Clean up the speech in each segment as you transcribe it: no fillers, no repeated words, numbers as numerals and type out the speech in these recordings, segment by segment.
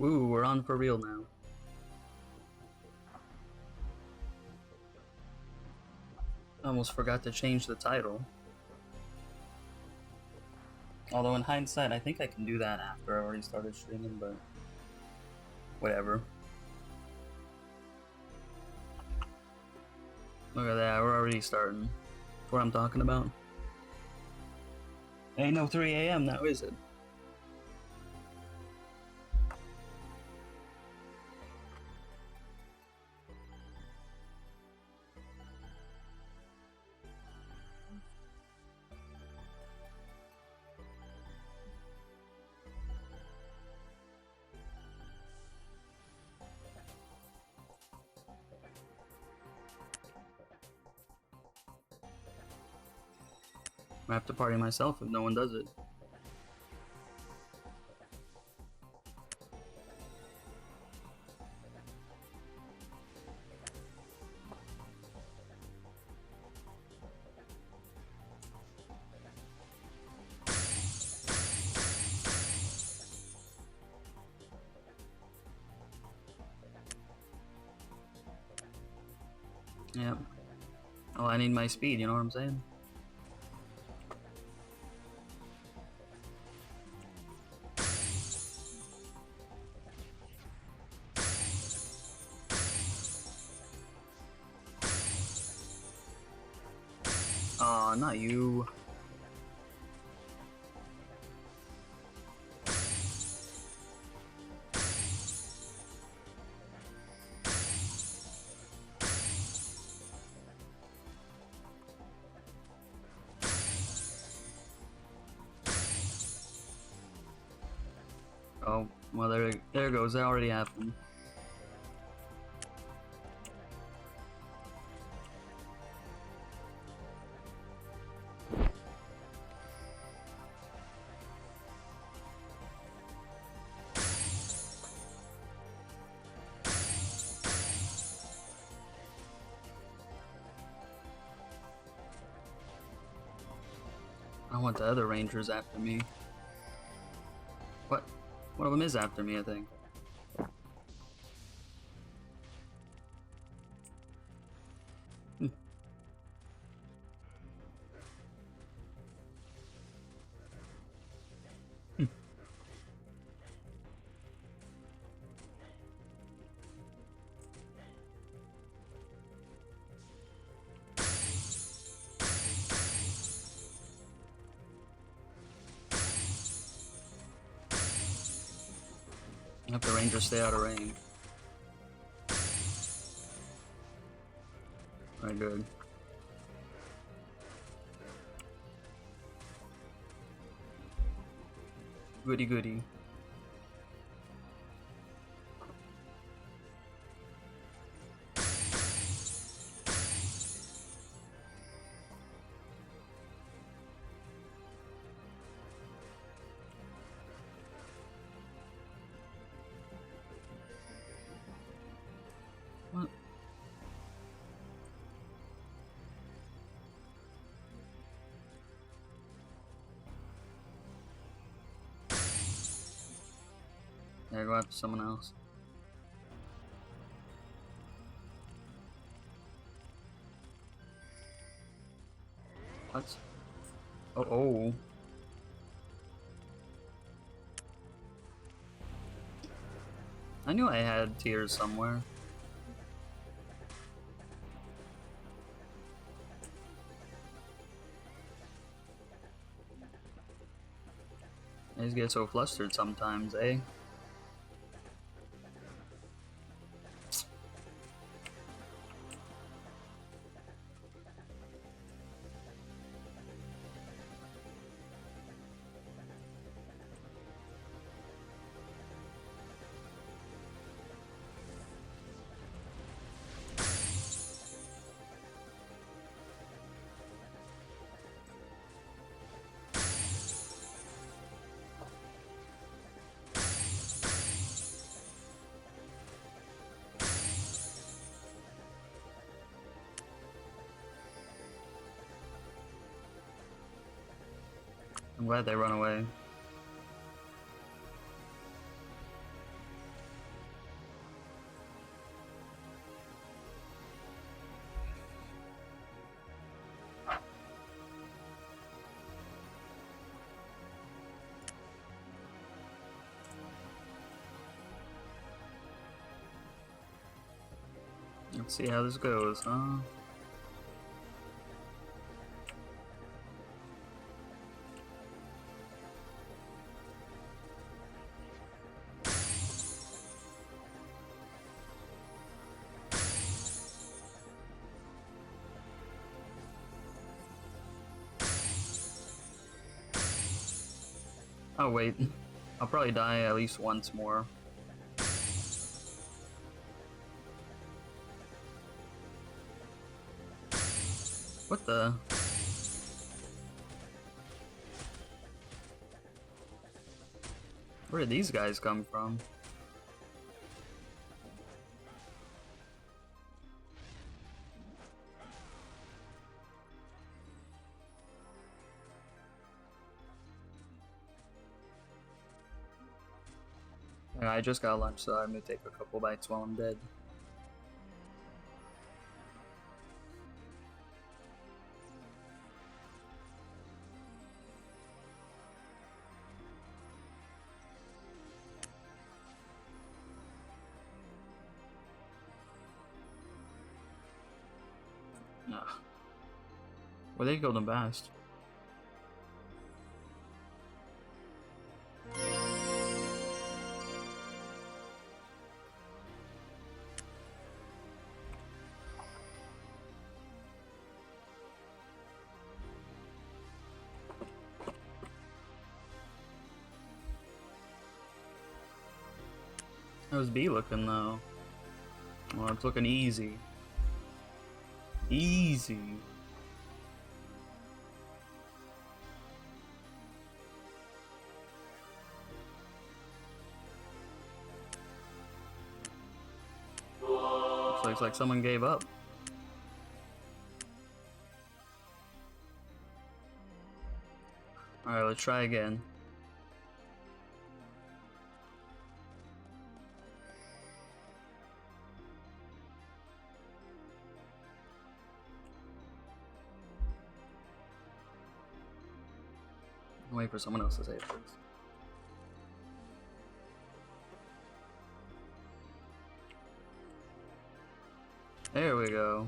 Woo, we're on for real now. I almost forgot to change the title. Although in hindsight, I think I can do that after I already started streaming, but whatever. Look at that, we're already starting. That's what I'm talking about. Ain't no 3 a.m. now, is it? I have to party myself if no one does it. Yep. Oh, I need my speed, you know what I'm saying? Aw, not you. Oh, well there it goes, that already happened. I want the other rangers after me. What? One of them is after me, I think. I hope the rangers stay out of range. Alright, good. Goody goody. What? There, go after someone else. What? Oh, oh. I knew I had tears somewhere. I just get so flustered sometimes, eh? I'm glad they run away. Let's see how this goes, huh? Oh wait, I'll probably die at least once more. What the? Where did these guys come from? I just got lunch, so I'm gonna take a couple bites while I'm dead. Ugh. Where they go the best? How's B looking though? Well, it's looking easy. Easy. Looks like someone gave up. Alright, let's try again. Wait for someone else to say it first. There we go.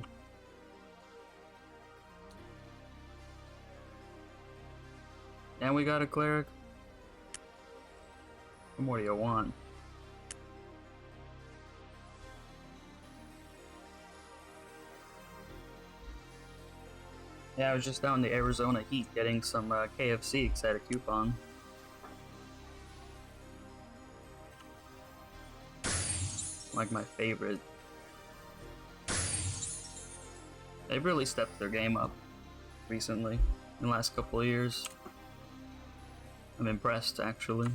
And we got a cleric. What more do you want? Yeah, I was just down in the Arizona heat getting some KFC because I had a coupon. Like my favorite. They've really stepped their game up recently, in the last couple of years. I'm impressed, actually.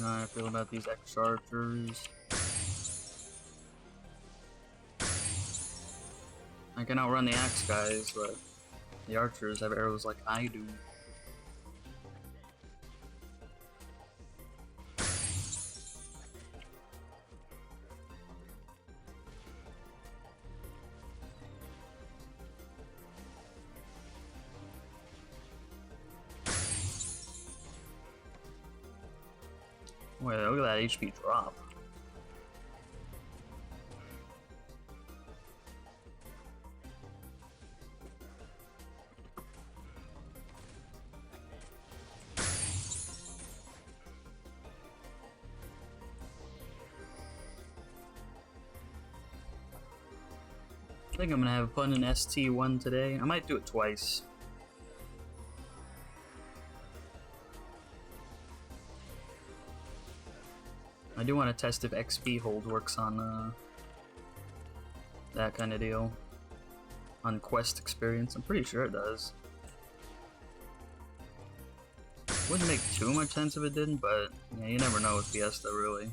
How I feel about these X-Archers. I can outrun the axe guys, but the archers have arrows like I do. Wait, look at that HP drop. I think I'm gonna have fun in ST1 today. I might do it twice. I do want to test if XP hold works on that kind of deal. On quest experience, I'm pretty sure it does. Wouldn't make too much sense if it didn't, but yeah, you never know with Fiesta, really.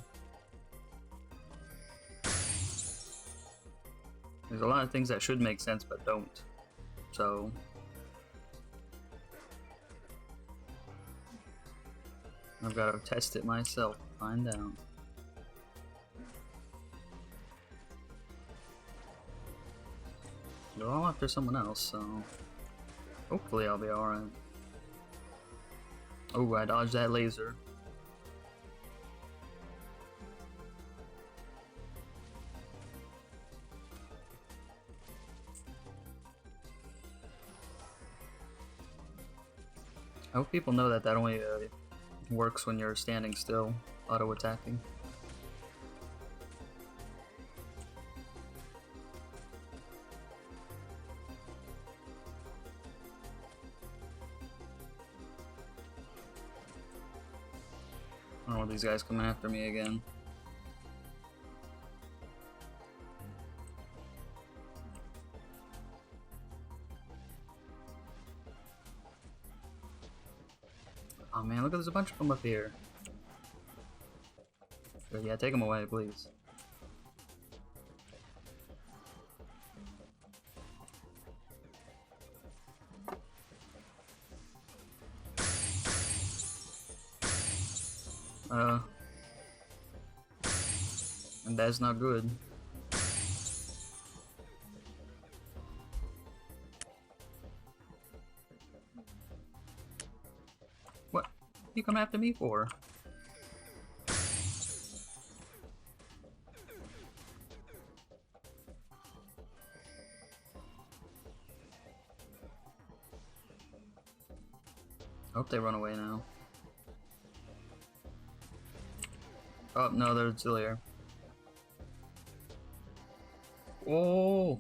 There's a lot of things that should make sense but don't. So I've got to test it myself to find out. They're all after someone else, so hopefully I'll be alright. Oh, I dodged that laser. I hope people know that only works when you're standing still, auto-attacking. I don't want these guys coming after me again. Oh man, look, there's a bunch of them up here. But yeah, take them away, please. And that's not good. What? You come after me for? I hope they run away now. Oh, no, they're still here. Oh!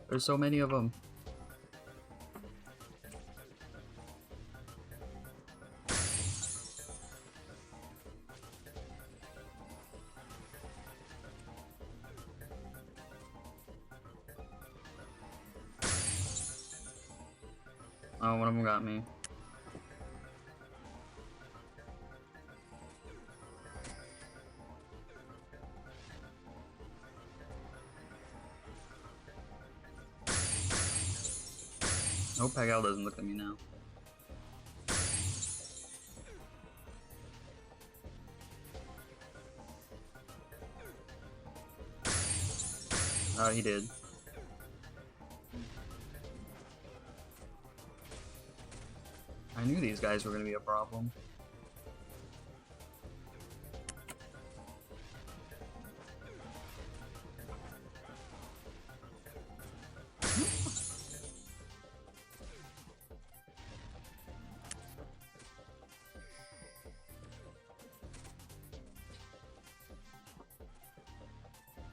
There's so many of them. Oh, one of them got me. Hope Pagal doesn't look at me now. Oh, he did. I knew these guys were going to be a problem.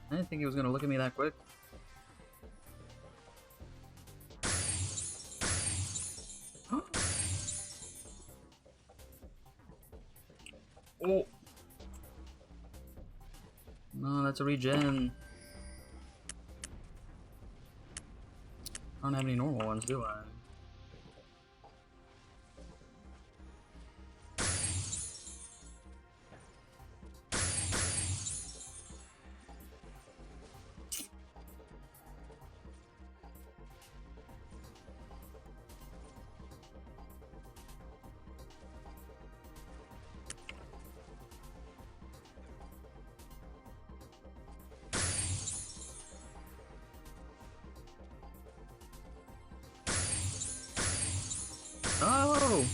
I didn't think he was going to look at me that quick. Oh! No, that's a regen. I don't have any normal ones, do I? Oh!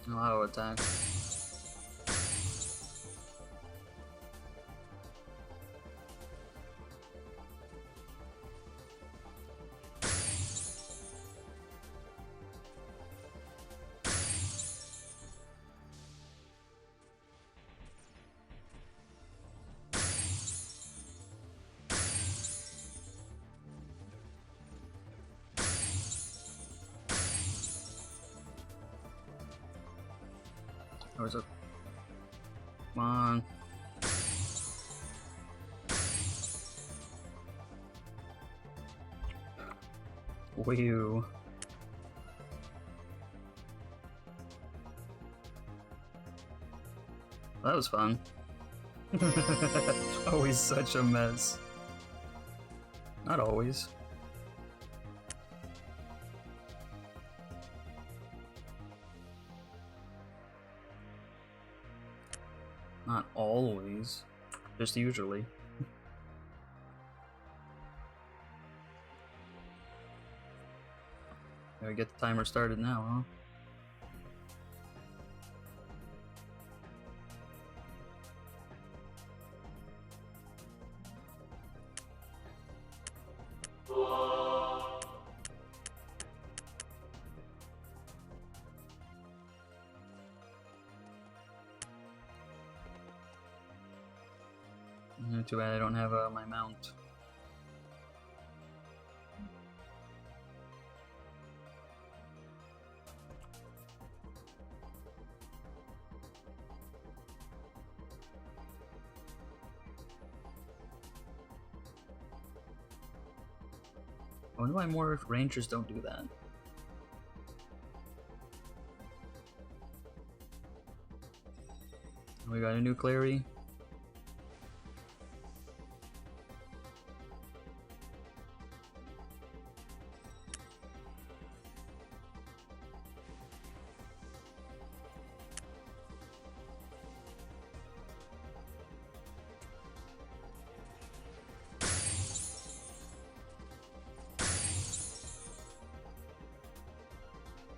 Auto attack. There was a... Come on. Whew. That was fun. Always such a mess. Not always. Not always. Just usually. Gotta get the timer started now, huh? Too bad I don't have my mount. I wonder why more rangers don't do that. We got a new Clary.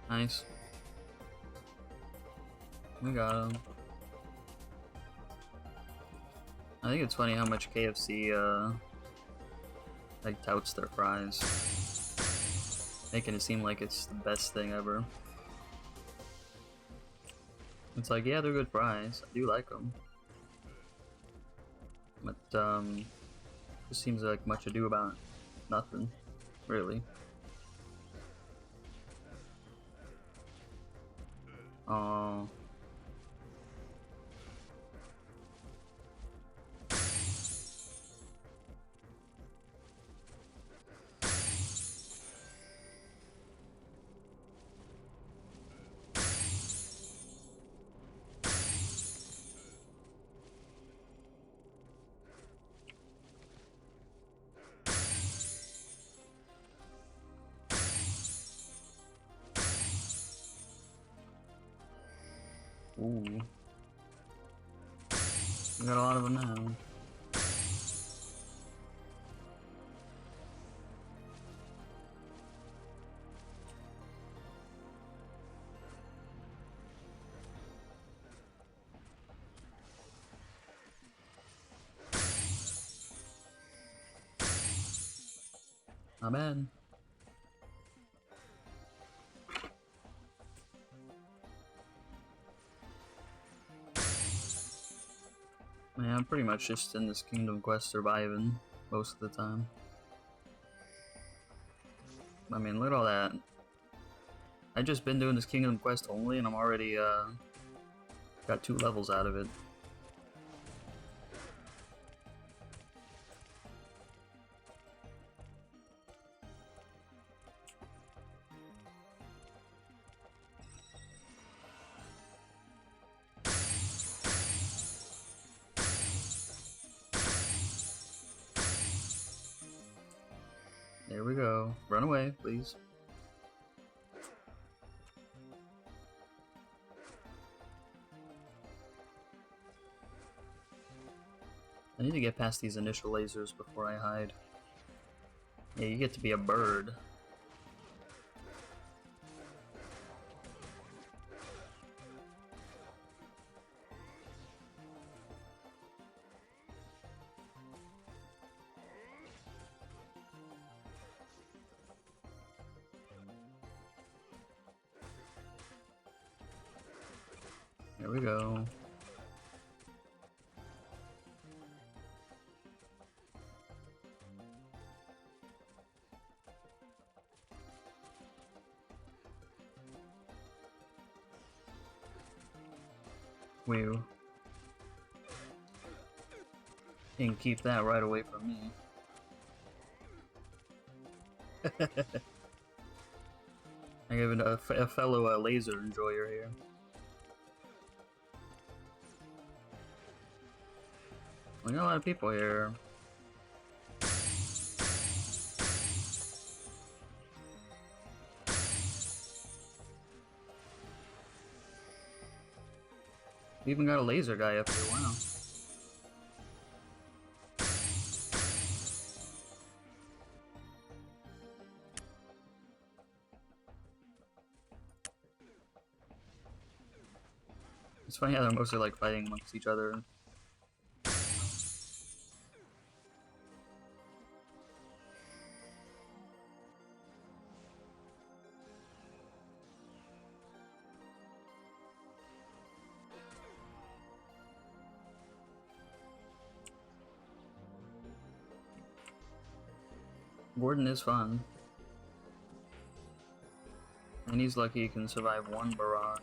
Nice. We got him. I think it's funny how much KFC like touts their fries, making it seem like it's the best thing ever. It's like, yeah, they're good fries. I do like them, but just seems like much ado about nothing, really. Oh. Ooh. We got a lot of them now. Not bad. Man, I'm pretty much just in this Kingdom Quest surviving most of the time. I mean, look at all that. I've just been doing this Kingdom Quest only, and I'm already got 2 levels out of it. There we go. Run away, please. I need to get past these initial lasers before I hide. Yeah, you get to be a bird. There we go. You can keep that right away from me. I give it a fellow laser enjoyer here. We got a lot of people here. We even got a laser guy up here, wow. It's funny how they're mostly like fighting amongst each other. Gordon is fun. And he's lucky he can survive one barrage.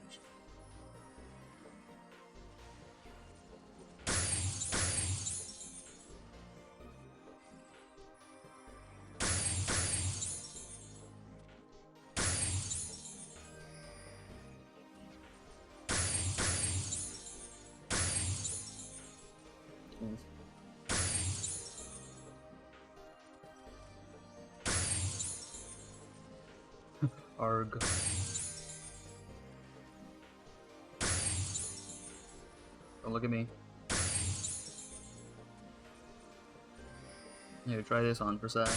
Arg. Don't look at me. Here, try this on for size.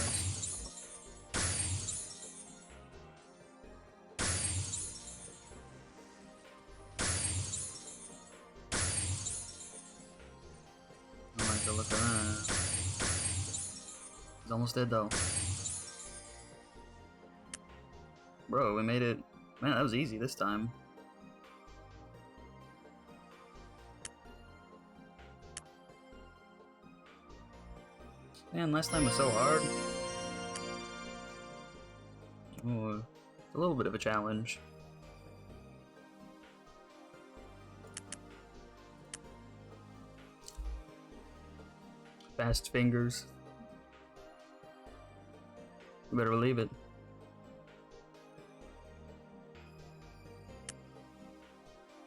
I like the look of that. He's almost dead though. Bro, we made it. Man, that was easy this time. Man, last time was so hard. Ooh, it's a little bit of a challenge. Fast fingers. You better believe it.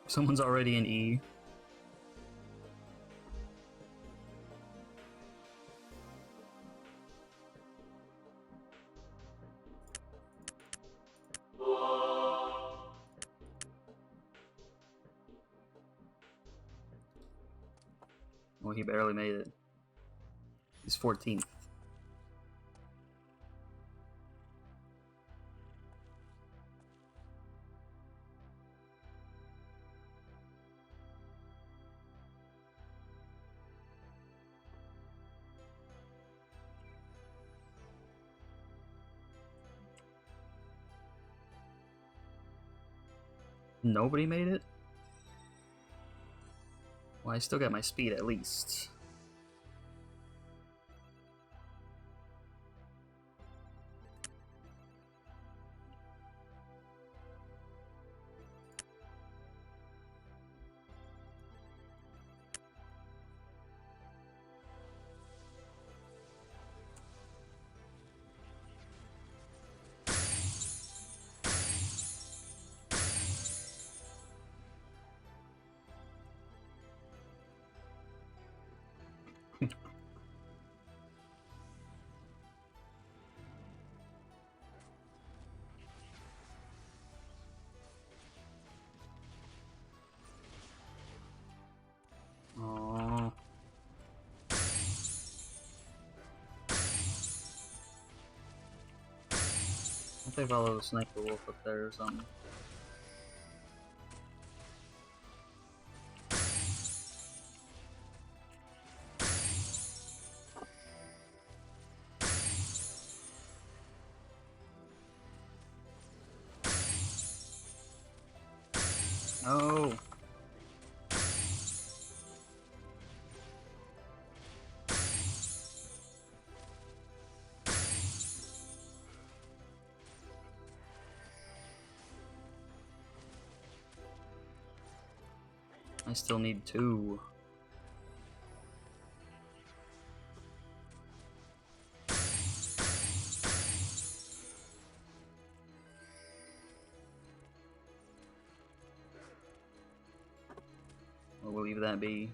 Someone's already in E. Well, he barely made it. He's 14th. Nobody made it? Well, I still got my speed at least. Oh. I think I follow the sniper wolf up there or something. Oh. I still need 2. We'll leave that be.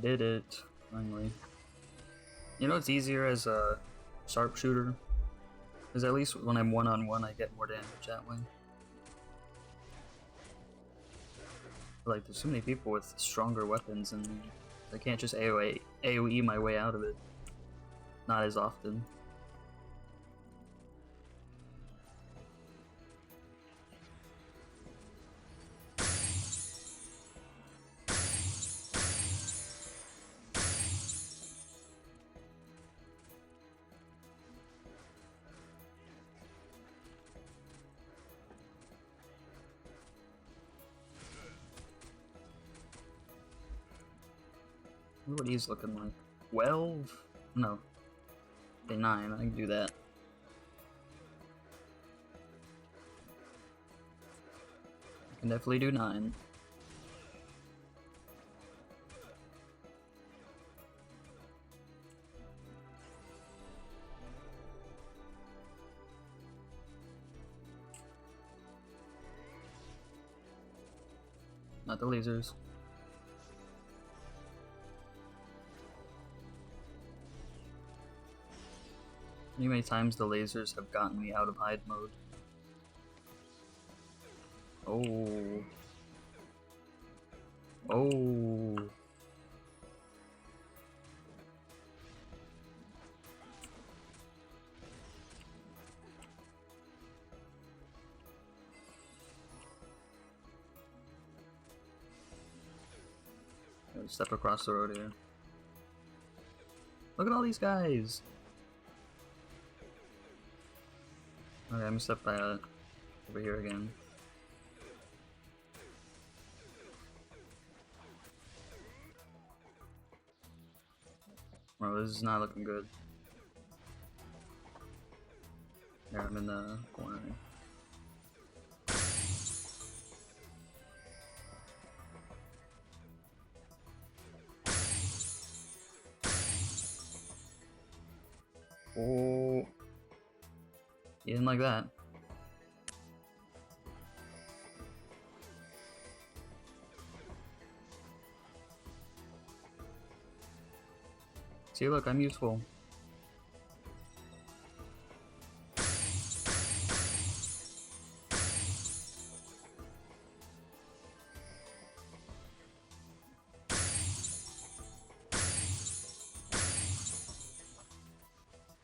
Did it, finally. You know it's easier as a sharpshooter? Because at least when I'm one-on-one I get more damage that way. Like, there's so many people with stronger weapons and I can't just AoE my way out of it. Not as often. What are these looking like? 12? No. Okay, 9. I can do that. I can definitely do 9. Not the lasers. How many times the lasers have gotten me out of hide mode? Oh. Oh. Gotta step across the road here. Look at all these guys! Okay, I'm gonna step over here again. Oh, this is not looking good. Yeah, I'm in the corner. Oh. He didn't like that. See, look, I'm useful.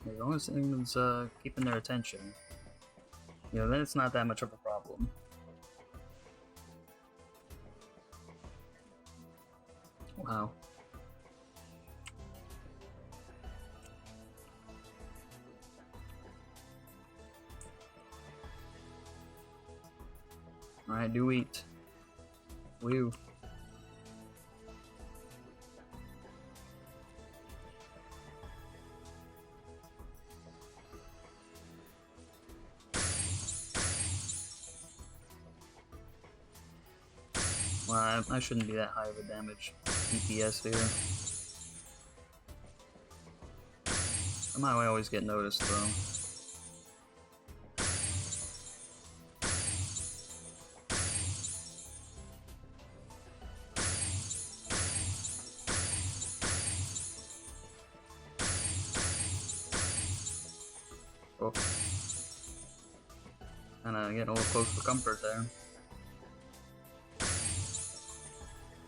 As long as anyone's keeping their attention, you know, then it's not that much of a problem. Wow. Alright, do eat. Woo. Well, I shouldn't be that high of a damage DPS here. Somehow I always get noticed though. Oh. Kinda getting a little close for comfort there.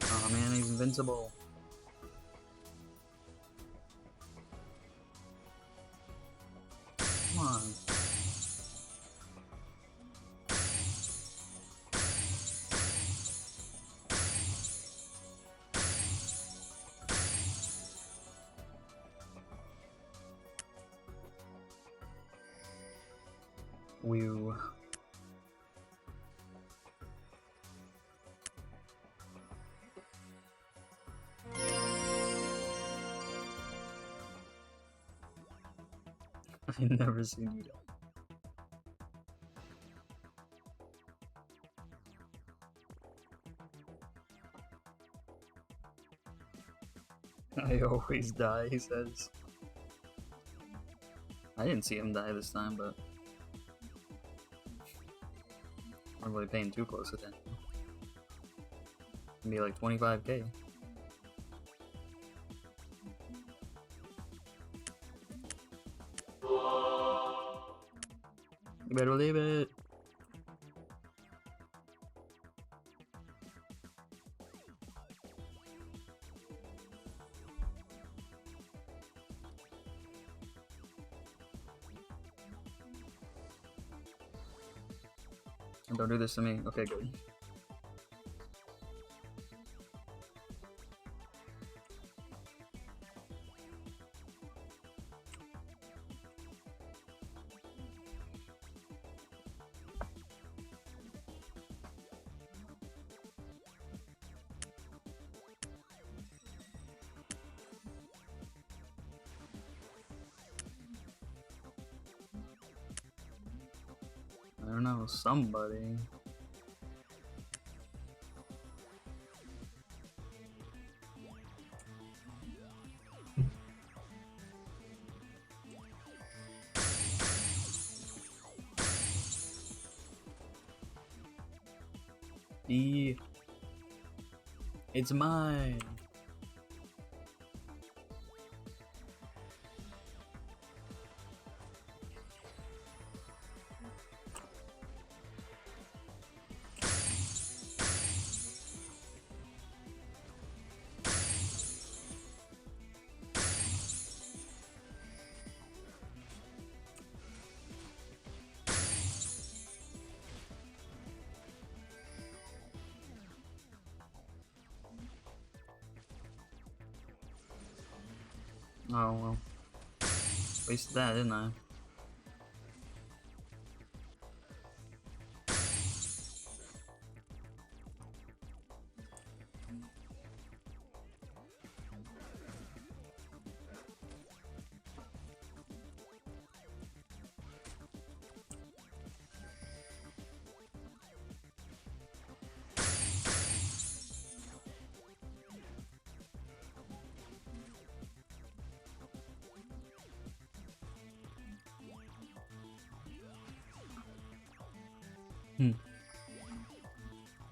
Oh man, he's invincible. Come on. Whew. I've never seen you. I always die, he says. I didn't see him die this time, but I'm really paying too close attention. It'd be like 25k. You better believe it. Don't do this to me. Okay, good. I don't know, somebody. It's mine. Oh well. Wasted that, didn't I?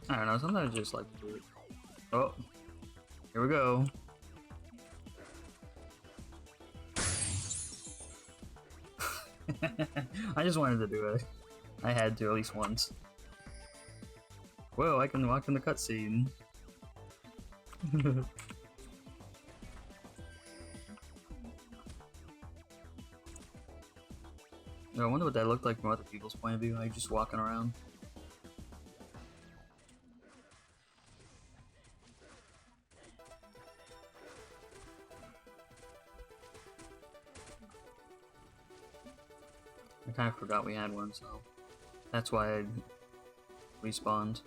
I don't know, sometimes I just like to do it. Oh, here we go. I just wanted to do it. I had to at least once. Whoa, I can walk in the cutscene. I wonder what that looked like from other people's point of view, like just walking around. I kind of forgot we had one, so that's why I respawned.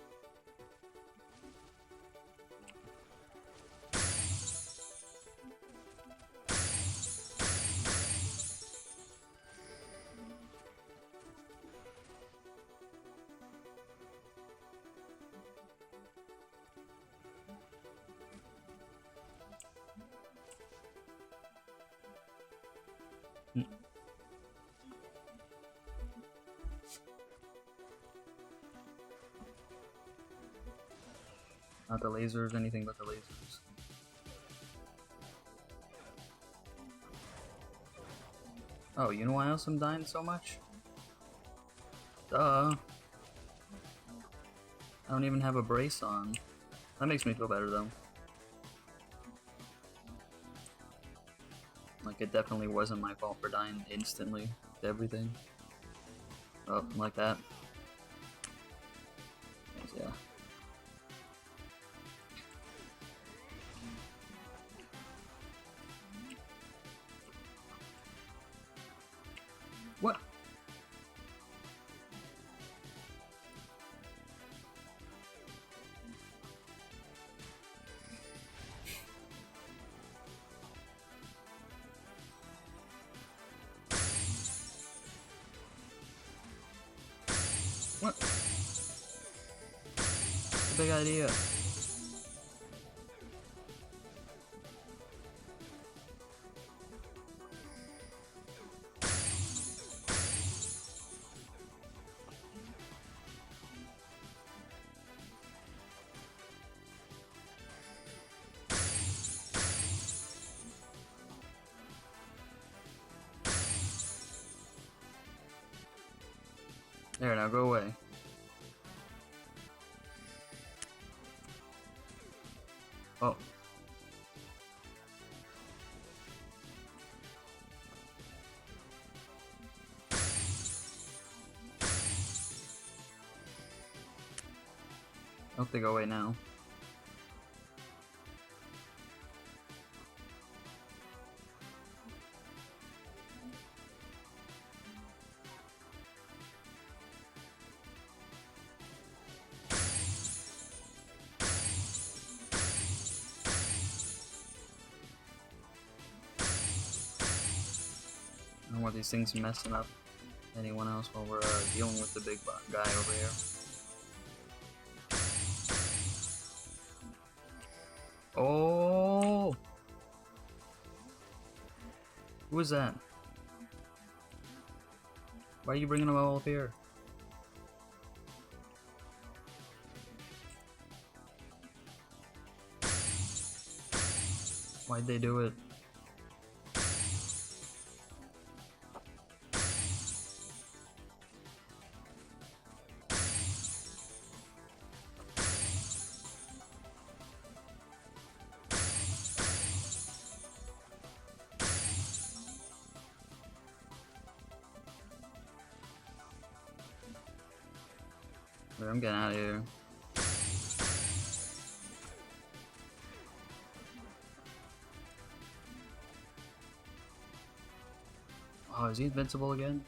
Not the lasers, anything but the lasers. Oh, you know why else I'm dying so much? Duh. I don't even have a brace on. That makes me feel better though. Like, it definitely wasn't my fault for dying instantly to everything. Oh, like that. Yeah. What? What? That's the big idea. There, now go away. Oh. I hope they go away now. I don't want these things messing up anyone else while we're dealing with the big guy over here. Oh! Who is that? Why are you bringing them all up here? Why'd they do it? I'm getting out of here. Oh, is he invincible again?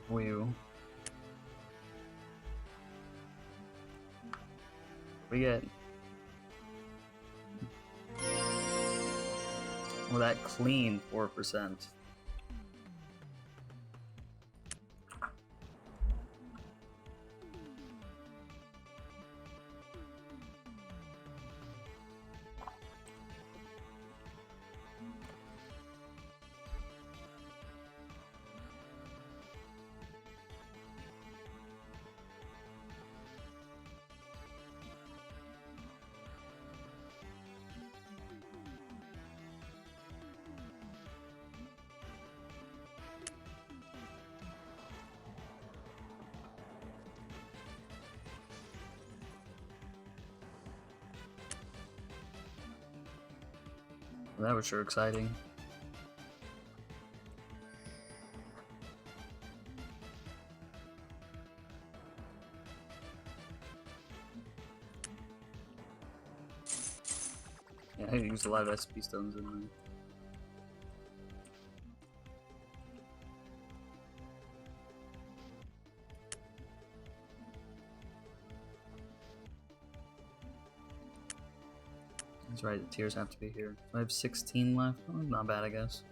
Wheel. We get. Well, that clean 4%. Well, that was sure exciting. Yeah, I used a lot of SP stones in there. That's right, the tears have to be here. So I have 16 left. Oh, not bad, I guess.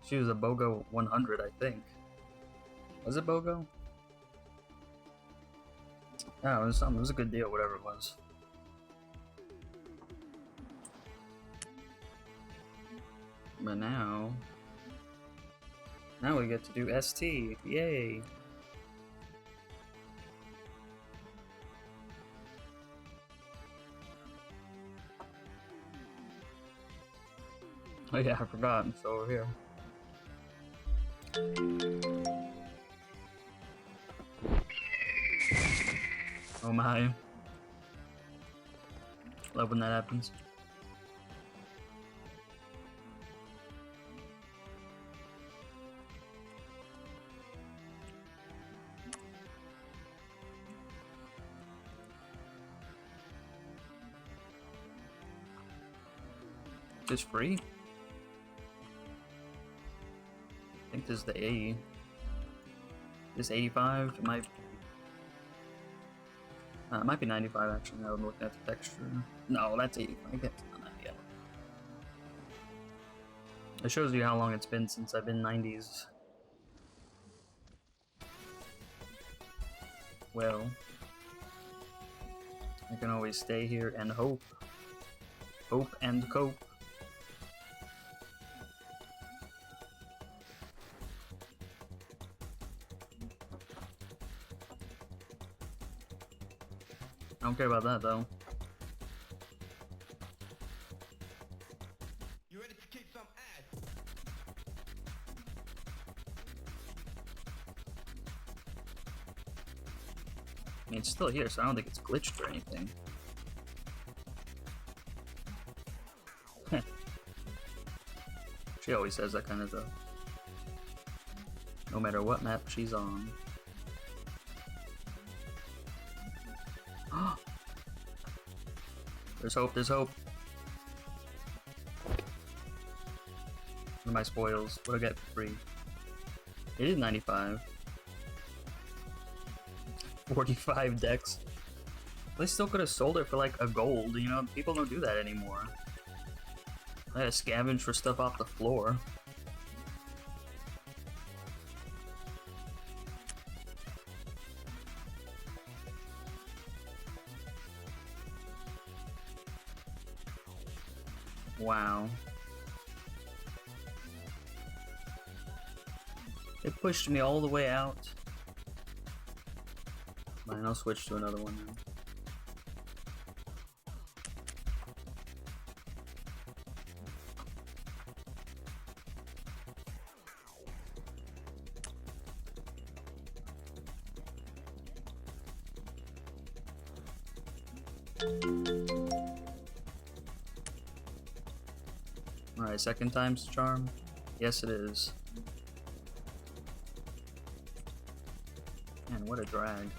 She was a BOGO 100, I think. Was it BOGO? Yeah, it was something. It was a good deal, whatever it was. But now we get to do ST. Yay! Oh yeah, I forgot. It's over here. Oh my. Love when that happens. Just free? I think this is the 80. This 85 it might be 95 actually. Now I'm looking at the texture. No, that's 85. That's not 90 yet. It shows you how long it's been since I've been 90s. Well, I can always stay here and hope. Hope and cope. I don't care about that though. You ready to kick some ass? I mean, it's still here, so I don't think it's glitched or anything. She always says that kind of stuff. No matter what map she's on. There's hope, there's hope. What are my spoils? What do I get for free? It is 95. 45 decks. They still could have sold it for like a gold, you know? People don't do that anymore. I had to scavenge for stuff off the floor. Wow. It pushed me all the way out. Fine, I'll switch to another one now. Alright, second time's charm? Yes, it is. Man, what a drag.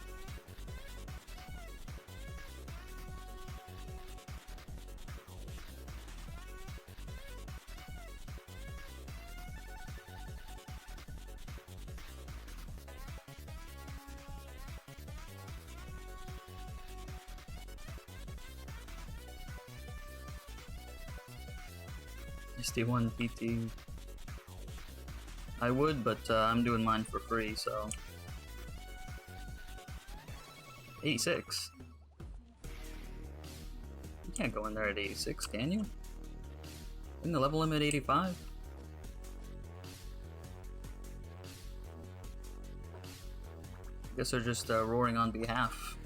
ST1 PT. I would, but I'm doing mine for free, so. 86. You can't go in there at 86, can you? Isn't the level limit 85? Guess they're just roaring on behalf.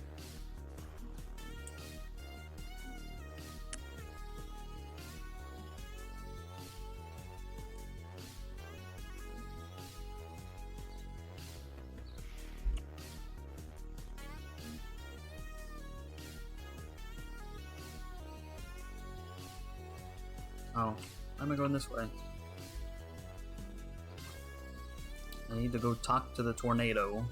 Oh, why am I going this way? I need to go talk to the tornado.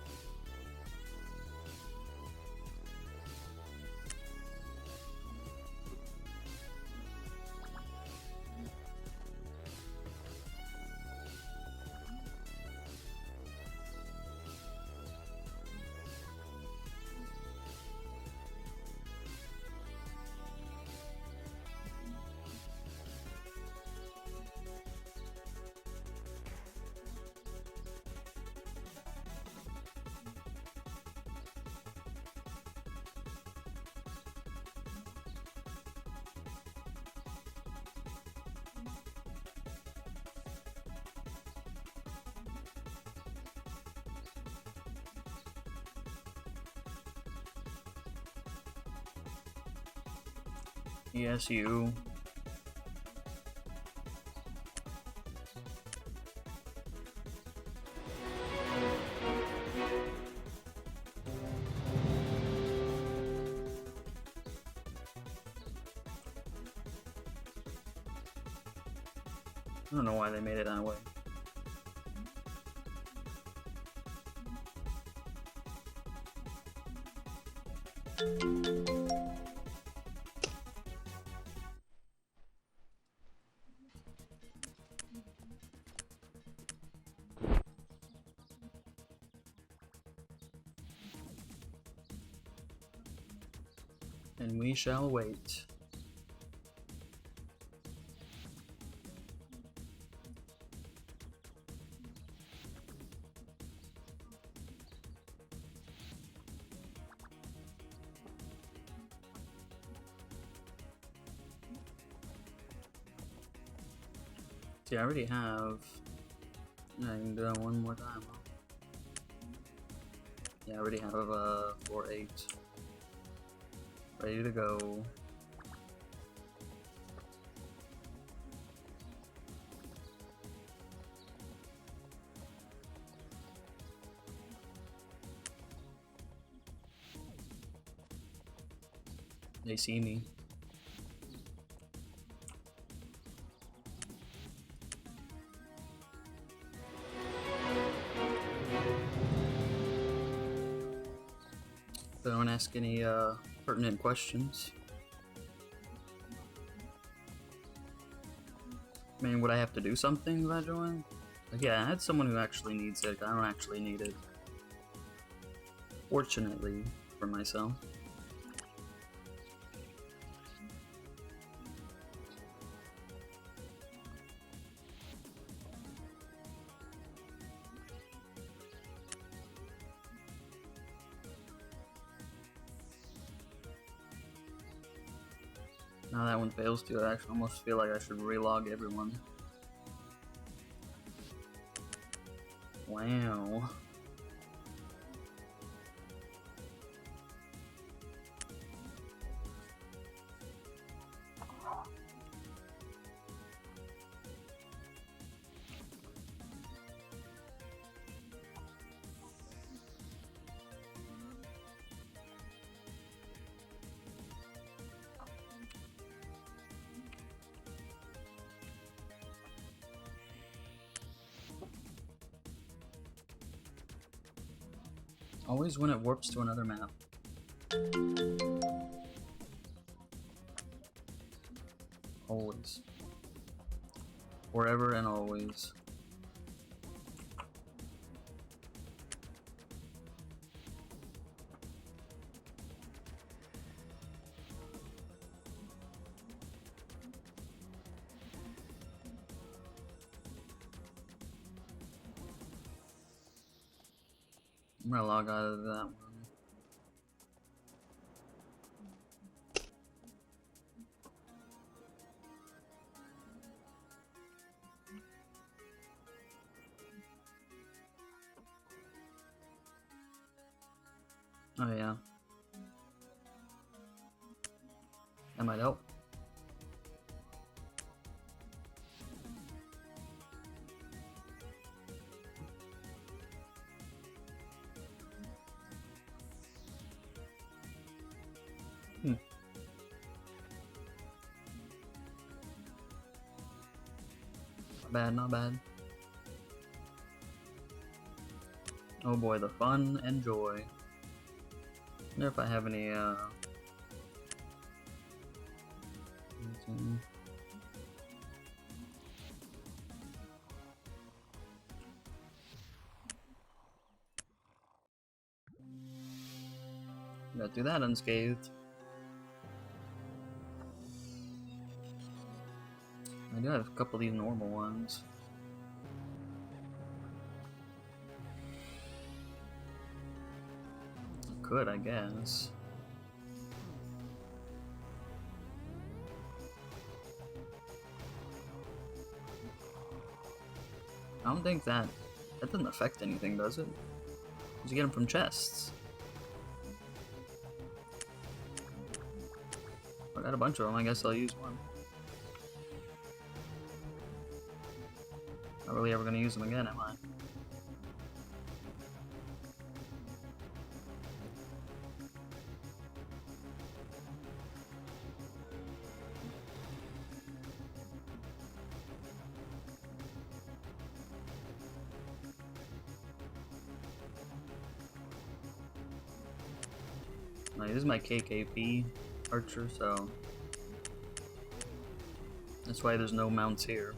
Yes, you. I don't know why they made it that way. And we shall wait. See, I already have. I can do that one more time. Huh? Yeah, I already have 4-8 ready to go. They see me. Don't ask any pertinent questions. I mean, would I have to do something if I join? Like, yeah, I had someone who actually needs it. I don't actually need it. Fortunately for myself. Now that one fails too, I actually almost feel like I should relog everyone. Wow. Always when it warps to another map. Always. Forever and always. I'm gonna log out of that one. Oh yeah. That might help. Not bad, not bad. Oh boy, the fun and joy. I wonder if I have any, got through that unscathed. I do have a couple of these normal ones. I could, I guess. I don't think that doesn't affect anything, does it? Because you get them from chests. I got a bunch of them, I guess I'll use one. Not really ever gonna use them again, am I? Like, this is my KKP archer, so that's why there's no mounts here.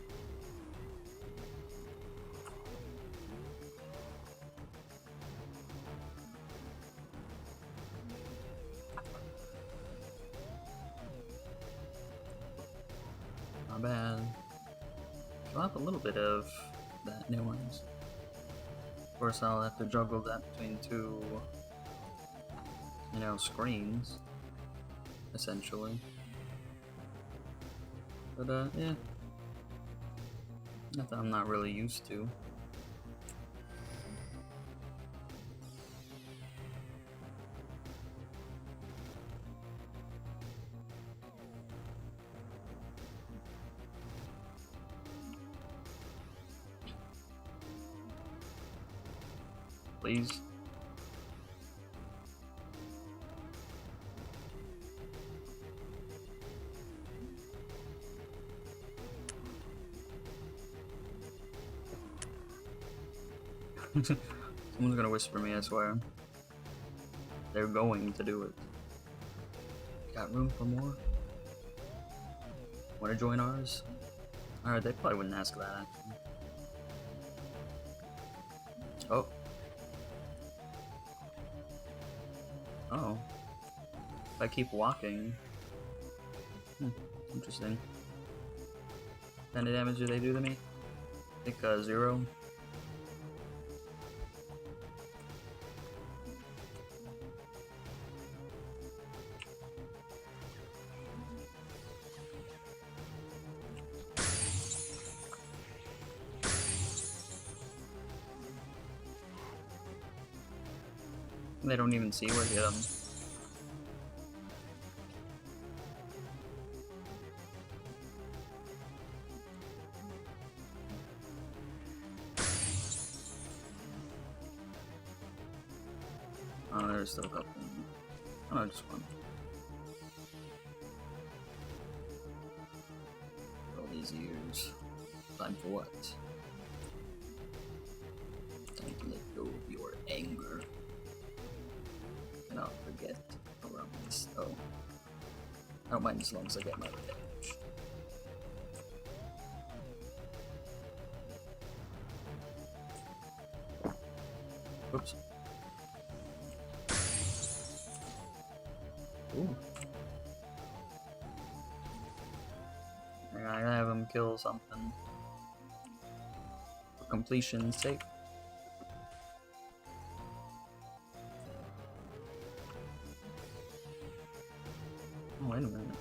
I'll have a little bit of that new ones. Of course, I'll have to juggle that between two, you know, screens, essentially. But, yeah. Nothing I'm not really used to. Please. Someone's gonna whisper me, I swear. They're going to do it. Got room for more? Wanna join ours? Alright, they probably wouldn't ask that, actually. Oh. Oh. If I keep walking... interesting. How many damage do they do to me? I think, 0. They don't even see where hit them. Oh, there's still a couple. Oh, just one. All these years. Time for what? Time to let go of your anger. Not forget around this. Oh. I don't mind as long as I get my revenge. Oops. Ooh. I gotta have him kill something. For completion's sake. Oh, wait a minute.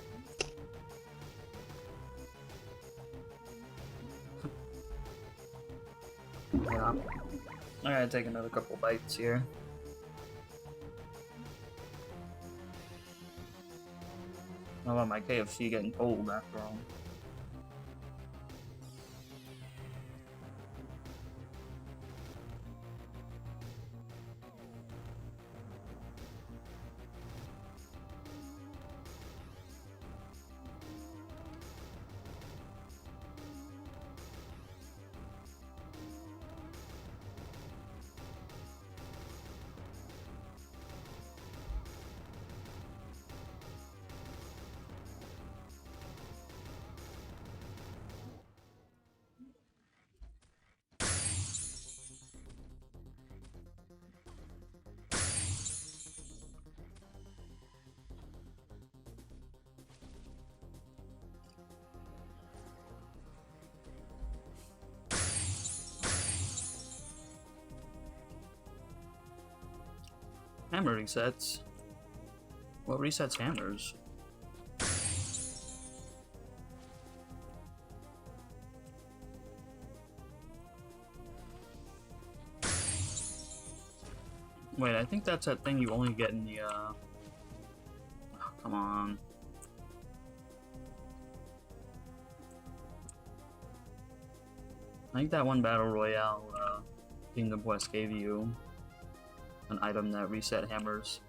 Yeah. I gotta take another couple bites here. How about my KFC getting cold after all? Hammer resets? What resets hammers? Wait, I think that's that thing you only get in the, oh, come on. I think that one Battle Royale, Kingdom Quest gave you an item that reset hammers.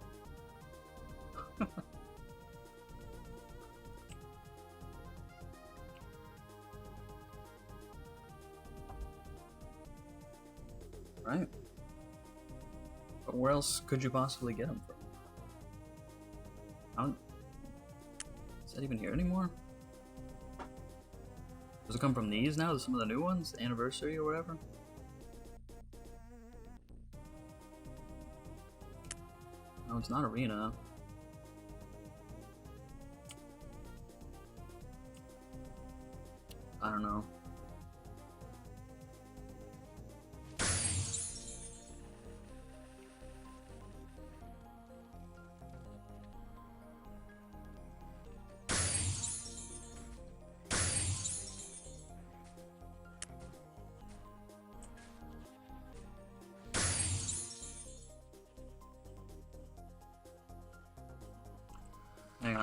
Right. But where else could you possibly get them from? Is that even here anymore? Does it come from these now? Some of the new ones? The anniversary or whatever? No, it's not arena. I don't know.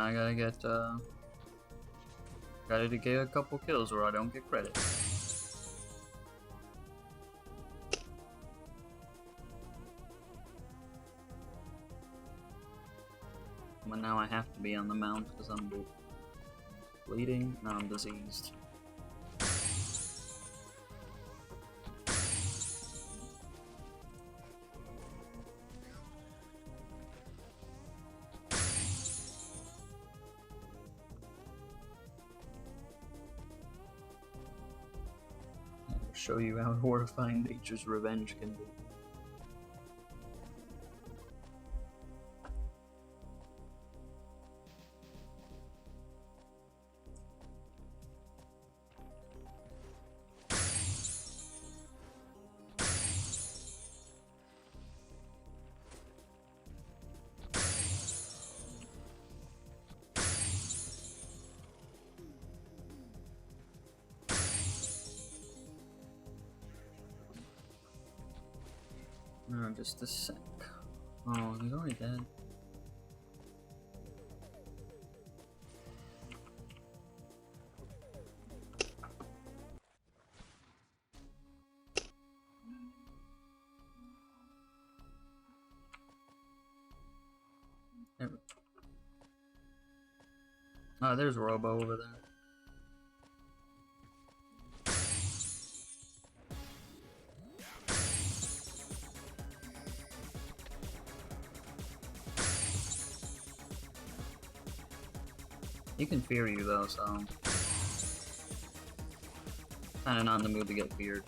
Now I gotta get a couple kills or I don't get credit. But now I have to be on the mount because I'm bleeding. No, I'm diseased. I'll show you how horrifying nature's revenge can be. No, just a sec. Oh, he's already dead. There. Oh, there's Robo over there. He can fear you though, so kinda not in the mood to get feared.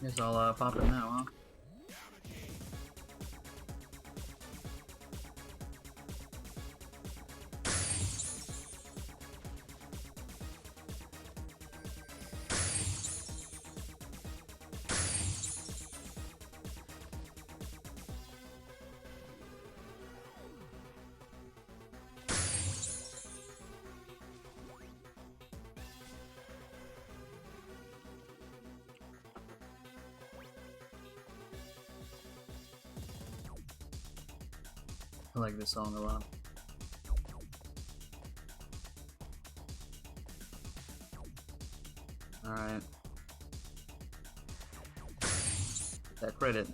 Guess I'll pop it now, huh? I like this song a lot. Alright. That credit.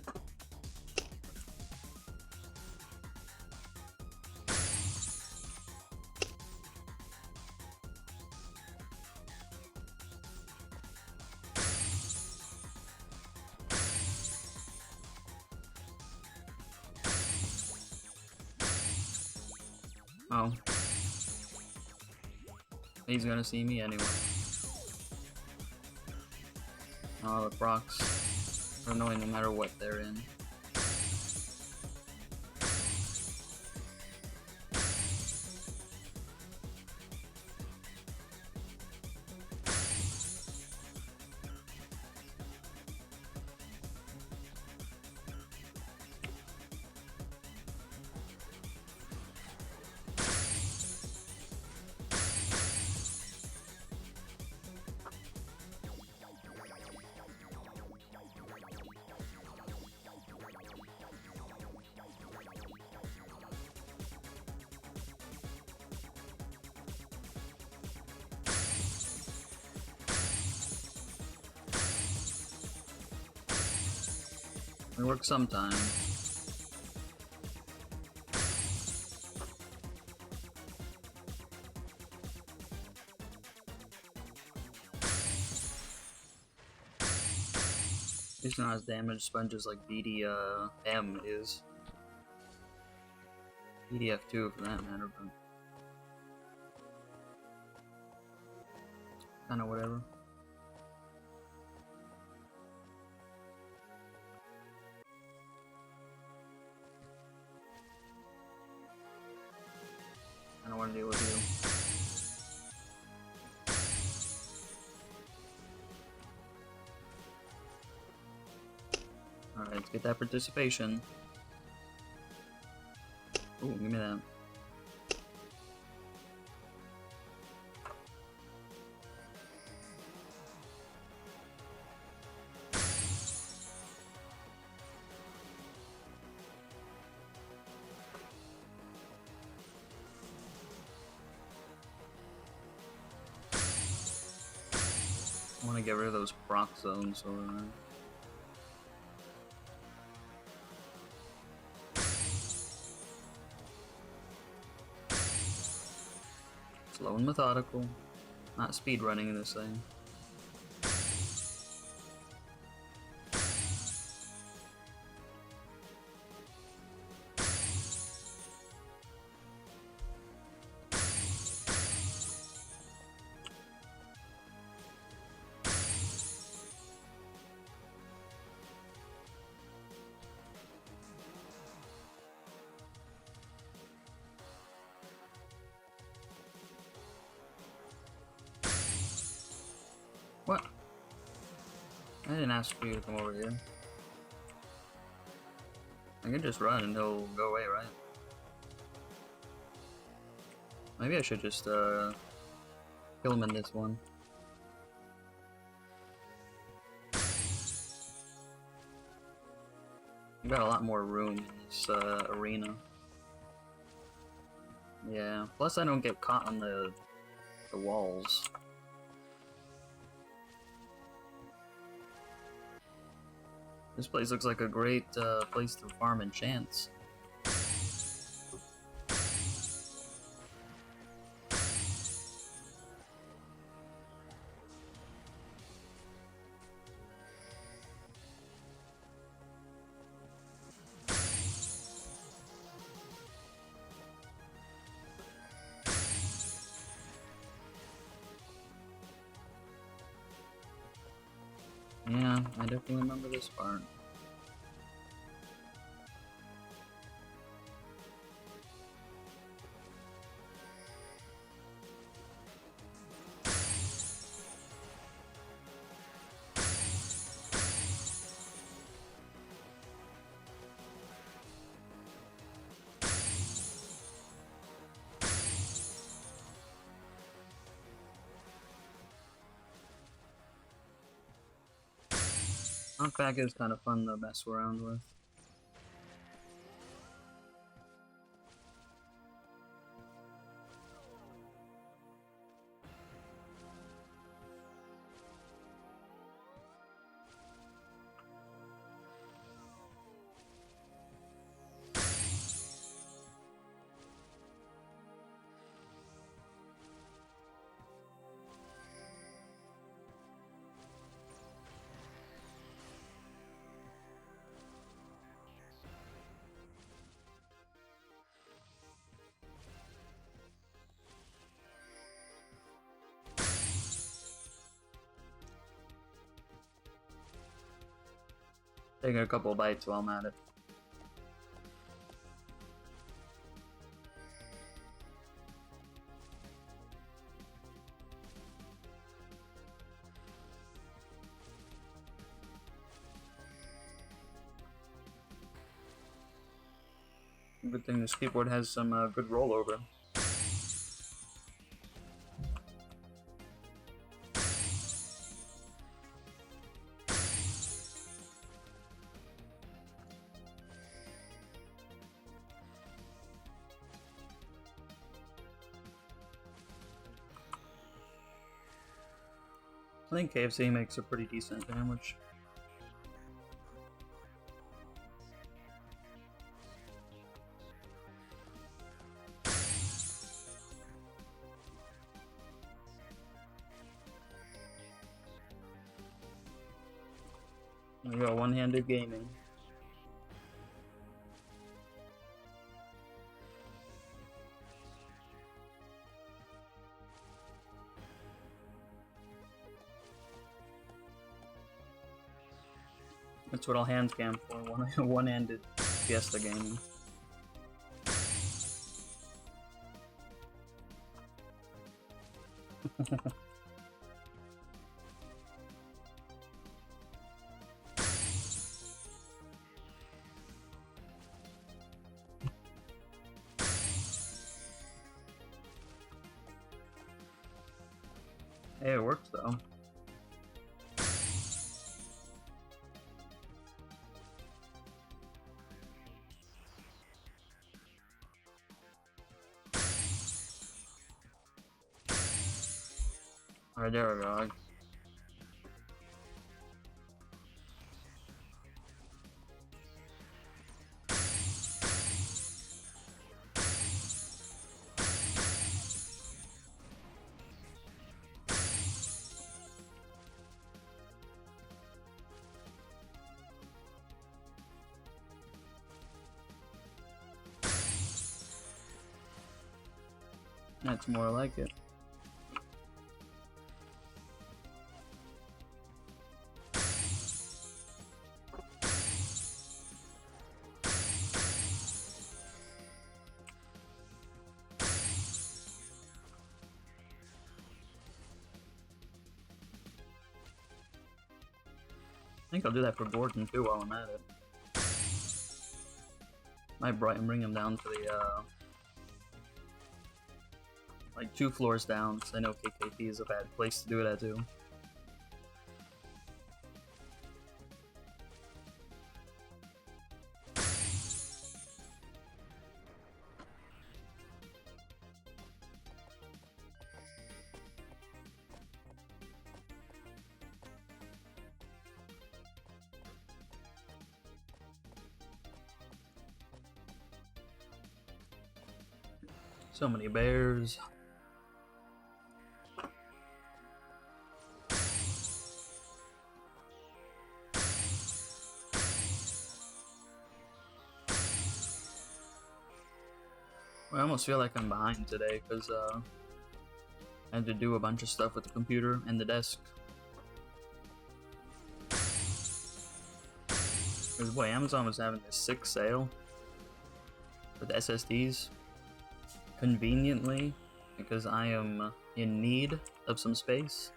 Oh. He's gonna see me anyway. Oh, the procs are annoying no matter what they're in. It works sometimes. It's not as damaged sponges like BDM is. BDF2 for that matter, but kinda whatever. I don't want to deal with you. Alright, let's get that participation. Ooh, give me that. I want to get rid of those proc zones over there. Slow and methodical. Not speed running this thing. What? I didn't ask for you to come over here. I can just run and he'll go away, right? Maybe I should just kill him in this one. You got a lot more room in this arena. Yeah, plus I don't get caught on the walls. This place looks like a great place to farm enchants. Yeah, I definitely remember this part. Knockback is kind of fun to mess around with. Taking a couple bites while I'm at it. Good thing this keyboard has some good rollover. I think KFC makes a pretty decent sandwich. There we go, one-handed gaming. That's what I'll hand cam for, one-handed Fiesta gaming. Hey, it works though. Alright, there we go. That's more like it. I think I'll do that for Gordon too while I'm at it. Might bring him down to the, like 2 floors down, because I know KKP is a bad place to do it at too. So many bears. I almost feel like I'm behind today because I had to do a bunch of stuff with the computer and the desk. Because boy, Amazon was having this sick sale for the SSDs. Conveniently, because I am in need of some space.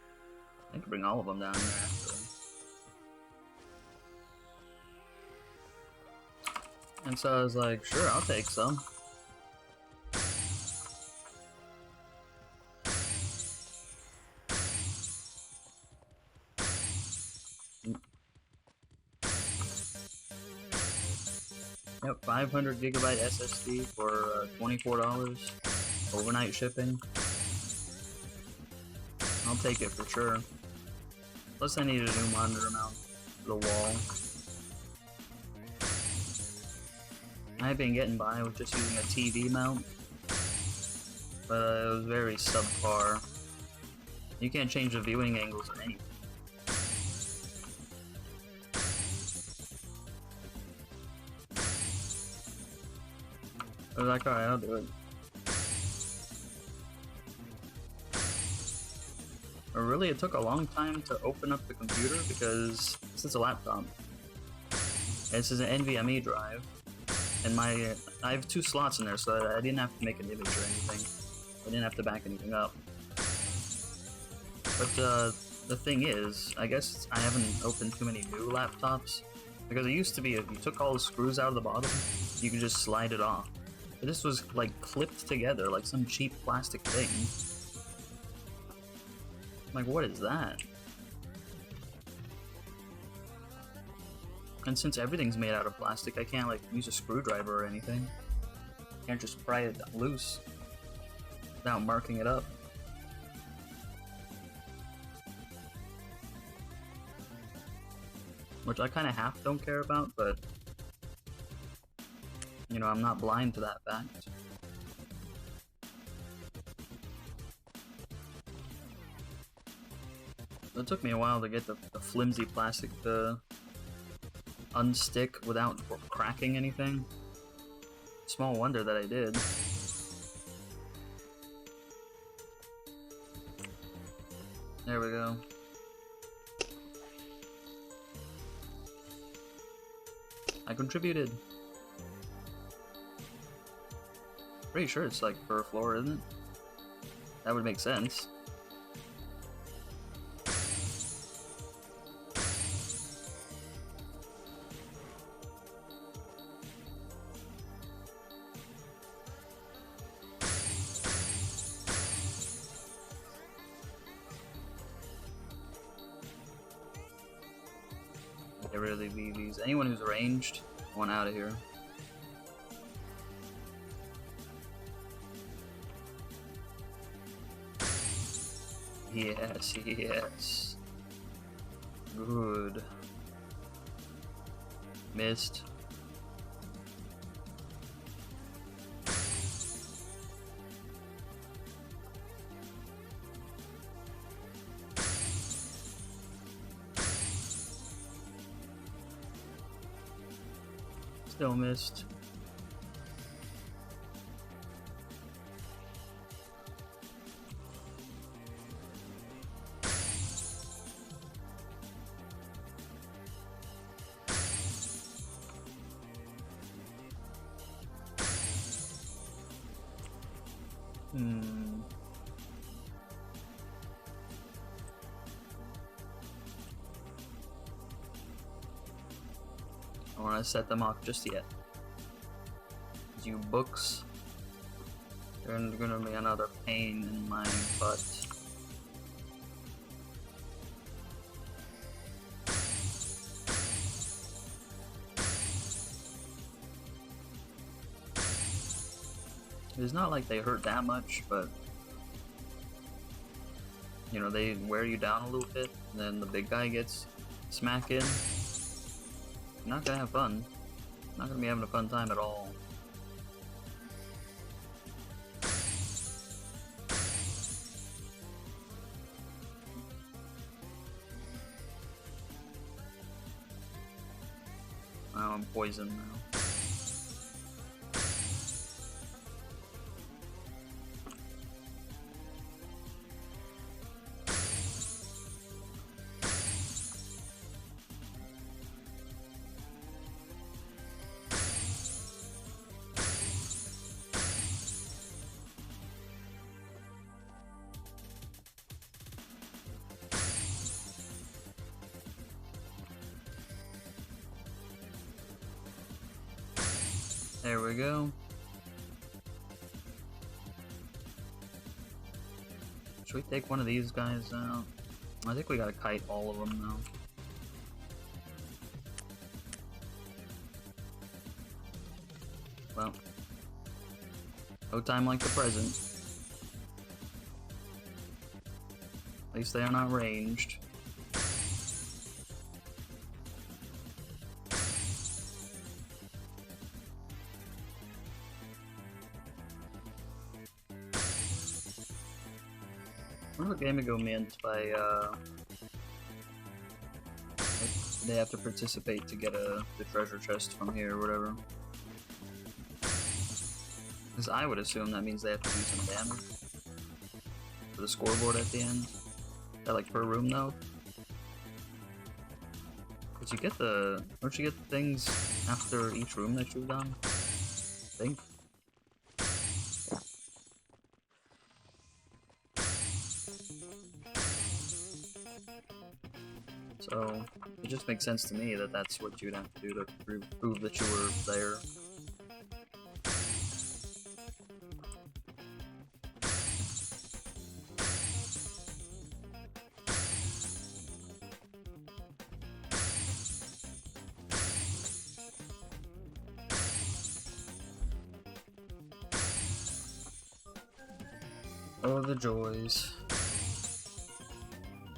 I can bring all of them down there actually. And so I was like, sure, I'll take some. Yep, 500 gigabyte SSD for $24, overnight shipping. I'll take it for sure. Plus I need a new monitor mount for the wall. I've been getting by with just using a TV mount, but it was very subpar. You can't change the viewing angles or anything. I was like, alright, I'll do it. But really, it took a long time to open up the computer because this is a laptop. This is an NVMe drive, and I have 2 slots in there, so I didn't have to make an image or anything. I didn't have to back anything up. But the thing is, I guess I haven't opened too many new laptops, because it used to be if you took all the screws out of the bottom, you could just slide it off. But this was like clipped together like some cheap plastic thing. Like, what is that? And since everything's made out of plastic, I can't like use a screwdriver or anything. Can't just pry it loose without marking it up. Which I kind of half don't care about, but you know, I'm not blind to that fact. It took me a while to get the flimsy plastic to unstick without cracking anything. Small wonder that I did. There we go. I contributed. Pretty sure it's like per floor, isn't it? That would make sense. rid of the BBs. Anyone who's ranged, I want out of here. Yes, yes. Good. Missed. Still missed. I don't want to set them off just yet. You books, they're gonna be another pain in my butt. It's not like they hurt that much, but you know, they wear you down a little bit, and then the big guy gets smack in. You're not gonna have fun. Not gonna be having a fun time at all. Now I'm poisoned now. There we go. Should we take one of these guys out? I think we gotta kite all of them now. Well, no time like the present. At least they are not ranged. What was the game ago meant by, they have to participate to get the treasure chest from here or whatever. Because I would assume that means they have to do some damage for the scoreboard at the end. Is that like per room though? Because you get the, don't you get the things after each room that you've done? I think. So, it just makes sense to me that that's what you'd have to do to prove that you were there. Oh, the joys.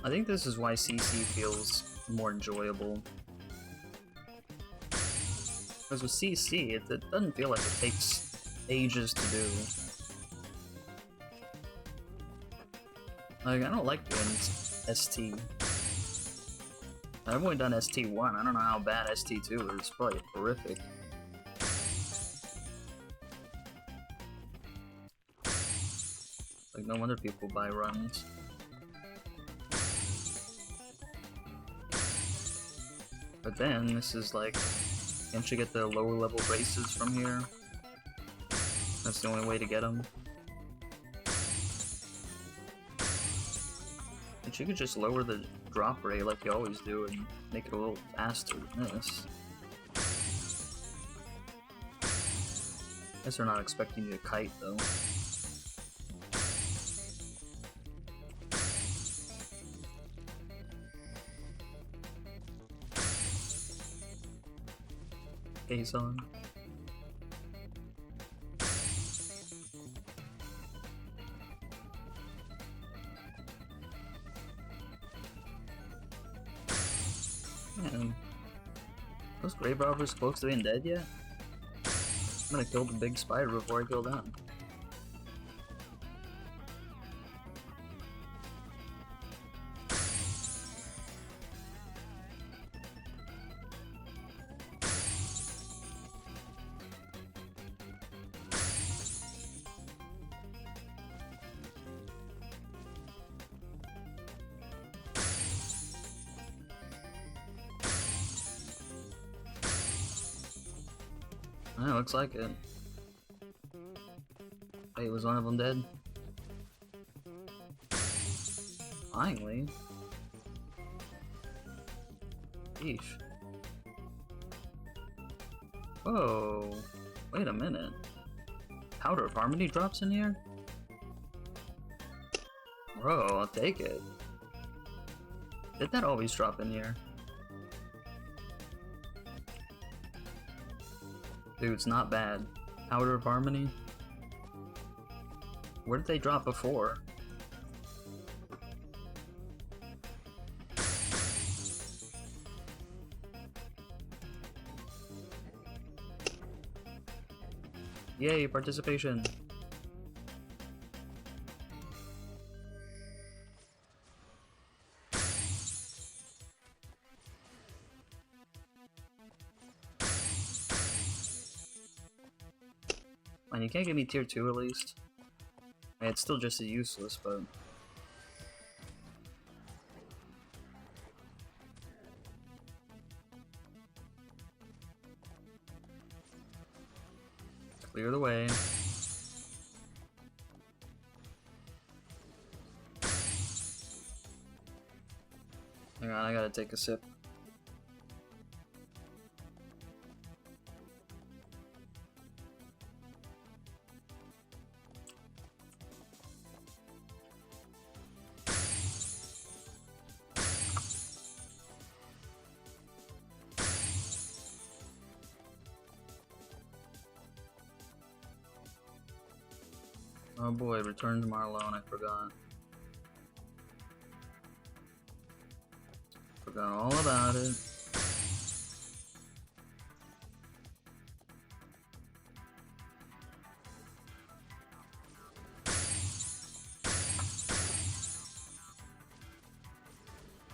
I think this is why CC feels more enjoyable. Because with CC, it doesn't feel like it takes ages to do. Like, I don't like doing ST. I've only done ST1, I don't know how bad ST2 is, it's probably horrific. Like, no wonder people buy runs. But then, this is like, can't you get the lower level races from here? That's the only way to get them. But you could just lower the drop rate like you always do and make it a little faster than this. Guess they're not expecting you to kite though. case on. Man, those grave robbers close to being dead yet? I'm gonna kill the big spider before I kill them. Yeah, looks like it. Wait, was one of them dead? Finally. Yeesh. Whoa. Wait a minute. Powder of Harmony drops in here? Bro, I'll take it. Did that always drop in here? Dude, it's not bad. Powder of Harmony? Where did they drop before? Yay, participation! Man, you can't give me tier 2 at least. I mean, it's still just as useless, but... Clear the way. Hang on, I gotta take a sip. Oh boy, return to Marlone, I forgot. Forgot all about it.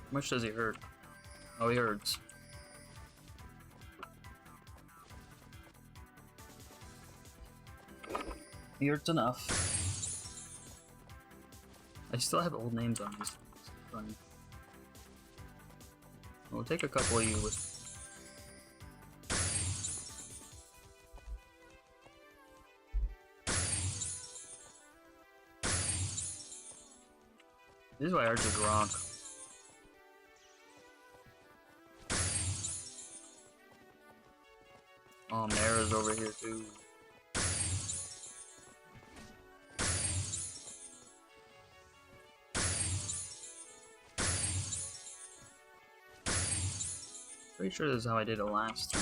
How much does he hurt? Oh, he hurts. He hurts enough. I still have old names on these things. Funny. We'll take a couple of you with. This is why archers rock. Oh, Mara's over here too. Pretty sure this is how I did it last time.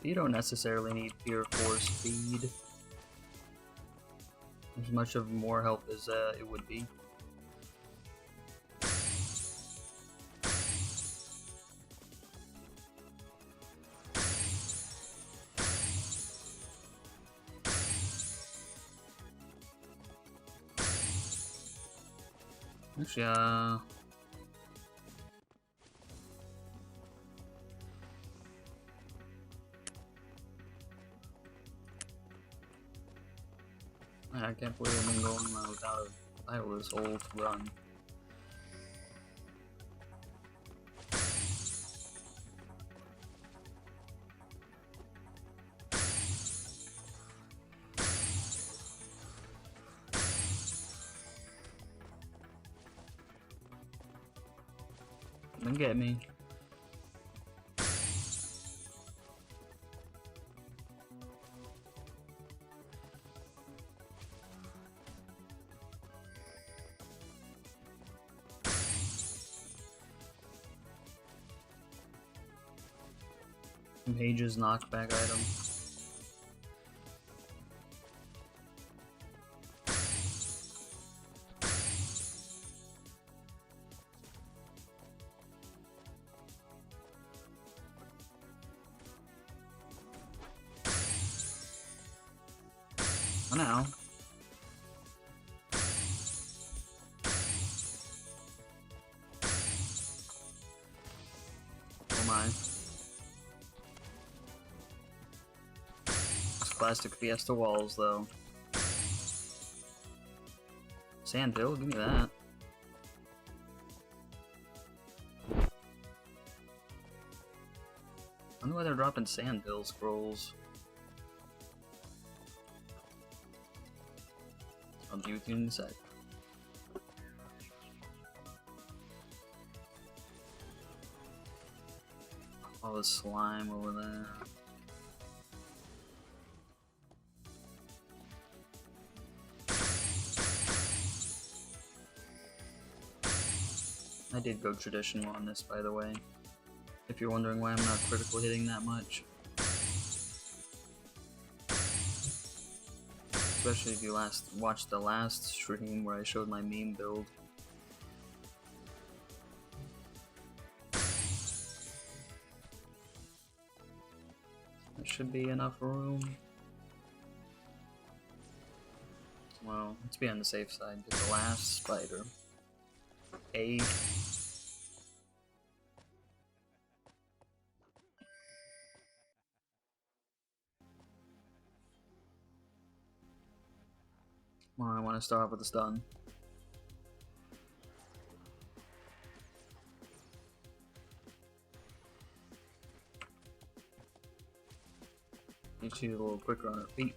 You don't necessarily need tier 4 speed. As much of more help as it would be. Actually, I can't believe I've been going without a title this whole run. Come get me. Page's knockback item. Oh, now. Oh my. Plastic Fiesta walls, though. Sandhill, give me that. I wonder why they're dropping Sandhill scrolls. I'll be with you in a sec. All the slime over there. I did go traditional on this, by the way, if you're wondering why I'm not critical hitting that much. Especially if you watched the last stream where I showed my meme build. There should be enough room. Well, let's be on the safe side. Get the last spider. Well, I want to start off with a stun. Need you a little quicker on her feet.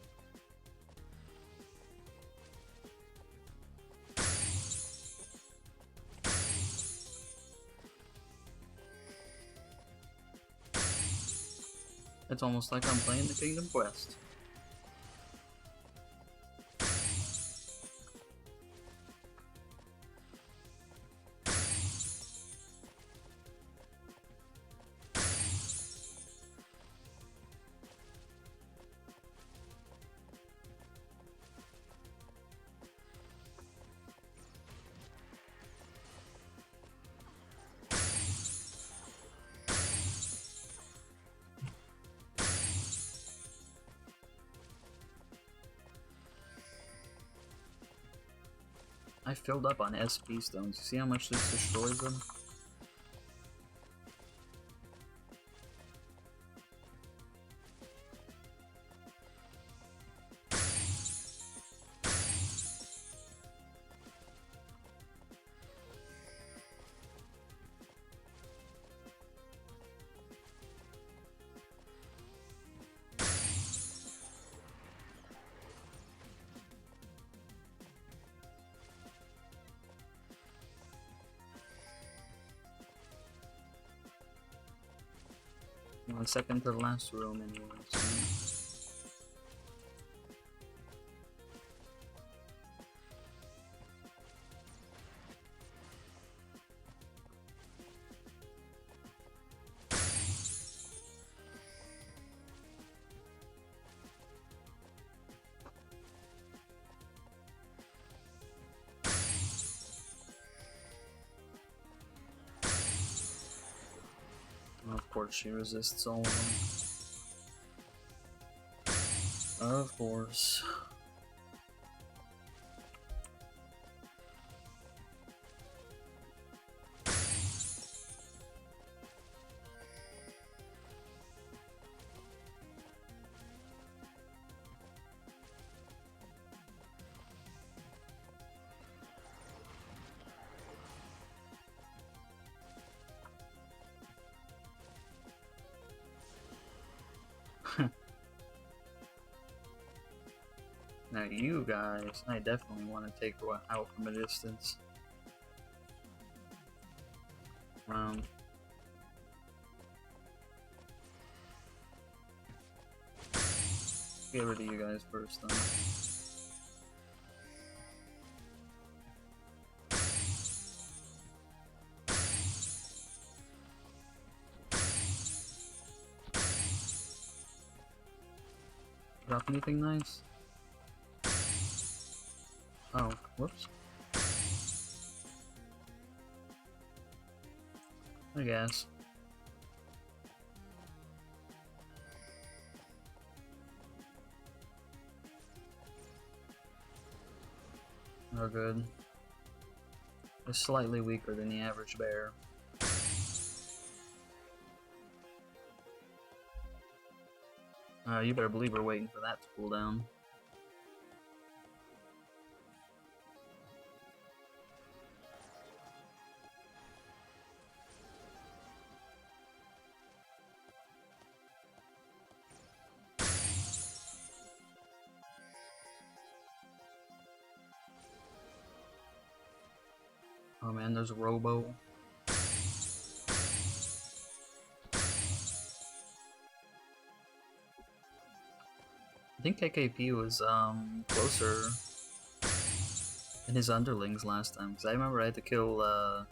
It's almost like I'm playing the Kingdom Quest. I filled up on SP stones. You see how much this destroys them? One second to the last room anyway. Of course she resists all of them. Of course. Now you guys, I definitely want to take out from a distance. get rid of you guys first, then. Drop anything nice? Oh, whoops. I guess. Oh, good. It's slightly weaker than the average bear. You better believe we're waiting for that to cool down. Oh man, there's a Robo. I think KKP was closer than his underlings last time, because I remember I had to kill I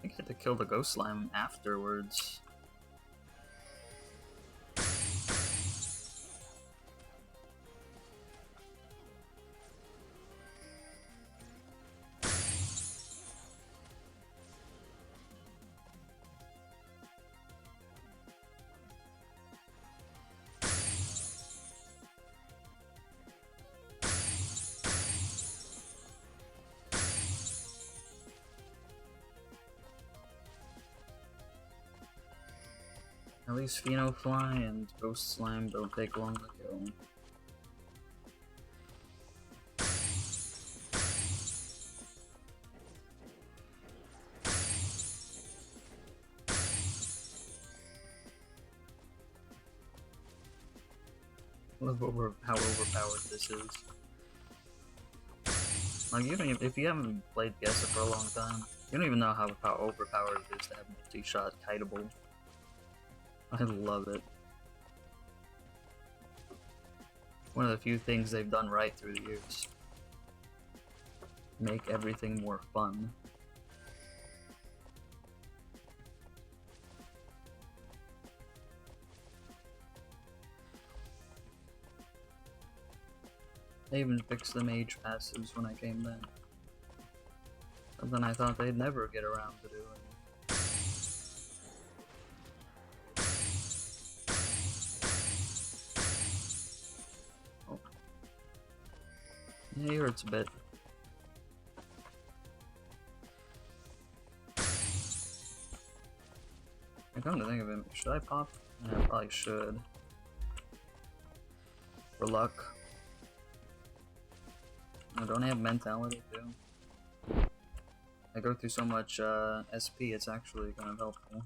think I had to kill the Ghost Slime afterwards. At least Phenofly and Ghost Slime don't take long to kill. I love how overpowered this is. Like, you don't even, if you haven't played Gessa for a long time, you don't even know how overpowered it is to have multi-shot kiteable. I love it. One of the few things they've done right through the years. Make everything more fun. They even fixed the mage passives when I came back. Something I thought they'd never get around to doing. Yeah, he hurts a bit. I come to think of it, should I pop? Yeah, I probably should. For luck. I don't have mentality too. I go through so much SP, it's actually kind of helpful.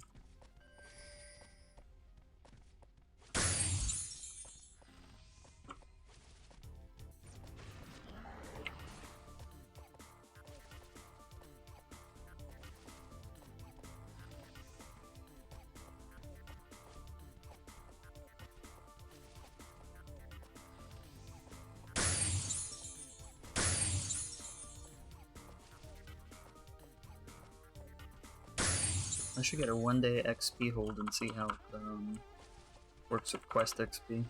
I should get a one-day XP hold and see how it works with Quest XP.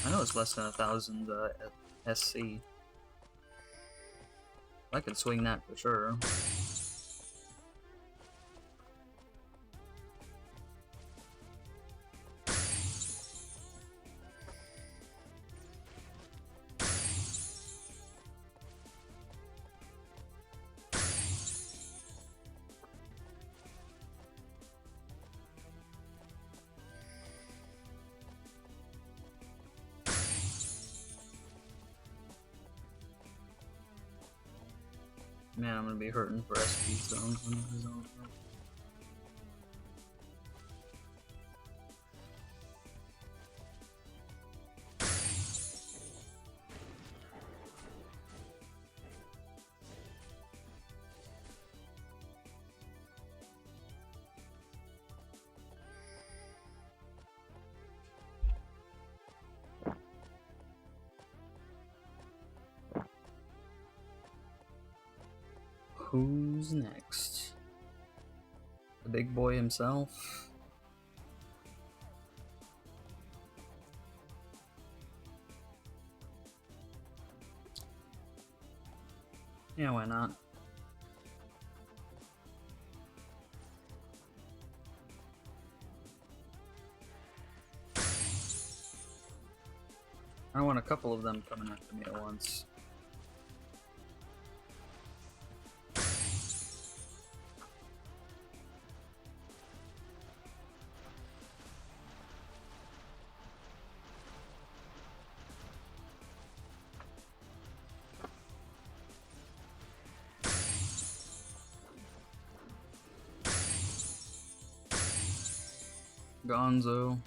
I know it's less than 1,000 SC. I could swing that for sure. Man, I'm gonna be hurting for SP zones when this is over. Who's next? The big boy himself? Yeah, why not? I want a couple of them coming after me at once. Gonzo.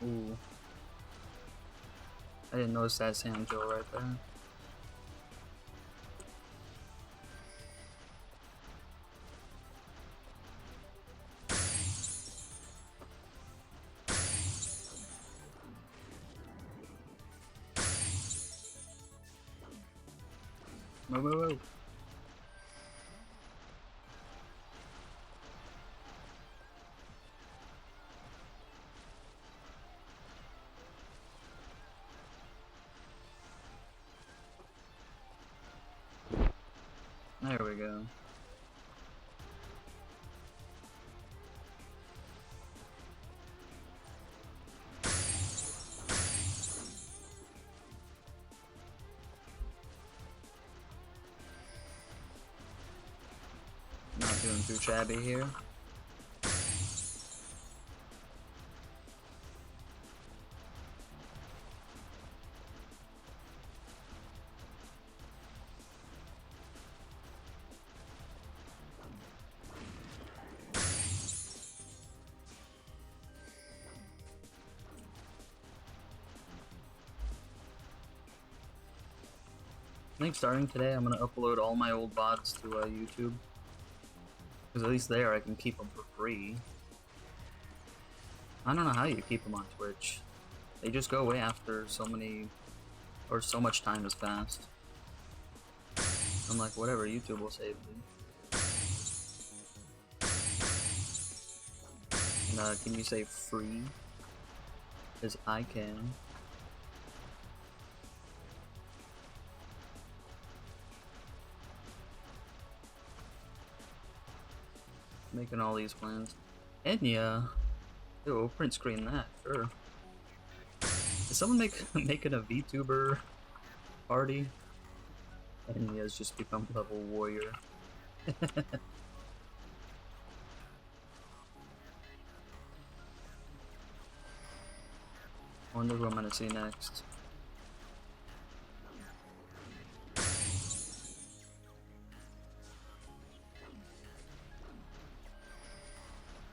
Ooh. I didn't notice that Sam Joe right there. Whoa, whoa, whoa. There we go. Not doing too shabby here. I think starting today I'm gonna upload all my old VODs to YouTube. Because at least there I can keep them for free. I don't know how you keep them on Twitch. They just go away after so much time has passed. I'm like, whatever, YouTube will save me. And can you say free? Because I can. Making all these plans. Enya! Ew, print screen that, sure. Is someone making a VTuber party? Enya's just become level warrior. I wonder who I'm gonna see next.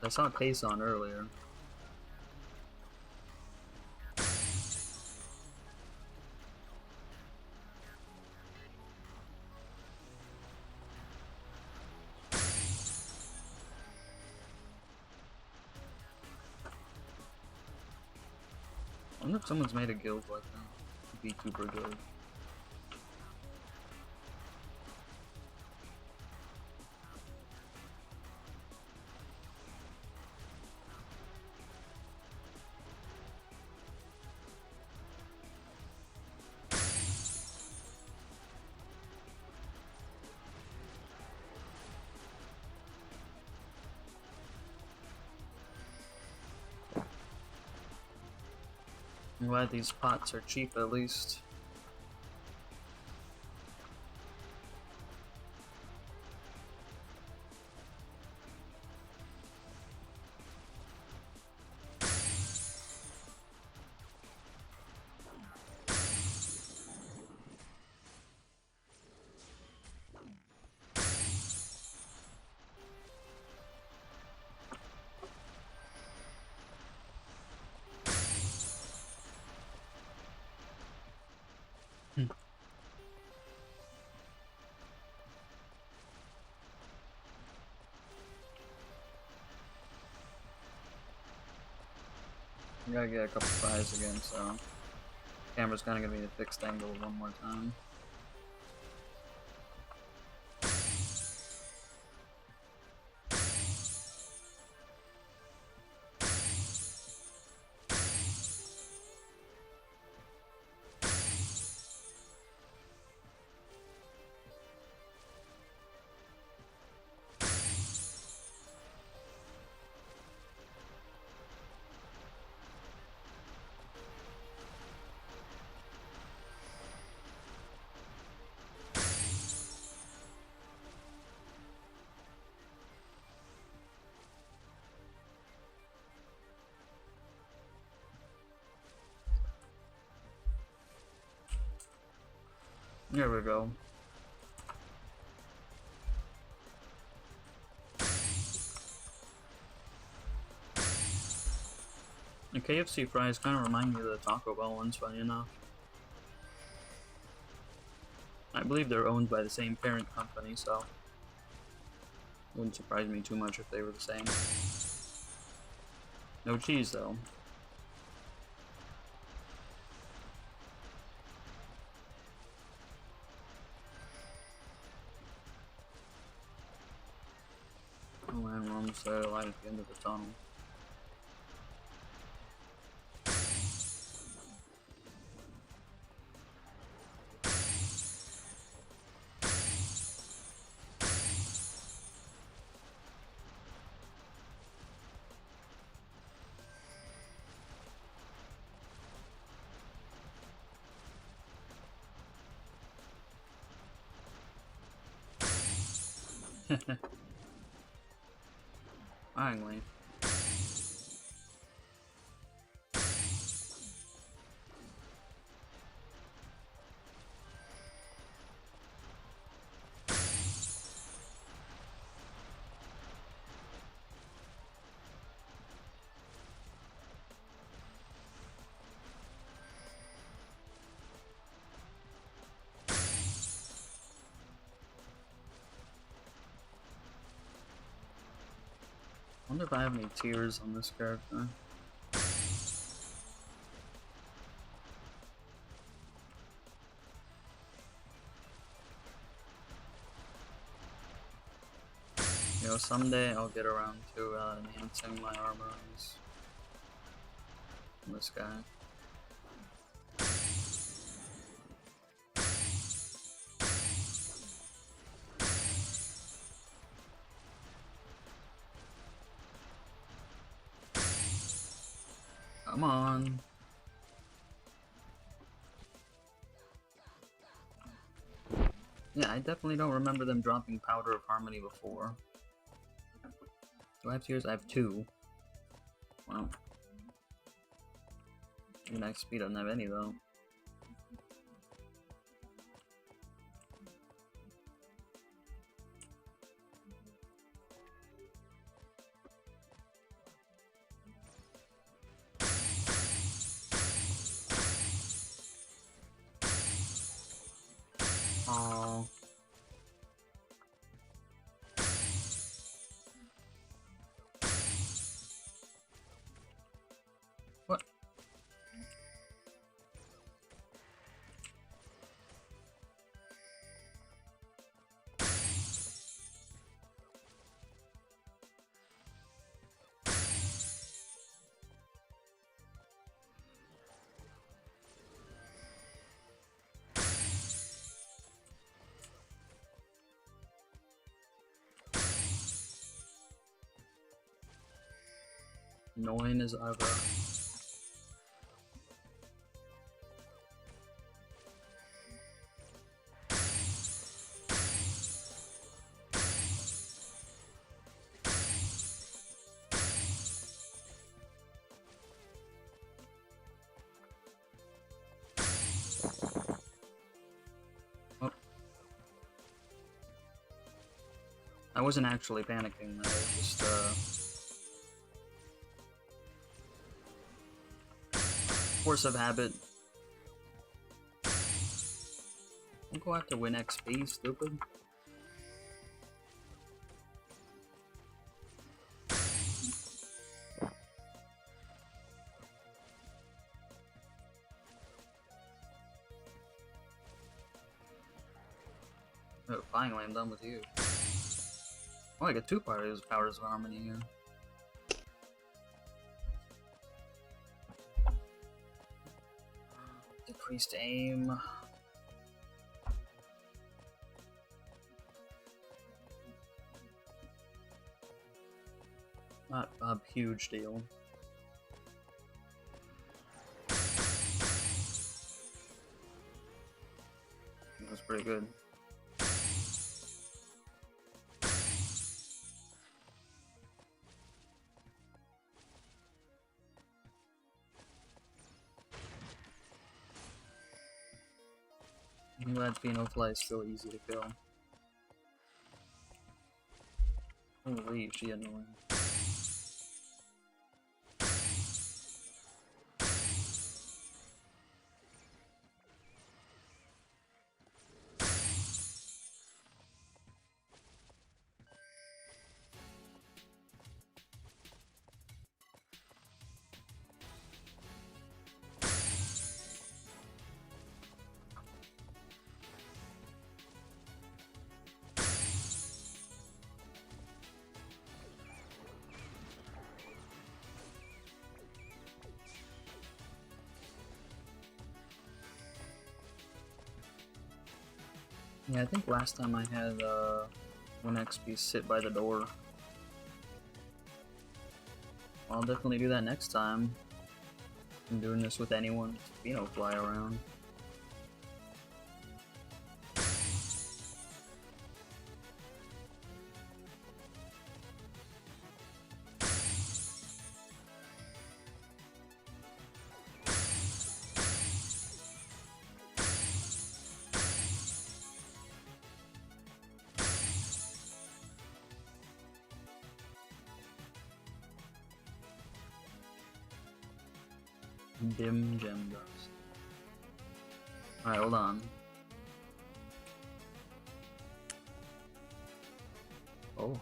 I saw Kason earlier. I wonder if someone's made a guild like that. VTuber guild. I'm glad these pots are cheap at least. I gotta get a couple fries again, so Camera's kind of gonna be a fixed angle one more time. There we go. The KFC fries kind of remind me of the Taco Bell ones, funny enough. I believe they're owned by the same parent company, so it wouldn't surprise me too much if they were the same. No cheese, though. Oh man, we're almost there, light at the end of the tunnel. Finally. I wonder if I have any tears on this character. You know, someday I'll get around to enhancing my armor on this guy. Come on. Yeah, I definitely don't remember them dropping Powder of Harmony before. Do I have tears? I have 2. Wow. Even at speed, I don't have any though. Aww. What? Annoying as ever. Oh. I wasn't actually panicking, I was just force of habit. Don't go after win XP, stupid. Oh, finally, I'm done with you. Oh, I get 2 powers of harmony here. Decreased aim. Not a huge deal. That's pretty good. I'm glad Phenofly is still easy to kill. Holy, she annoying. Yeah, I think last time I had 1 XP sit by the door. I'll definitely do that next time. I'm doing this with anyone, Fly around. Dim gem dust. Alright, hold on. Oh.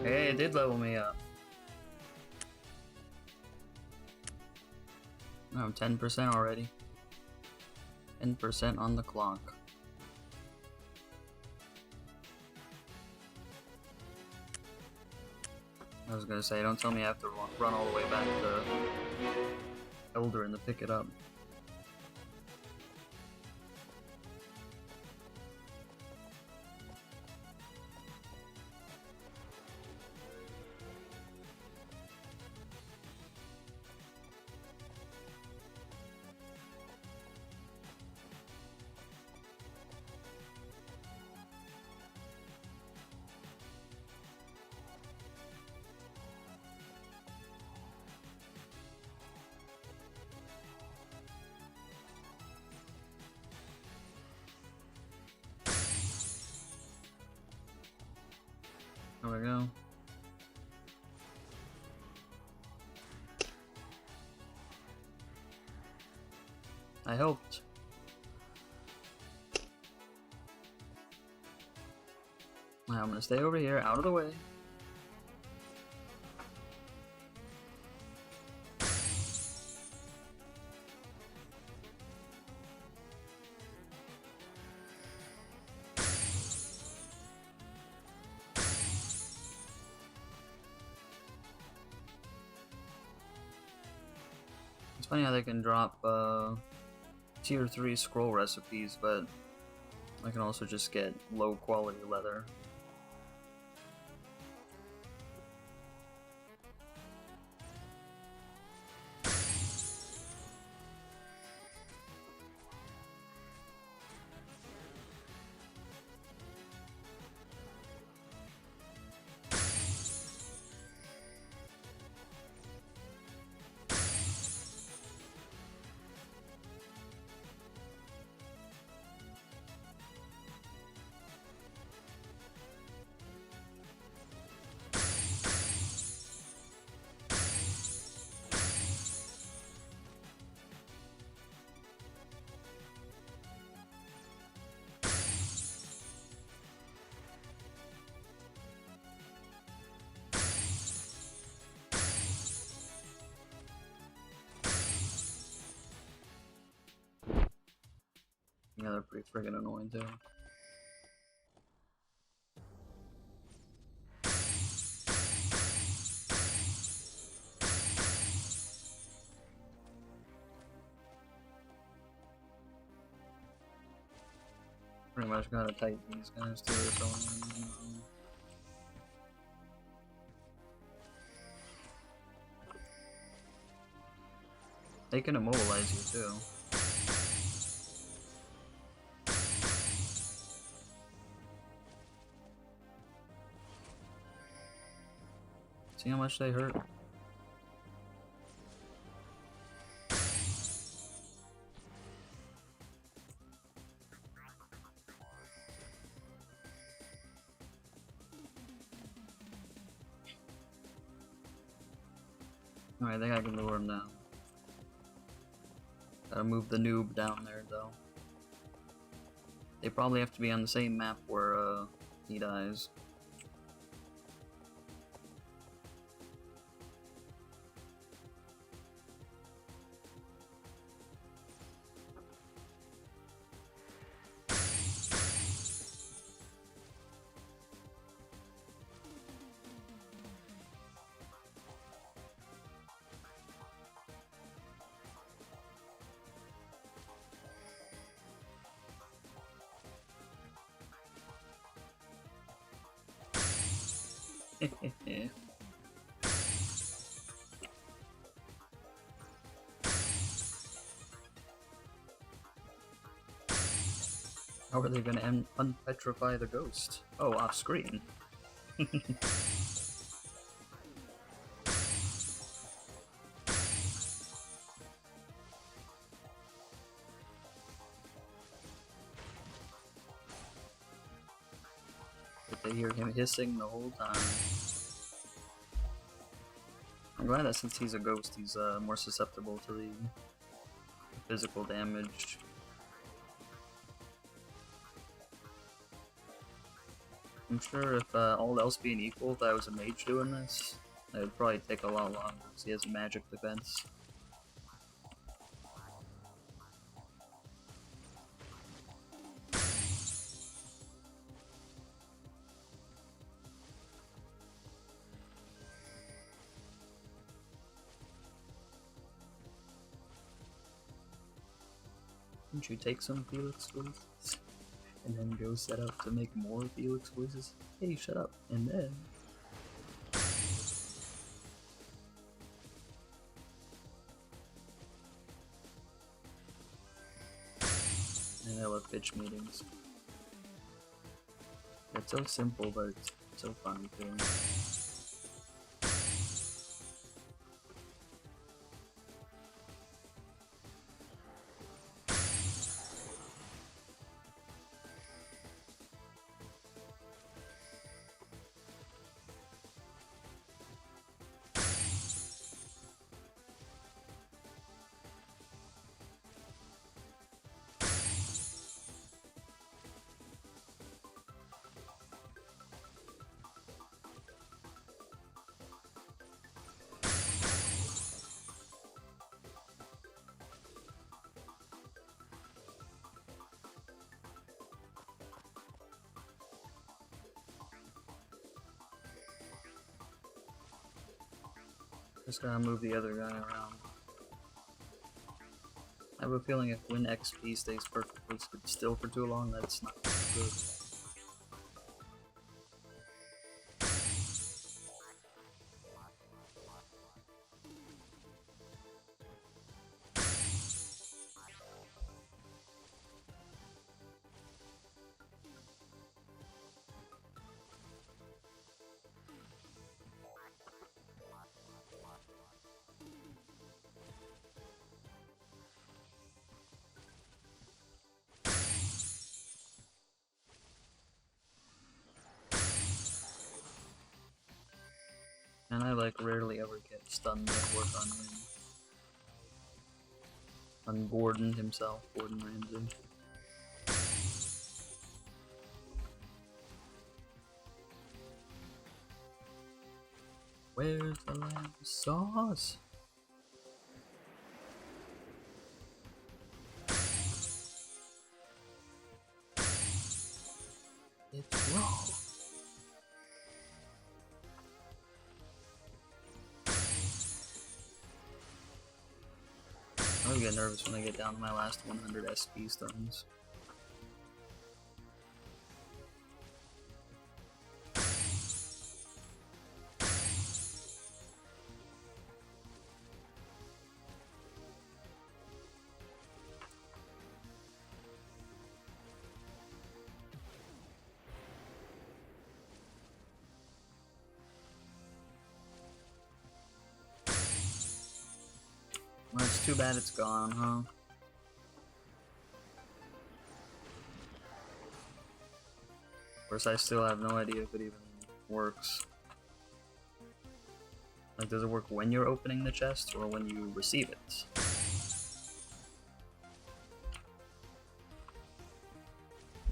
Hey, it did level me up. I'm 10% already. 10% on the clock. I was gonna say, don't tell me I have to run all the way back to Eldarin to pick it up. There we go. I hoped. Now I'm gonna stay over here, out of the way. It's funny how they can drop tier 3 scroll recipes, but I can also just get low quality leather. they're pretty friggin' annoying too. Pretty much gotta tighten these guys too, so they can immobilize you too. See how much they hurt? Alright, I think I can lure him down. Gotta move the noob down there though. They probably have to be on the same map where he dies. How are they gonna unpetrify the ghost? Oh, off screen. But they hear him hissing the whole time. I'm glad that since he's a ghost, he's more susceptible to the physical damage. I'm sure if all else being equal, if I was a mage doing this, it would probably take a lot longer because he has magic defense. Didn't you take some Felix voices? And then go set up to make more Felix voices? Hey, shut up. And then... and I love pitch meetings. It's so simple, but it's so funny too. Just gotta move the other guy around. I have a feeling if when XP stays perfectly still for too long, that's not good. And I like rarely ever get stunned at work on him. On Gordon himself, Gordon Ramsay. Where's the lamb sauce? bro. I always get nervous when I get down to my last 100 SP stones. Well, it's too bad it's gone, huh? Of course, I still have no idea if it even works. Like, does it work when you're opening the chest or when you receive it?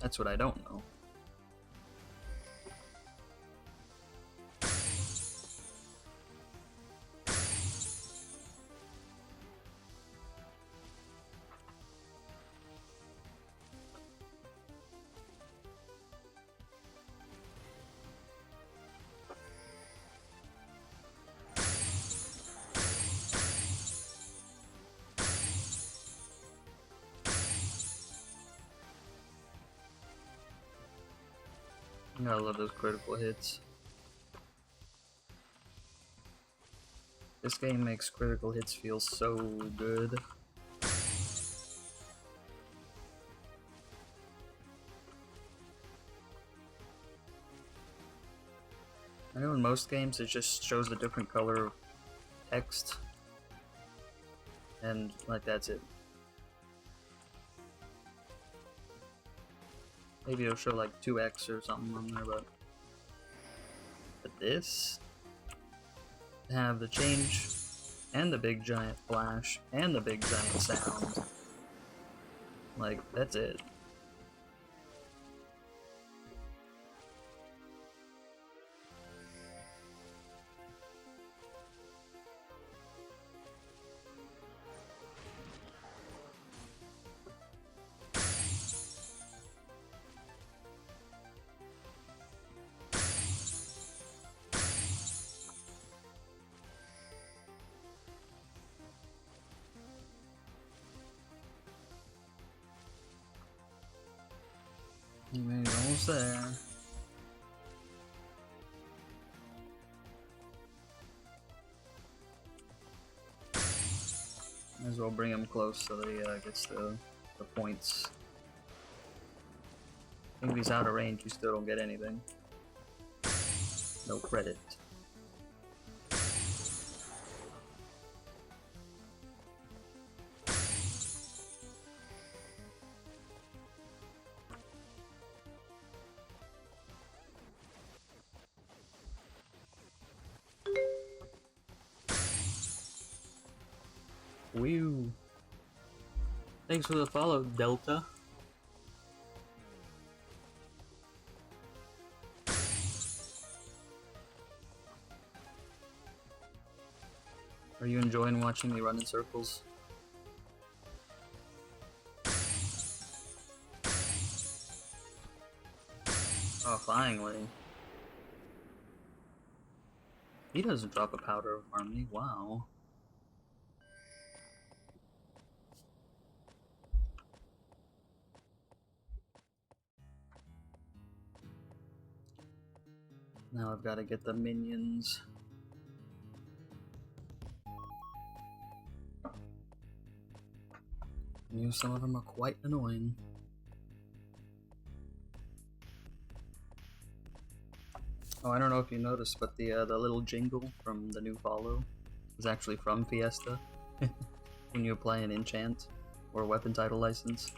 That's what I don't know. I gotta love those critical hits. This game makes critical hits feel so good. I know in most games it just shows a different color of text, and like that's it. Maybe it'll show like 2x or something on there, but this have the change and the big giant flash and the big giant sound. Like, that's it. He's almost there. Might as well bring him close so that he gets the points. I think if he's out of range, you still don't get anything. No credit. Whew. Thanks for the follow, Delta. Are you enjoying watching me run in circles? Oh, finally. He doesn't drop a powder of harmony, wow. Now I've got to get the minions. Some of them are quite annoying. Oh, I don't know if you noticed, but the little jingle from the new follow is actually from Fiesta. When you apply an enchant or weapon title license.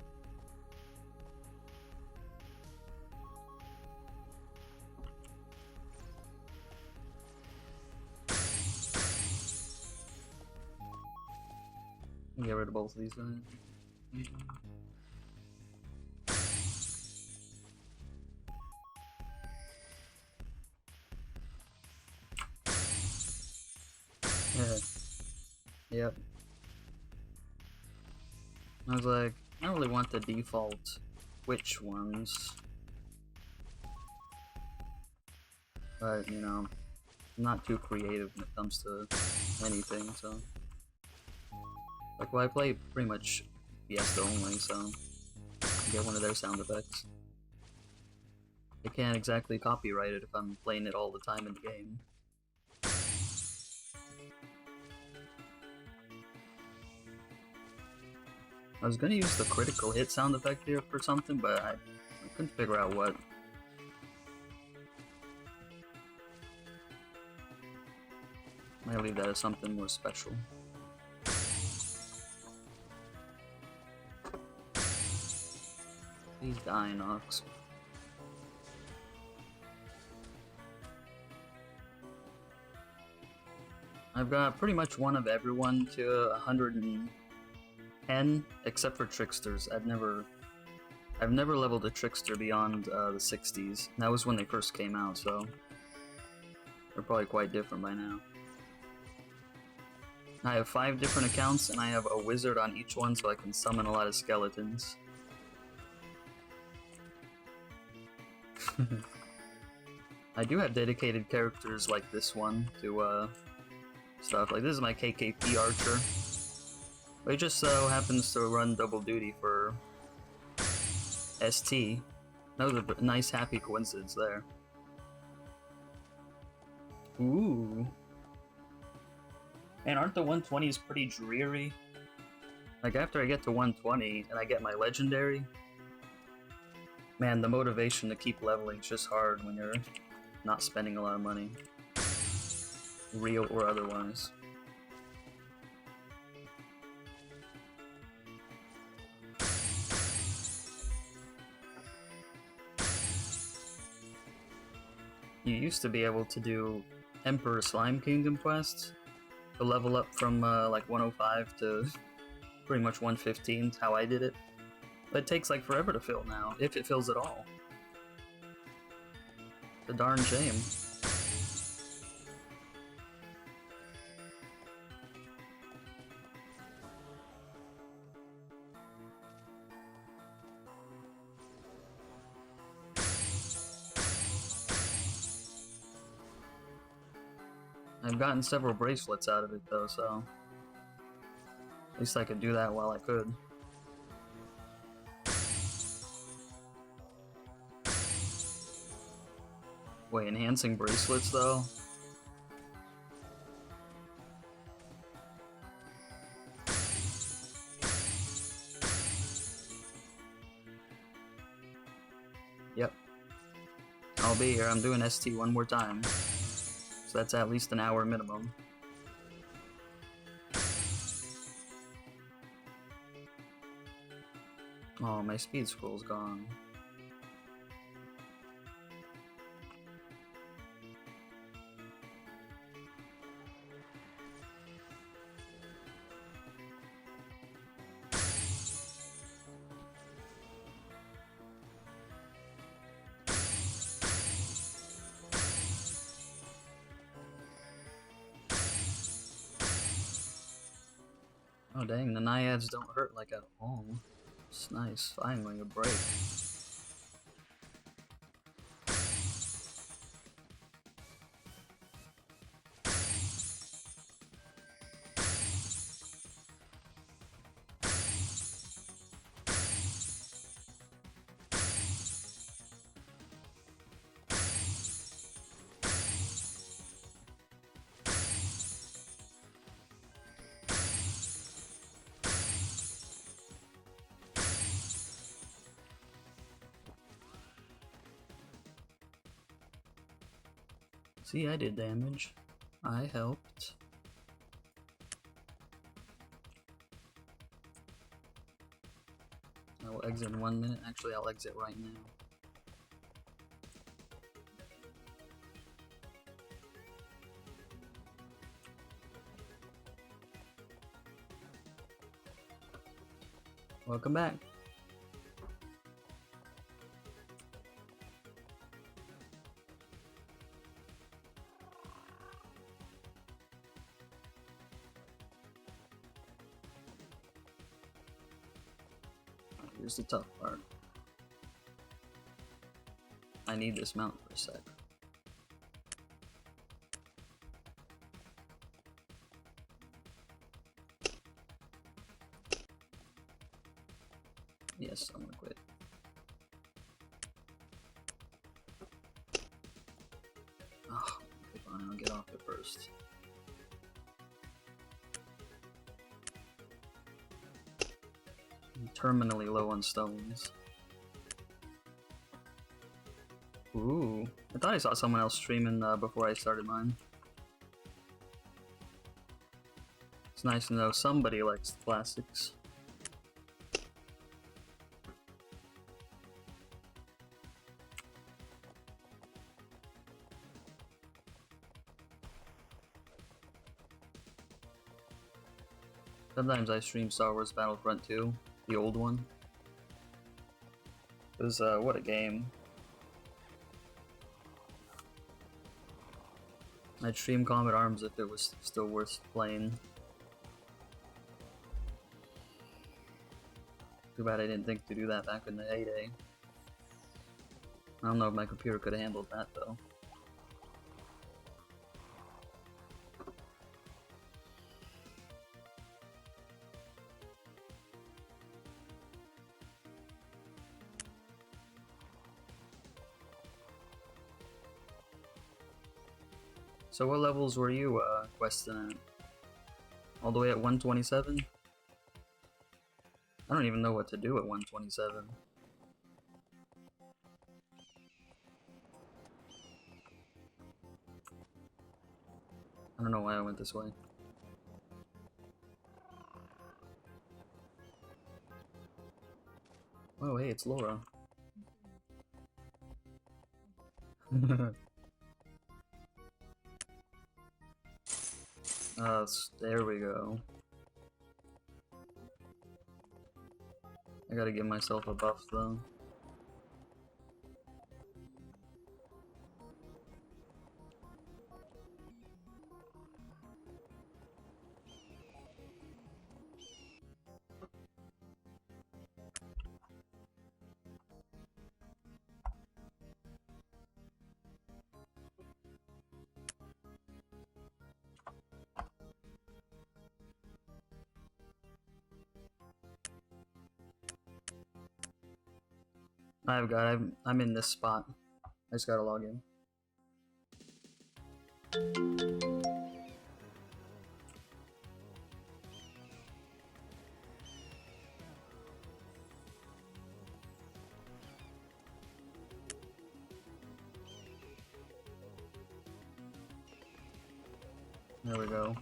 Get rid of both of these guys. Yeah. Yep. I was like, I don't really want the default Twitch ones. But, you know, I'm not too creative when it comes to anything, so... Like, well, I play pretty much Fiesta only, so... I get one of their sound effects. I can't exactly copyright it if I'm playing it all the time in the game. I was gonna use the critical hit sound effect here for something, but I couldn't figure out what. Might leave that as something more special. Please die, Nox. I've got pretty much one of everyone to 110, except for Tricksters. I've never leveled a Trickster beyond the 60s. That was when they first came out, so they're probably quite different by now. I have 5 different accounts, and I have a wizard on each one, so I can summon a lot of skeletons. I do have dedicated characters like this one to stuff. Like, this is my KKP archer. But he just so happens to run double duty for ST. That was a nice happy coincidence there. Ooh. Man, aren't the 120s pretty dreary? Like, after I get to 120 and I get my legendary, man, the motivation to keep leveling is just hard when you're not spending a lot of money. Real or otherwise. You used to be able to do Emperor Slime Kingdom quests to level up from like 105 to pretty much 115, how I did it. But it takes like forever to fill now, if it fills at all. It's a darn shame. I've gotten several bracelets out of it though, so at least I could do that while I could. Wait, enhancing bracelets though? Yep. I'll be here. I'm doing ST one more time. So that's at least an hour minimum. Oh, my speed scroll's gone. Oh dang, the naiads don't hurt like at all. It's nice, finally a break. See, I did damage. I helped. I will exit in 1 minute. Actually, I'll exit right now. Welcome back. Here's the tough part. I need this mount for a sec. Oh, okay, fine, I'll get off it first. I'm terminally low on stones. Ooh, I thought I saw someone else streaming before I started mine. It's nice to know somebody likes the classics. Sometimes I stream Star Wars Battlefront 2, the old one. It was, what a game. I'd stream Combat Arms if it was still worth playing. Too bad I didn't think to do that back in the heyday. I don't know if my computer could have handled that though. So what levels were you questing at? All the way at 127? I don't even know what to do at 127. I don't know why I went this way. Oh hey, it's Laura. There we go. I gotta give myself a buff though. I'm in this spot. I just gotta log in. There we go.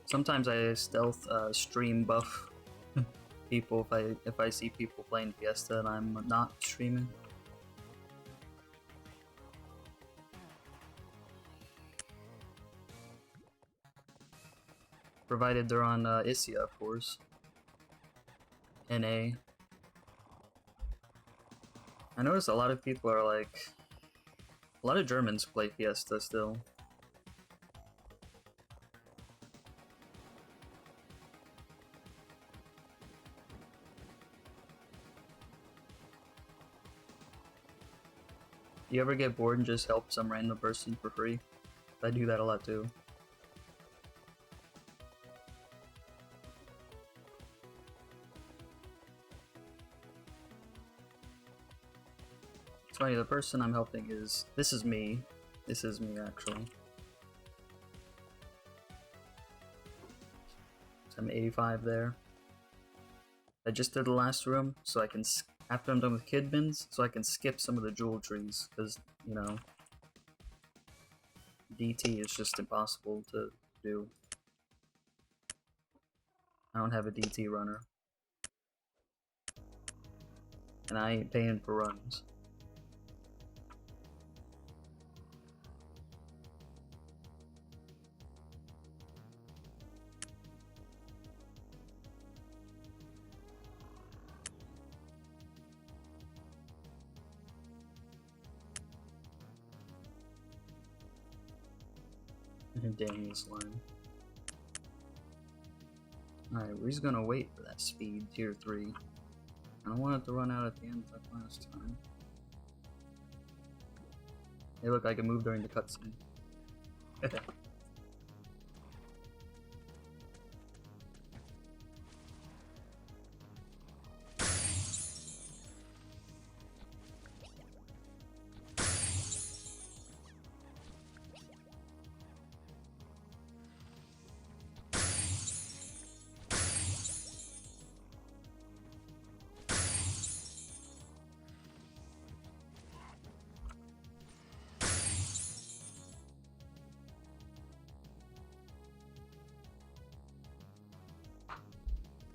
Sometimes I stealth stream buff people if I see people playing Fiesta and I'm not streaming. Provided they're on Isia, of course. NA. I noticed a lot of people are like... A lot of Germans play Fiesta still. Do you ever get bored and just help some random person for free? I do that a lot too. It's funny, the person I'm helping is... This is me. This is me, actually. So I'm 85 there. I just did the last room, so I can... After I'm done with kid bins, so I can skip some of the jewel trees, because, you know... DT is just impossible to do. I don't have a DT runner. And I ain't paying for runs. Dang this line. Alright, we're just gonna wait for that speed tier 3. I don't want it to run out at the end like last time. Hey look, I can move during the cutscene.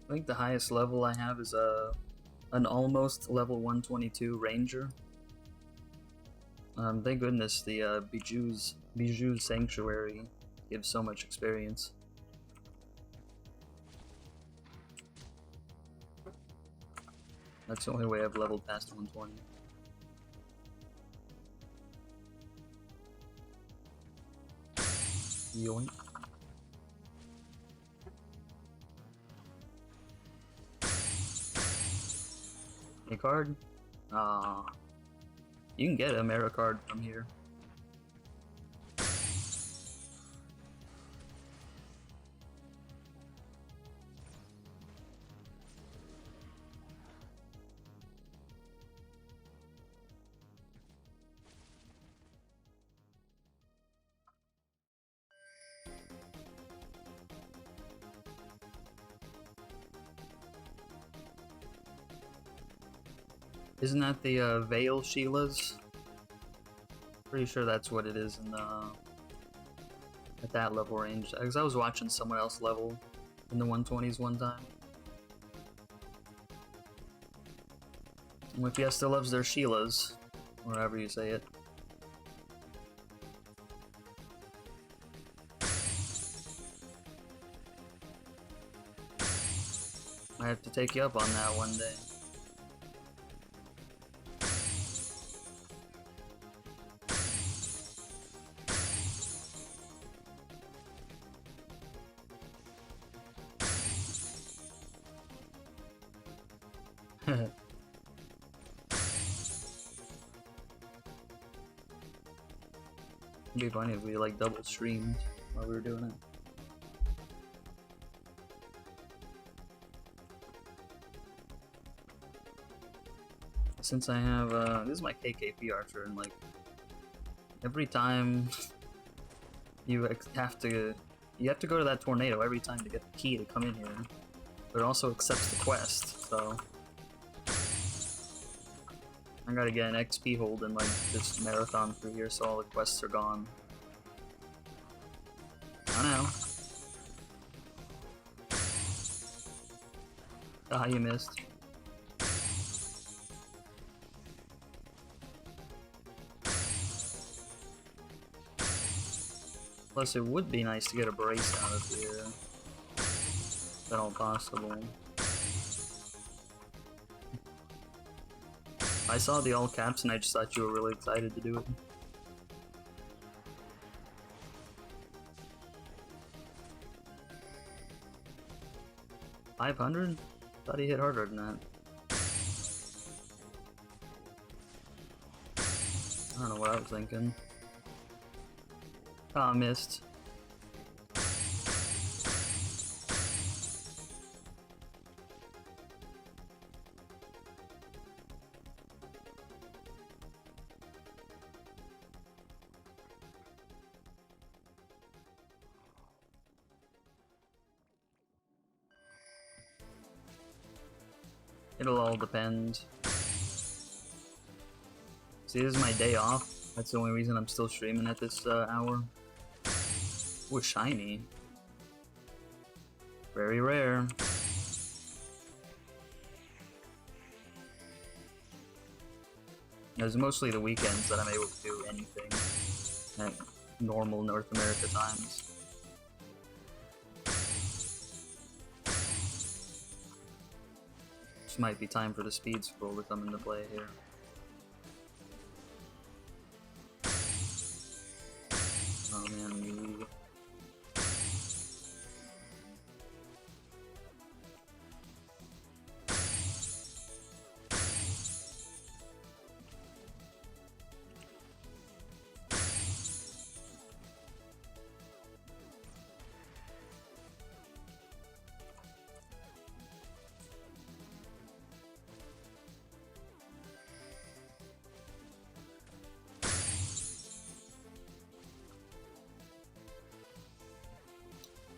I think the highest level I have is an almost level 122 ranger. Thank goodness the Bijou's Sanctuary gives so much experience. That's the only way I've leveled past 120. Yoink. A card? You can get a Mera card from here. Isn't that the Veil Sheilas? Pretty sure that's what it is in the at that level range. Because I was watching someone else level in the 120s one time. And Fiesta loves their Sheilas, or however you say it. I have to take you up on that one day. It'd be funny if we like double streamed while we were doing it. Since I have this is my KKP archer, and like every time you have to go to that tornado every time to get the key to come in here, but it also accepts the quest, so I gotta get an XP hold and like just marathon through here so all the quests are gone. I know. Ah, you missed. Plus, it would be nice to get a brace out of here. If at all possible. I saw the all caps and I just thought you were really excited to do it. $500? Thought he hit harder than that. I don't know what I was thinking. Ah, missed. It'll all depend. See, this is my day off. That's the only reason I'm still streaming at this hour. Ooh, shiny. Very rare. It's mostly the weekends that I'm able to do anything at normal North America times. This might be time for the speed scroll to come into play here. Oh man, you...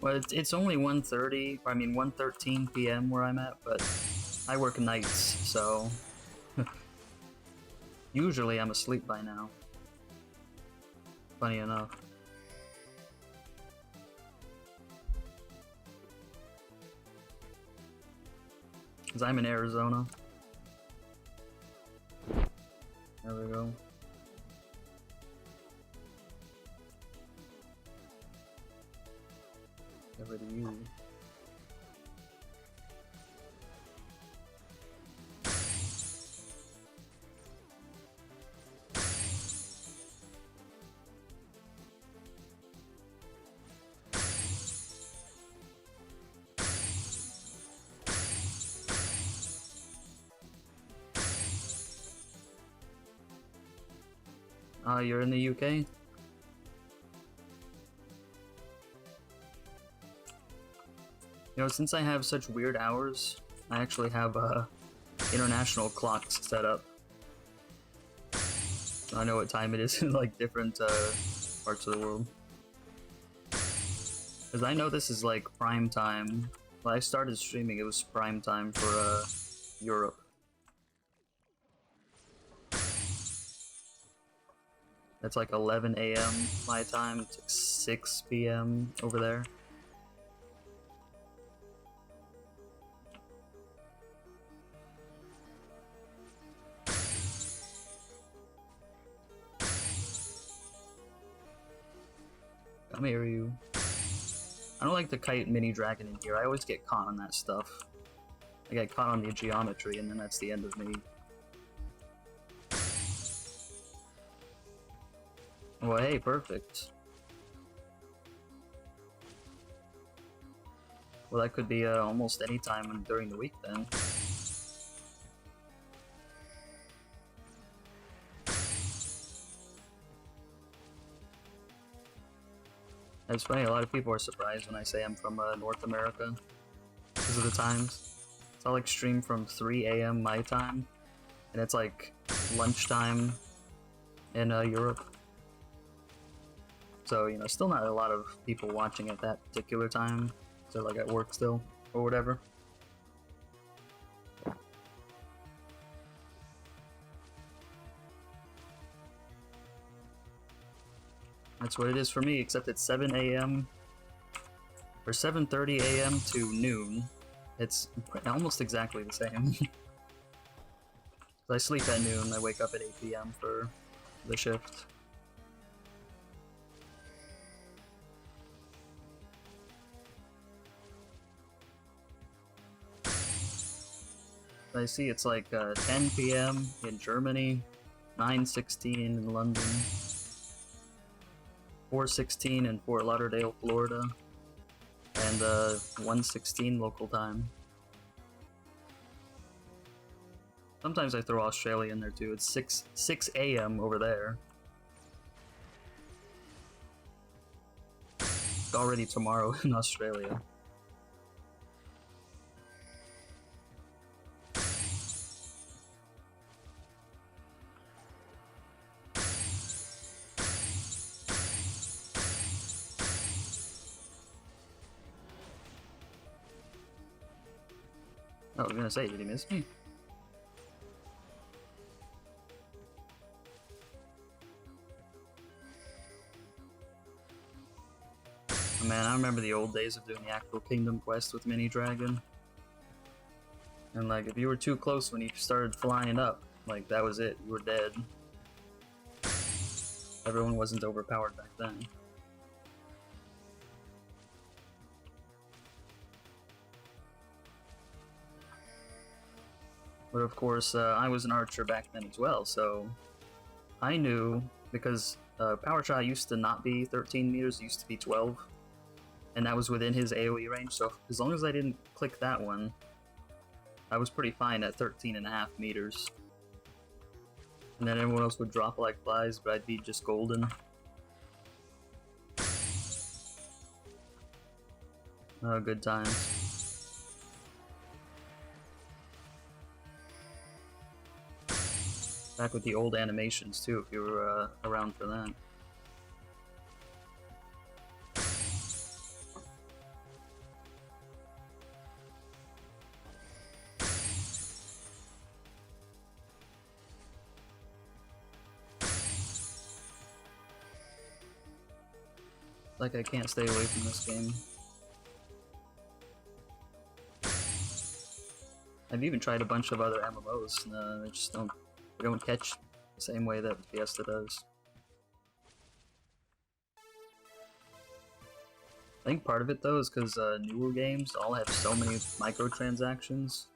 Well, it's only 1:30, I mean 1:13 p.m. where I'm at, but I work nights, so usually I'm asleep by now. Funny enough. Because I'm in Arizona. There we go. Get rid of you. You're in the UK? You know, since I have such weird hours, I actually have international clocks set up. I know what time it is in like different parts of the world. Because I know this is like prime time. When I started streaming, it was prime time for Europe. It's like 11 a.m. my time, it's like 6 p.m. over there. Come here, you. I don't like the kite mini dragon in here. I always get caught on that stuff. I get caught on the geometry, and then that's the end of me. Well, hey, perfect. Well, that could be almost any time during the week then. It's funny, a lot of people are surprised when I say I'm from North America because of the times. So I'll like stream from 3 a.m. my time, and it's like lunchtime in Europe. So, you know, still not a lot of people watching at that particular time. So like at work still, or whatever. That's what it is for me, except it's 7 a.m. or 7:30 a.m. to noon. It's almost exactly the same. I sleep at noon, I wake up at 8 p.m. for the shift. I see it's like 10 p.m. in Germany, 9:16 in London, 4:16 in Fort Lauderdale, Florida, and 1:16 local time. Sometimes I throw Australia in there too. It's 6 a.m. over there. It's already tomorrow in Australia. I was gonna say, did he miss me? Oh, man, I remember the old days of doing the actual Kingdom Quest with Mini Dragon. And like, if you were too close when you started flying up, like that was it, you were dead. Everyone wasn't overpowered back then. But of course, I was an archer back then as well, so I knew, because Power Shot used to not be 13 meters, it used to be 12, and that was within his AoE range, so as long as I didn't click that one, I was pretty fine at 13.5 meters. And then everyone else would drop like flies, but I'd be just golden. Oh, good times. Back with the old animations too, if you were around for that. Like I can't stay away from this game. I've even tried a bunch of other MMOs, and they just don't catch the same way that Fiesta does. I think part of it though is because newer games all have so many microtransactions,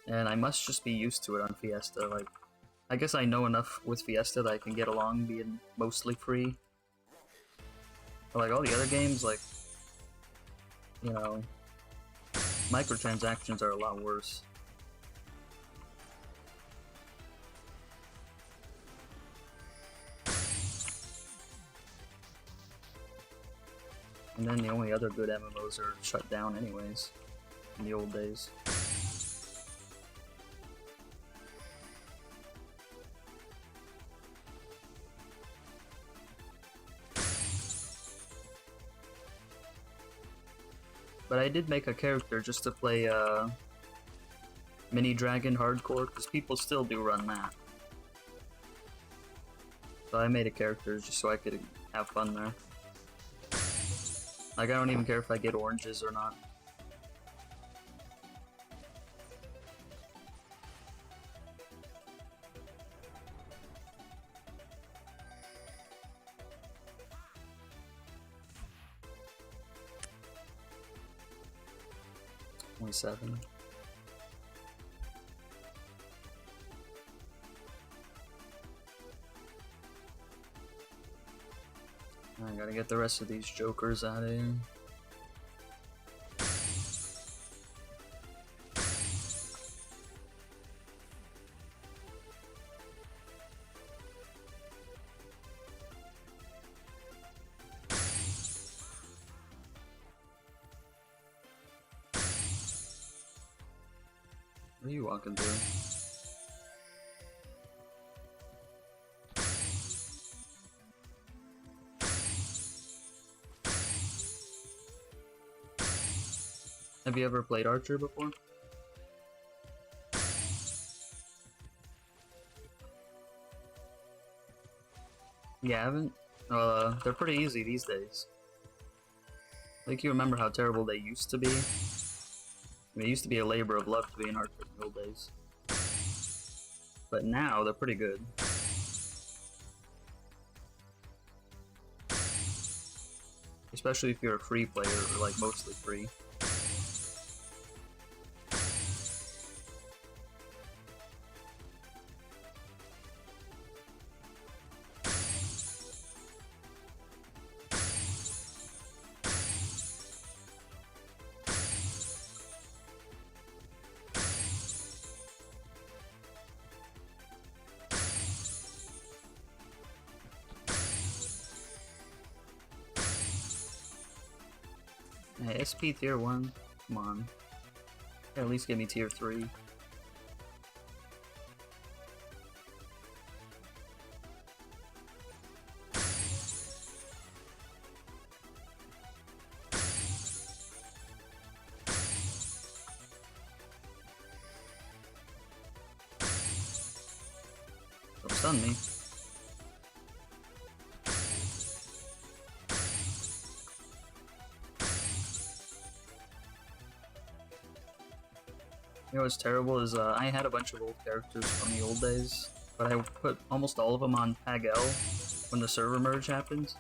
and I must just be used to it on Fiesta. Like, I guess I know enough with Fiesta that I can get along being mostly free. But like all the other games, like, you know, microtransactions are a lot worse. And then the only other good MMOs are shut down anyways, in the old days. But I did make a character just to play Mini Dragon Hardcore, because people still do run that. So I made a character just so I could have fun there. Like, I don't even care if I get oranges or not. Only 7. I gotta get the rest of these jokers out of here. What are you walking through? Have you ever played Archer before? You haven't? They're pretty easy these days. Like, you remember how terrible they used to be? I mean, it used to be a labor of love to be an Archer in the old days. But now, they're pretty good. Especially if you're a free player, or like mostly free. Hey, SP tier 1? Come on. At least give me tier 3. Don't stun me. You know what's terrible is I had a bunch of old characters from the old days, but I put almost all of them on Pag-L when the server merge happened.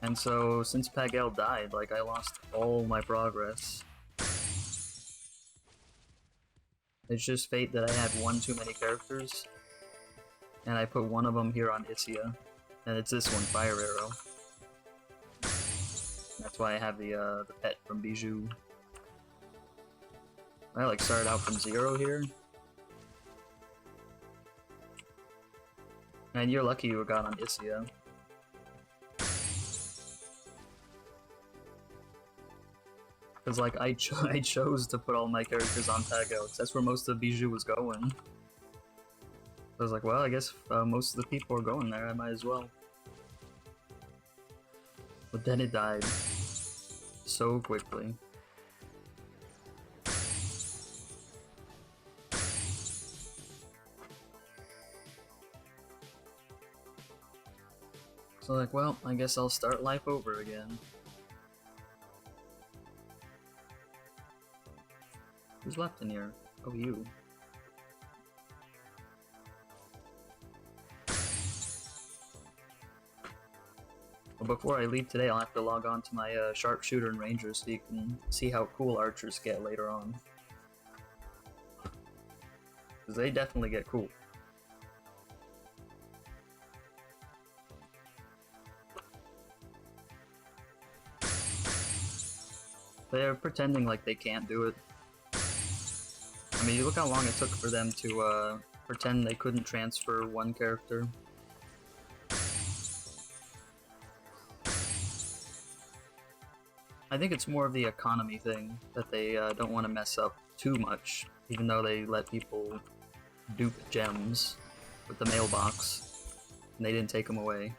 And so since Pag-L died, like, I lost all my progress. It's just fate that I had one too many characters, and I put one of them here on Isia, and it's this one, Fire Arrow. That's why I have the pet from Bijou. I like started out from 0 here. And you're lucky you got on Isia. Cause like I chose to put all my characters on Pag-L, cause that's where most of Bijou was going. I was like, well, I guess most of the people are going there, I might as well. But then it died. So quickly. So like, well, I guess I'll start life over again. Who's left in here? Oh, you. Well, before I leave today, I'll have to log on to my sharpshooter and ranger so you can see how cool archers get later on. Because they definitely get cool. They're pretending like they can't do it. I mean, you look how long it took for them to pretend they couldn't transfer one character. I think it's more of the economy thing, that they don't want to mess up too much, even though they let people dupe gems with the mailbox, and they didn't take them away.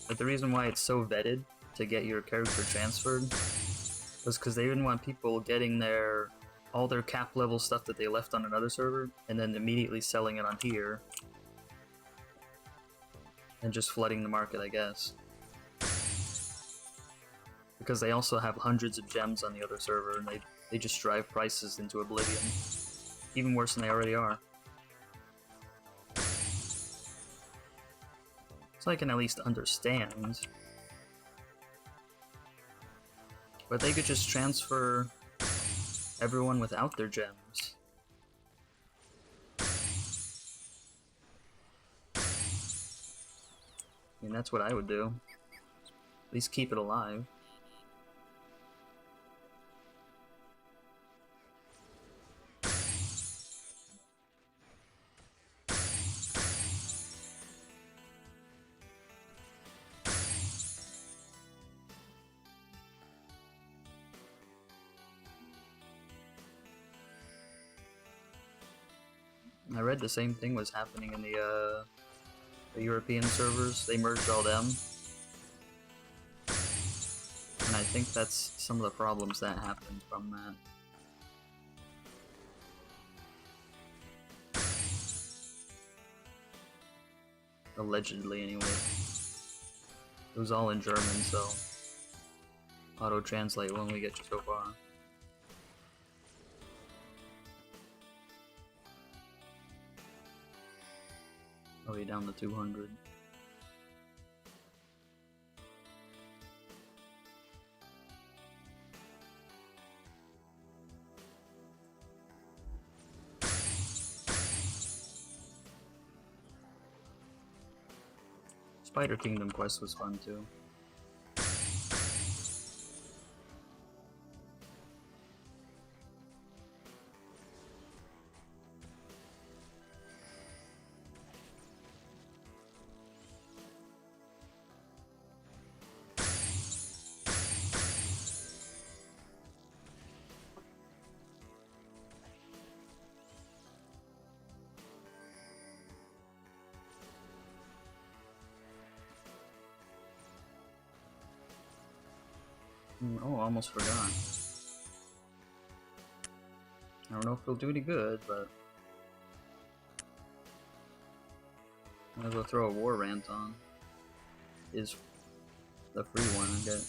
But the reason why it's so vetted to get your character transferred was because they didn't want people getting all their cap level stuff that they left on another server, and then immediately selling it on here, and just flooding the market, I guess. Because they also have hundreds of gems on the other server, and they just drive prices into oblivion. Even worse than they already are. So I can at least understand. But they could just transfer everyone without their gems. I mean, that's what I would do. At least keep it alive. I read the same thing was happening in the European servers. They merged all them. And I think that's some of the problems that happened from that. Allegedly, anyway. It was all in German, so auto-translate will only get you so far. Oh, you're down to 200. Spider Kingdom quest was fun too. Oh, almost forgot. I don't know if it'll do any good, but might as well throw a war rant on. Is the free one I get.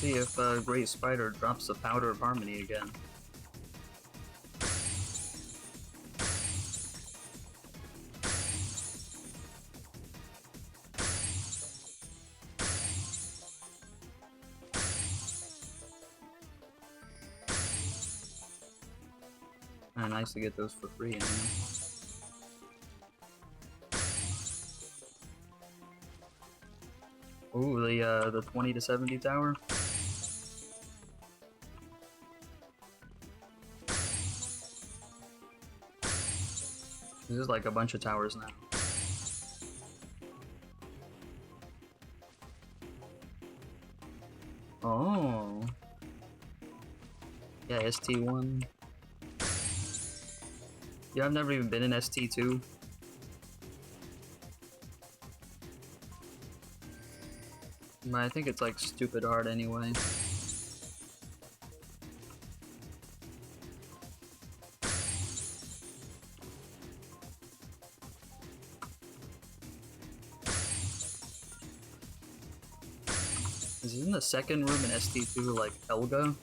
See if Great Spider drops the Powder of Harmony again. Nice to get those for free anyway. Ooh, the 20 to 70 tower. This is like a bunch of towers now. Oh. Yeah, ST1. Yeah, I've never even been in ST2. But I think it's like stupid hard anyway. Isn't the second room in ST2 like Helga?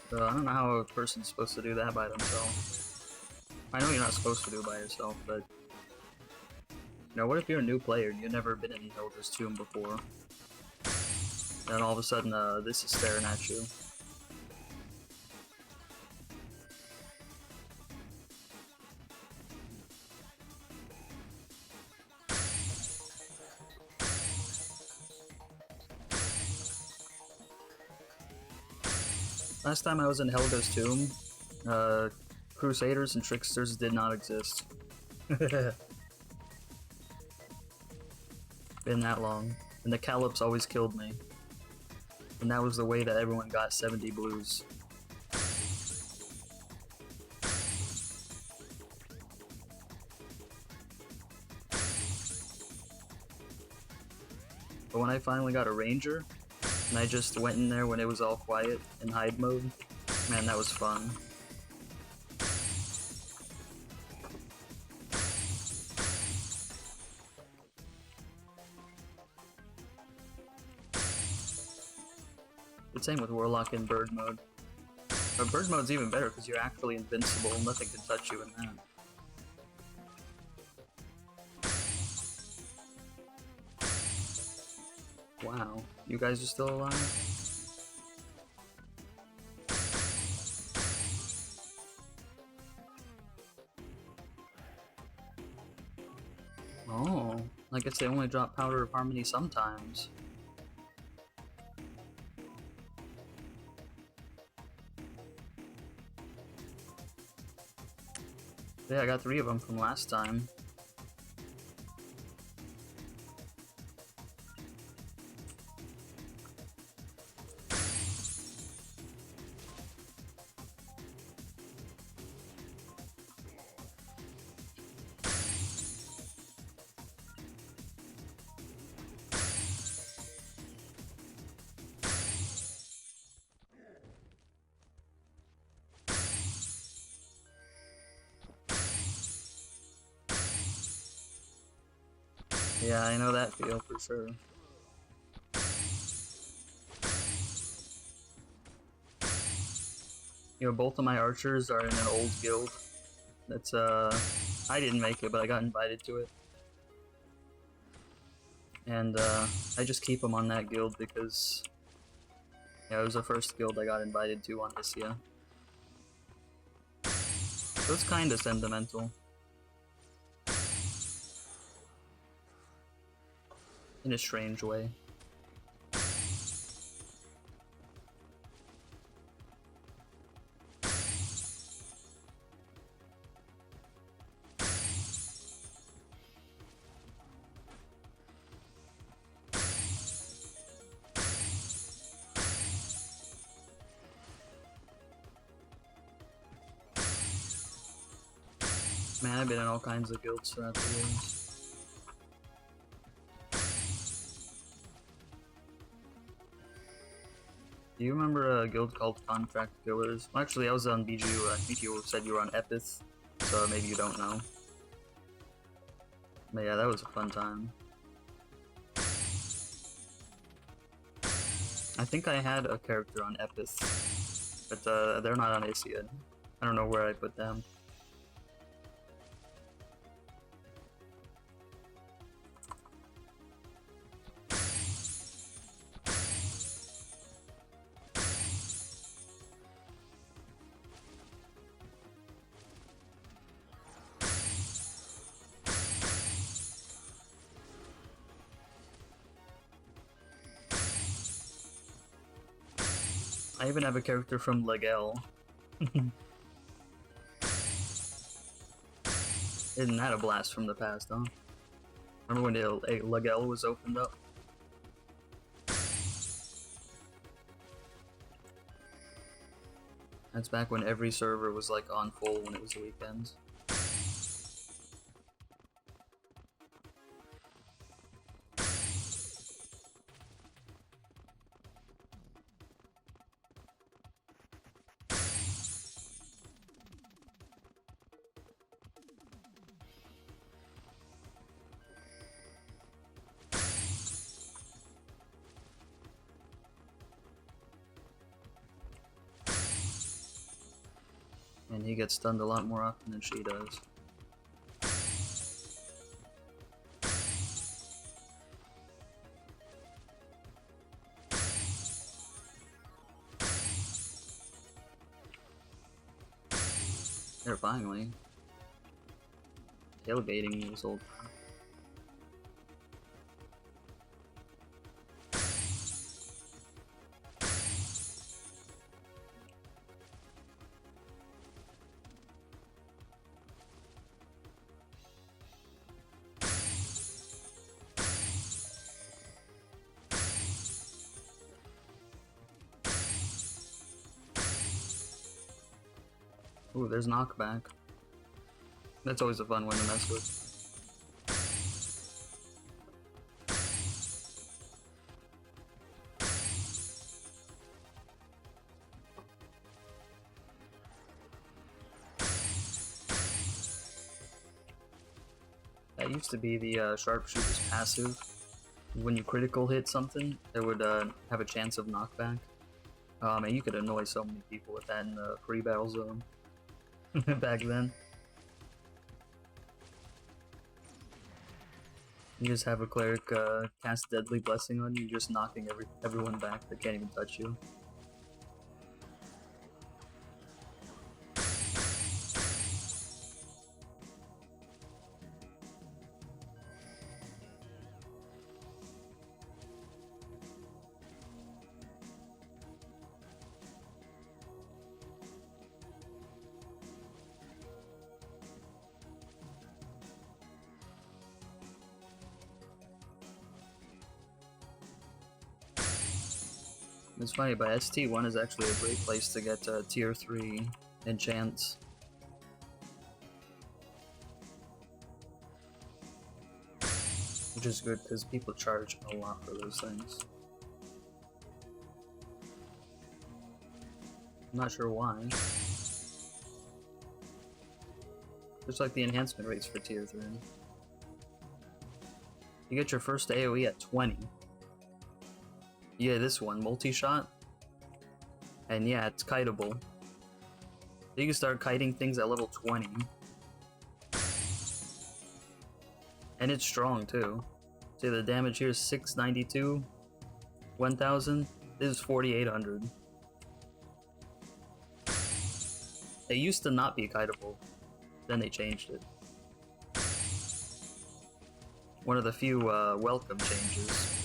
So I don't know how a person's supposed to do that by themselves. I know you're not supposed to do it by yourself, but... You know, what if you're a new player and you've never been in Helga's tomb before? Then all of a sudden, this is staring at you. Last time I was in Helga's tomb, Crusaders and Tricksters did not exist. Been that long. And the Callops always killed me. And that was the way that everyone got 70 blues. But when I finally got a Ranger, and I just went in there when it was all quiet in hide mode, man, that was fun. The same with Warlock in Bird mode. But Bird mode's even better because you're actually invincible, nothing can touch you in that. Wow, you guys are still alive? Oh, I guess they only drop Powder of Harmony sometimes. Yeah, I got 3 of them from last time. Yeah, I know that feel for sure. You know, both of my archers are in an old guild. That's, I didn't make it, but I got invited to it. And, I just keep them on that guild because, yeah, it was the first guild I got invited to on Isia. So it's kinda sentimental. In a strange way. Man, I've been in all kinds of guilds throughout the years. Do you remember a guild called Contract Killers? Well, actually, I was on BGU. I think you said you were on Epith, so maybe you don't know. But yeah, that was a fun time. I think I had a character on Epith, but they're not on Isia. I don't know where I put them. I even have a character from Legel. Isn't that a blast from the past, huh? Remember when the Lagel was opened up? That's back when every server was like on full when it was the weekends. And he gets stunned a lot more often than she does. There, finally. Tailgating this old. Ooh, there's knockback. That's always a fun one to mess with. That used to be the sharpshooter's passive. When you critical hit something, it would have a chance of knockback. And you could annoy so many people with that in the free battle zone back then. You just have a cleric cast Deadly Blessing on you, just knocking everyone back that can't even touch you. It's funny, but ST1 is actually a great place to get tier 3 enchants. Which is good because people charge a lot for those things. I'm not sure why. Just like the enhancement rates for tier 3. You get your first AoE at 20. Yeah, this one, multi-shot. And yeah, it's kiteable. You can start kiting things at level 20. And it's strong too. See, the damage here is 692, 1000. This is 4800. It used to not be kiteable. Then they changed it. One of the few welcome changes.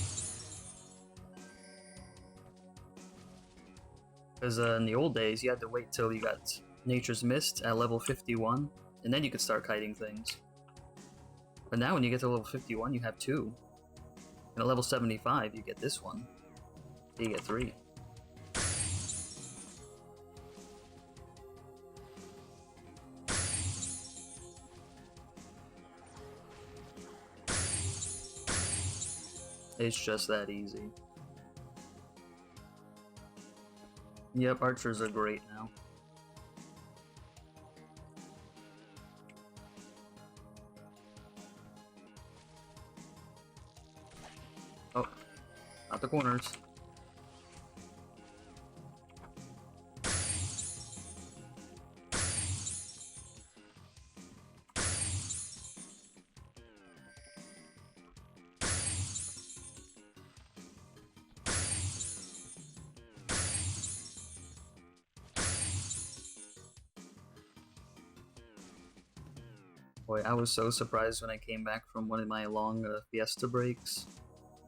Because in the old days, you had to wait till you got Nature's Mist at level 51, and then you could start kiting things. But now when you get to level 51, you have 2. And at level 75, you get this one. You get 3. It's just that easy. Yep, archers are great now. Oh, not the corners. Boy, I was so surprised when I came back from one of my long fiesta breaks,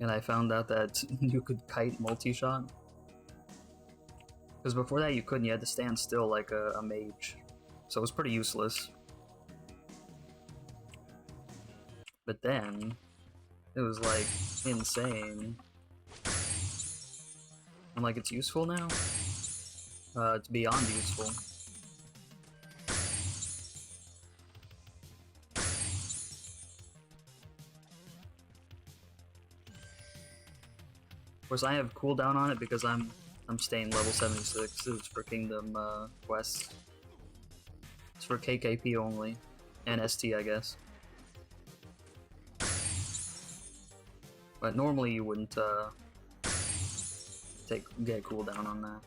and I found out that you could kite multi-shot. Because before that you couldn't, you had to stand still like a mage. So it was pretty useless. But then, it was like insane. And like it's useful now? It's beyond useful. Of course, I have cooldown on it because I'm staying level 76. It's for Kingdom quests. It's for KKP only, and ST, I guess. But normally you wouldn't get cooldown on that.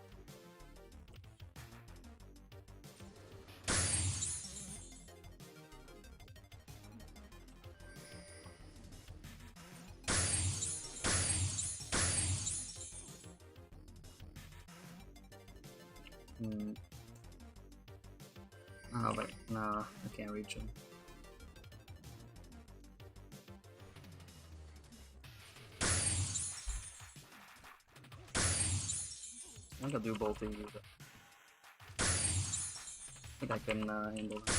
Oh, but no, I can't reach him. I think I'll do both of you. I think I can handle that.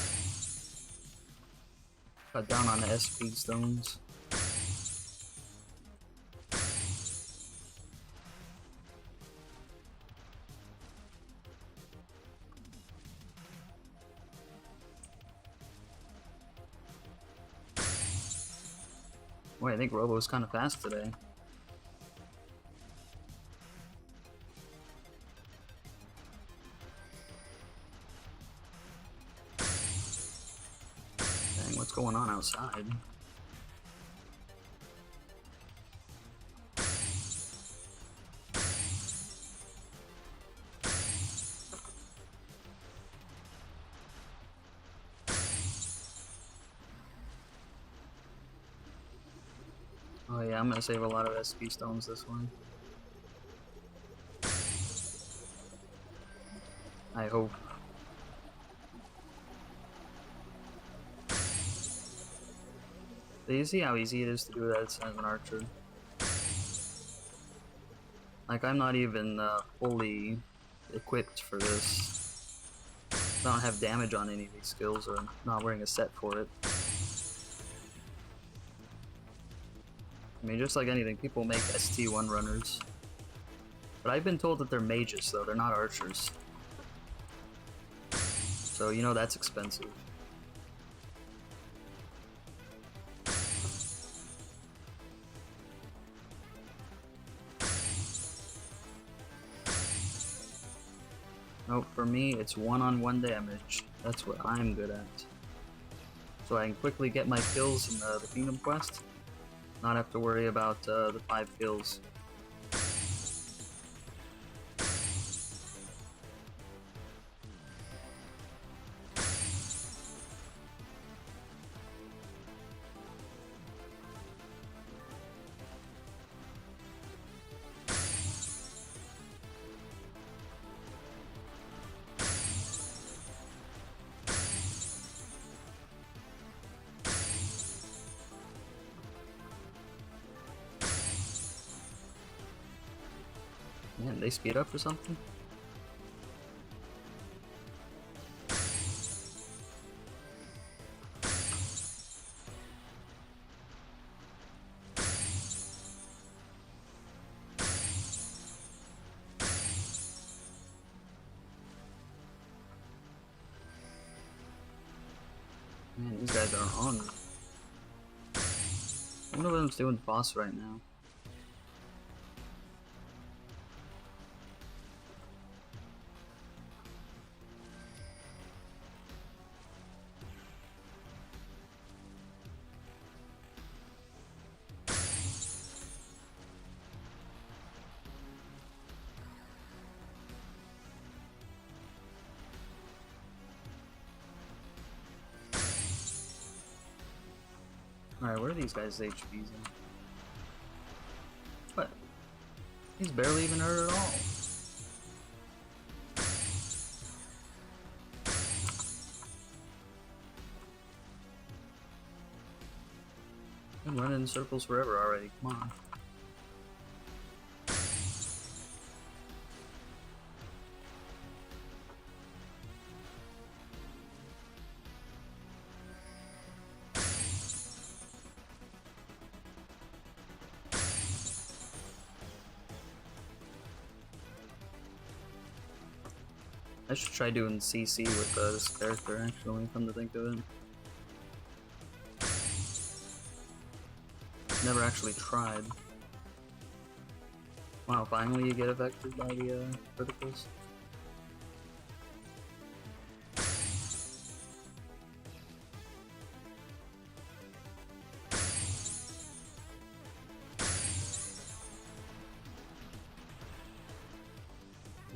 Cut down on the SP stones. Wait, I think Robo's kind of fast today. Dang, what's going on outside? Oh yeah, I'm gonna save a lot of SP stones this one. I hope. Do you see how easy it is to do that as an archer? Like, I'm not even fully equipped for this. I don't have damage on any of these skills, or I'm not wearing a set for it. I mean, just like anything, people make ST1 runners. But I've been told that they're mages, though, they're not archers. So, you know, that's expensive. Nope, for me, it's one-on-one damage. That's what I'm good at. So I can quickly get my kills in the Kingdom Quest. Not have to worry about the 5 kills. Man, they speed up or something? Man, these guys are on. One of them's doing boss right now. Alright, where are these guys' HPs in? What? He's barely even hurt at all. I'm running in circles forever already, come on. I should try doing CC with this character, actually, come to think of it. Never actually tried. Wow, finally you get affected by the criticals.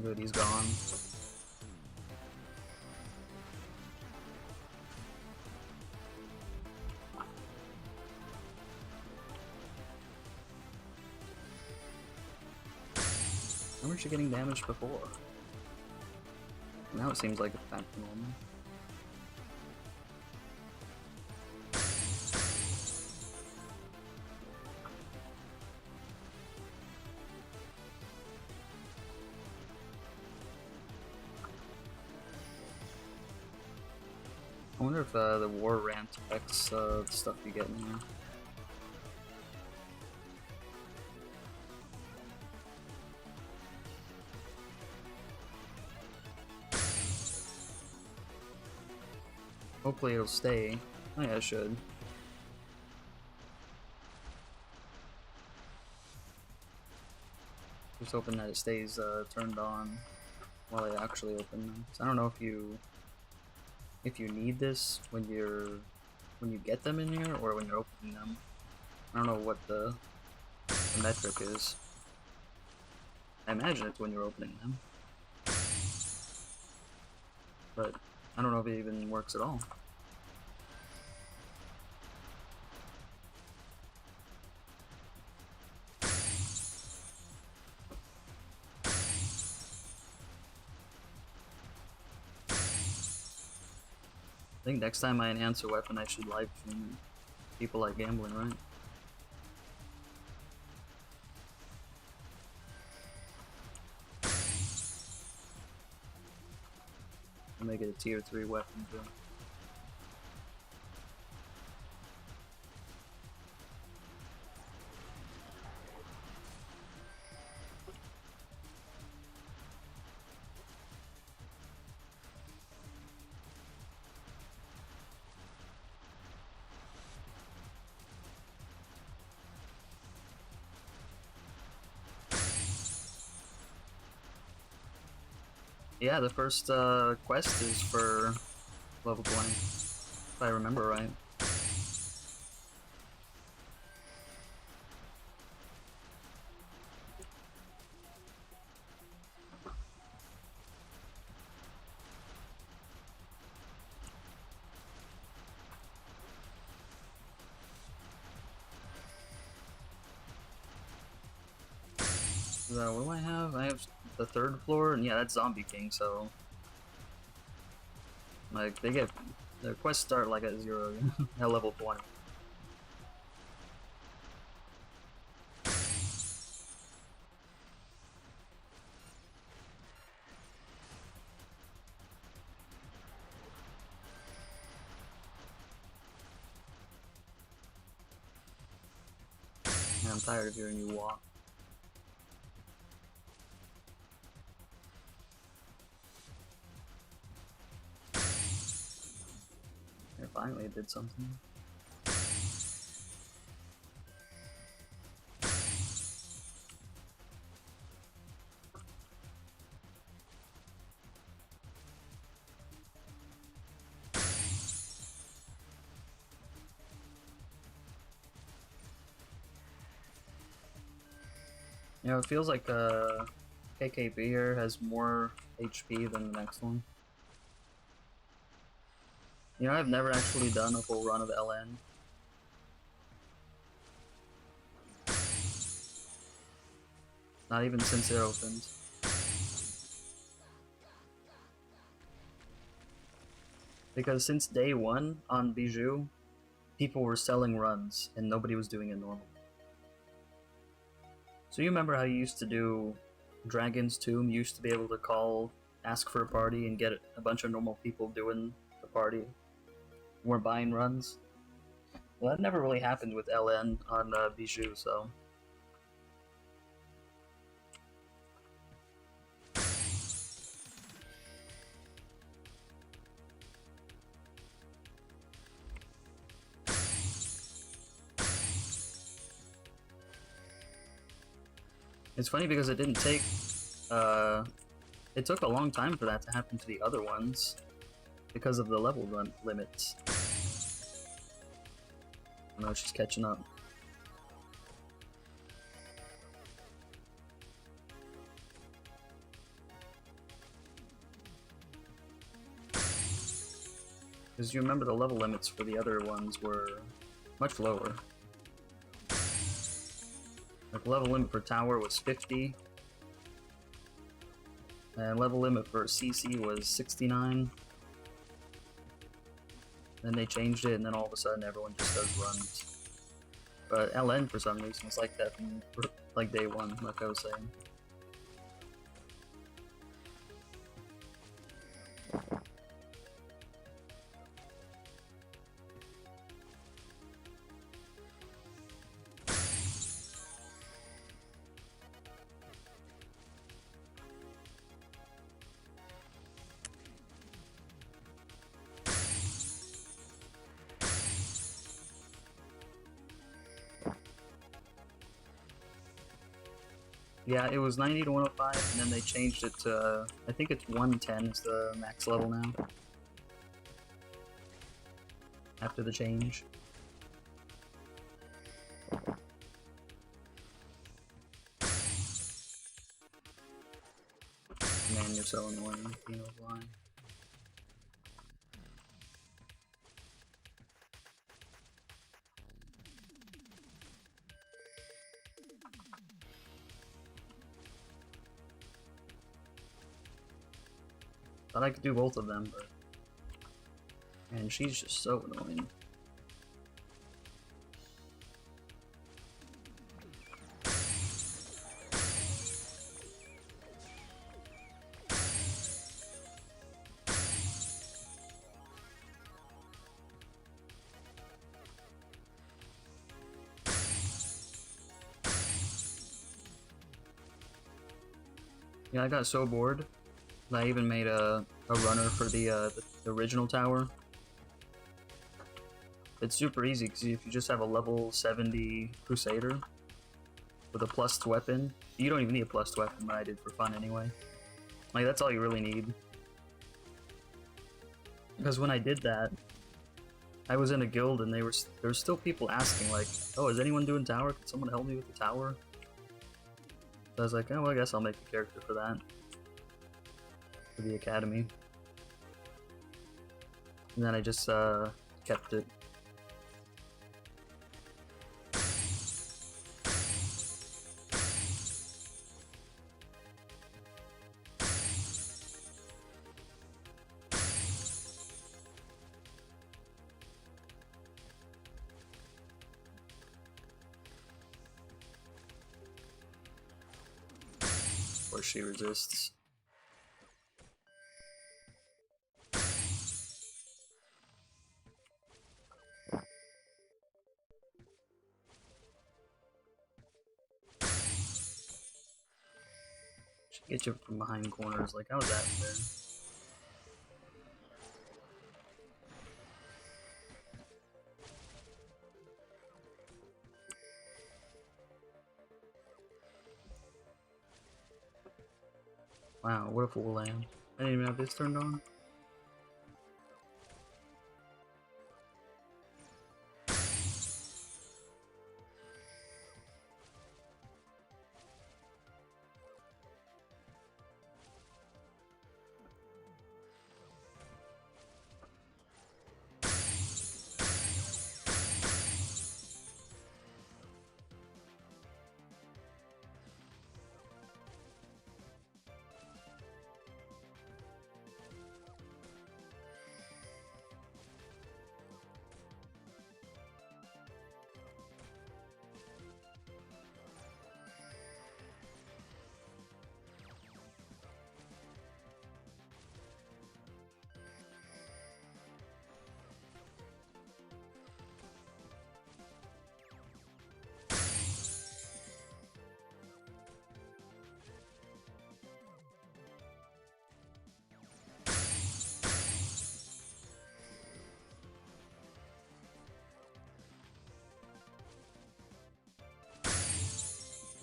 Good, he's gone. How much are you getting damaged before? Now it seems like it's back to normal. I wonder if the war rant affects the stuff you get in here. Hopefully it'll stay. Oh yeah, it should. Just hoping that it stays turned on while I actually open them. So I don't know if you need this when you get them in here or when you're opening them. I don't know what the metric is. I imagine it's when you're opening them. But I don't know if it even works at all. I think next time I enhance a weapon I should live stream it. People like gambling, right? I'll make it a tier 3 weapon too. Yeah, the first quest is for level 20, if I remember right. What do I have? I have the 3rd floor, and yeah, that's Zombie King, so... Like, they get... Their quests start like at 0, at level 20. Yeah, I'm tired of hearing you walk. Yeah, finally it did something. You know, it feels like KKB here has more HP than the next one. You know, I've never actually done a full run of LN. Not even since it opened. Because since day 1 on Bijou, people were selling runs and nobody was doing it normal. So you remember how you used to do Dragon's Tomb? You used to be able to ask for a party and get a bunch of normal people doing the party. We're buying runs. Well, that never really happened with LN on Bijou, so... It's funny because it didn't take, it took a long time for that to happen to the other ones because of the level limits. No, she's catching up. Because you remember the level limits for the other ones were much lower. Like, level limit for Tower was 50. And level limit for CC was 69. Then they changed it, and then all of a sudden everyone just does runs. But LN, for some reason, was like that from, like, day one, like I was saying. Yeah, it was 90 to 105, and then they changed it to, I think it's 110 is the max level now. After the change. Man, you're so annoying, being blind. Thought I could do both of them, but... Man, she's just so annoying. Yeah, I got so bored that I even made a runner for the original tower. It's super easy because if you just have a level 70 Crusader with a plus weapon, you don't even need a plus weapon, but I did for fun anyway. Like, that's all you really need. Because when I did that, I was in a guild and there were still people asking like, oh, is anyone doing tower? Can someone help me with the tower? So I was like, oh, well, I guess I'll make a character for that. For the academy. And then I just kept it. Or she resists. She gets you from behind corners, like, how was that fair? Wow, what a full land. I didn't even have this turned on.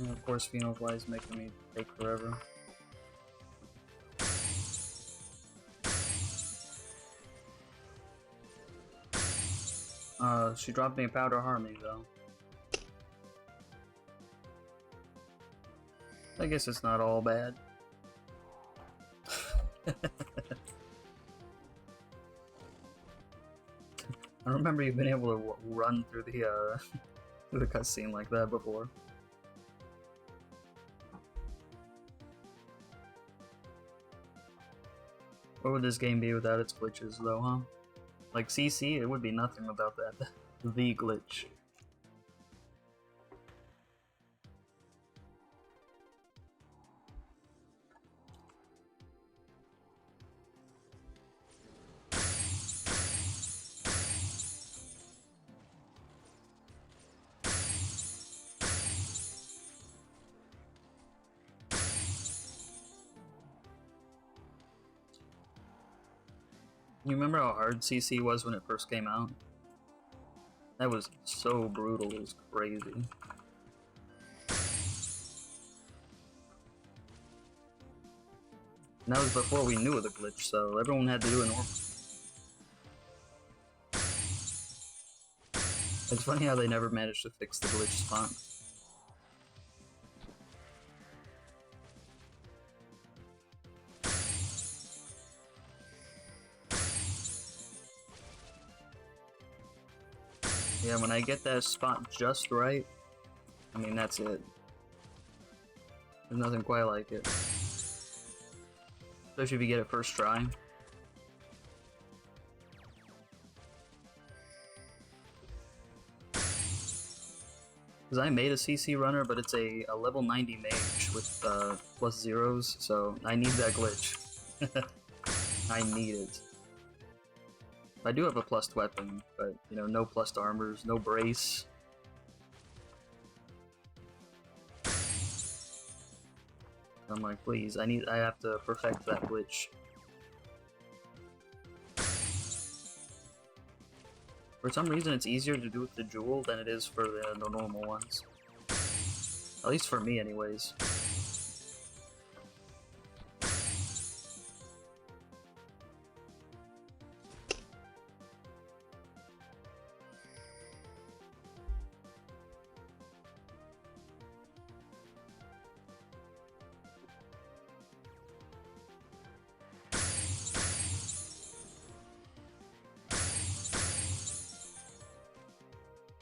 And of course, Phenofly's making me take forever. She dropped me a Powder Harmony though. I guess it's not all bad. I remember you've been able to run through the through the cutscene like that before. What would this game be without its glitches, though, huh? Like CC, it would be nothing without that. The glitch. You remember how hard CC was when it first came out? That was so brutal, it was crazy. And that was before we knew of the glitch, so everyone had to do it normal. It's funny how they never managed to fix the glitch spot. Yeah, when I get that spot just right, I mean, that's it. There's nothing quite like it. Especially if you get it first try. Because I made a CC runner, but it's a level 90 mage with plus zeros, so I need that glitch. I need it. I do have a plus weapon, but, you know, no plus armors, no brace. I'm like, please, I have to perfect that glitch. For some reason, it's easier to do with the jewel than it is for the normal ones. At least for me, anyways.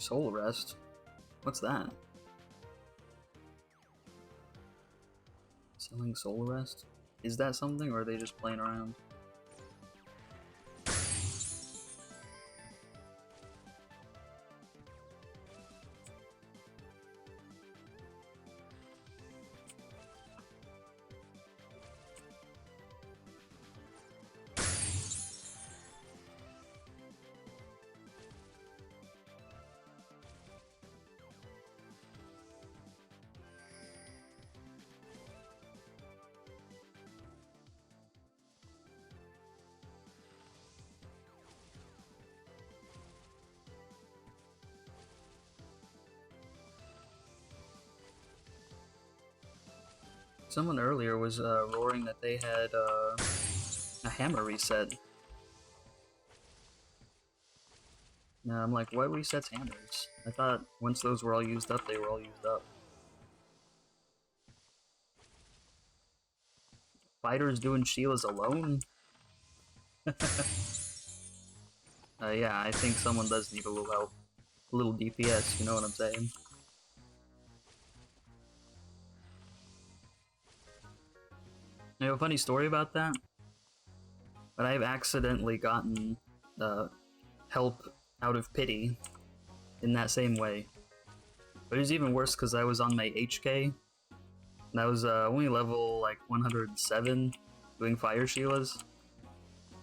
Soul Rest? What's that? Selling Soul Rest? Is that something, or are they just playing around? Someone earlier was roaring that they had a hammer reset. Now I'm like, what resets hammers? I thought once those were all used up, they were all used up. Fighters doing Sheila's alone? Yeah, I think someone does need a little help. A little DPS, you know what I'm saying? I have a funny story about that, but I've accidentally gotten help out of pity in that same way. But it was even worse because I was on my HK, and I was only level like 107 doing Fire Sheilas.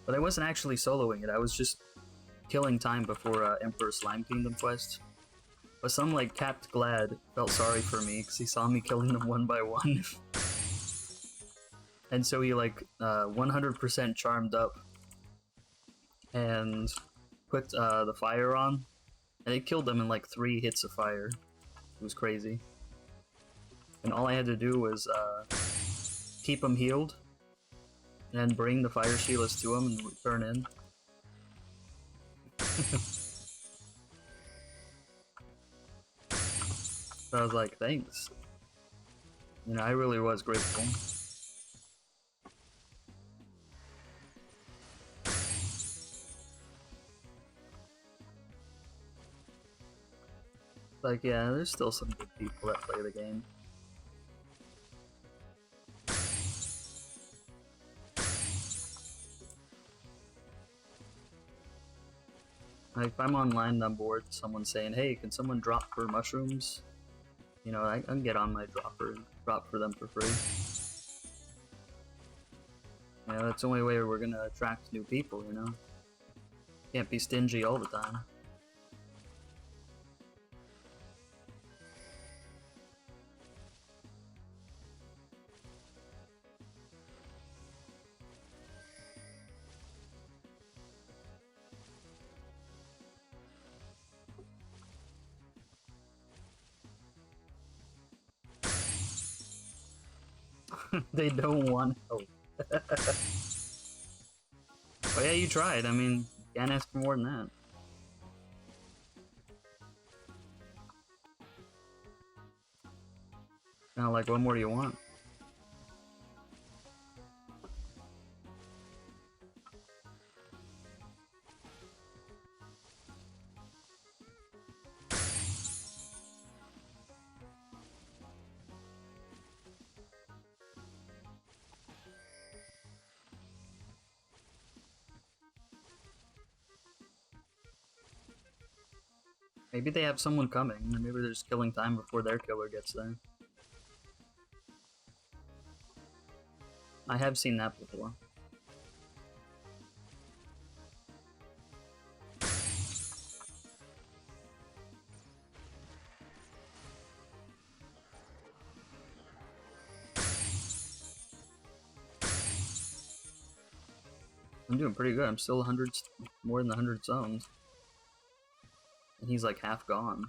But I wasn't actually soloing it, I was just killing time before Emperor Slime Kingdom quest. But some like Capped Glad felt sorry for me because he saw me killing them one by one. And so he like 100% charmed up and put the fire on, and it killed them in like 3 hits of fire. It was crazy. and all I had to do was keep him healed, and bring the fire Sheilas to him and return in. So I was like, thanks. You know, I really was grateful. Like, yeah, there's still some good people that play the game. Like, if I'm online and I'm bored, someone's saying, hey, can someone drop for mushrooms? You know, I can get on my drop for them for free. You know, that's the only way we're gonna attract new people, you know? Can't be stingy all the time. They don't want help. But yeah, you tried. I mean, can't ask for more than that. Kinda like, what more do you want? Maybe they have someone coming, and maybe they're just killing time before their killer gets there. I have seen that before. I'm doing pretty good. I'm still 100, more than 100 zones. And he's like half gone.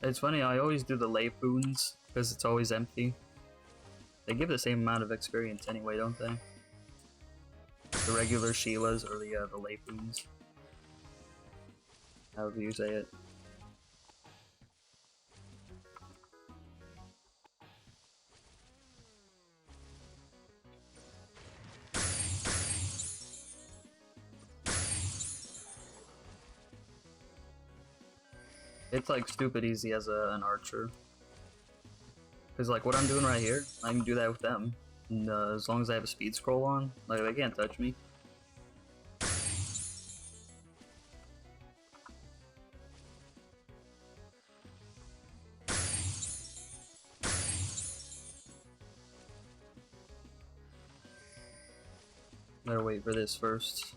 It's funny, I always do the lay poons, because it's always empty. They give the same amount of experience anyway, don't they? The regular Sheilas or the lay poons. However you say it. It's like stupid easy as an archer. Cause like what I'm doing right here, I can do that with them. And as long as I have a speed scroll on, like they can't touch me. Better wait for this first.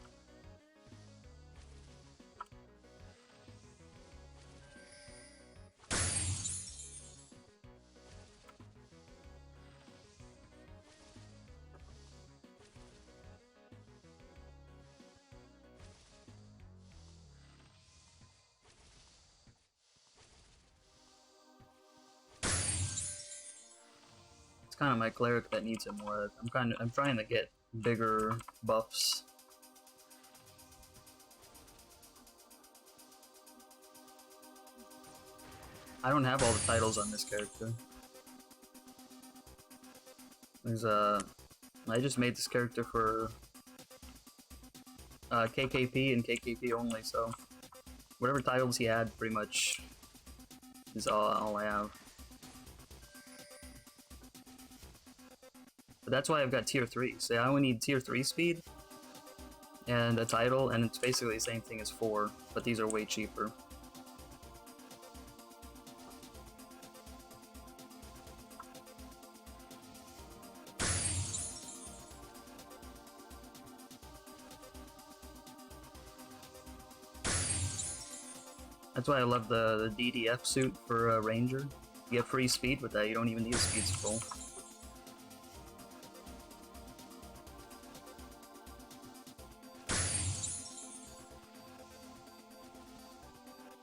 It's kind of my cleric that needs it more. I'm trying to get bigger buffs. I don't have all the titles on this character. There's I just made this character for KKP and KKP only, so whatever titles he had pretty much is all I have. But that's why I've got tier 3. So I only need tier 3 speed and a title, and it's basically the same thing as 4, but these are way cheaper. That's why I love the DDF suit for Ranger. You get free speed with that, you don't even need a speed scroll.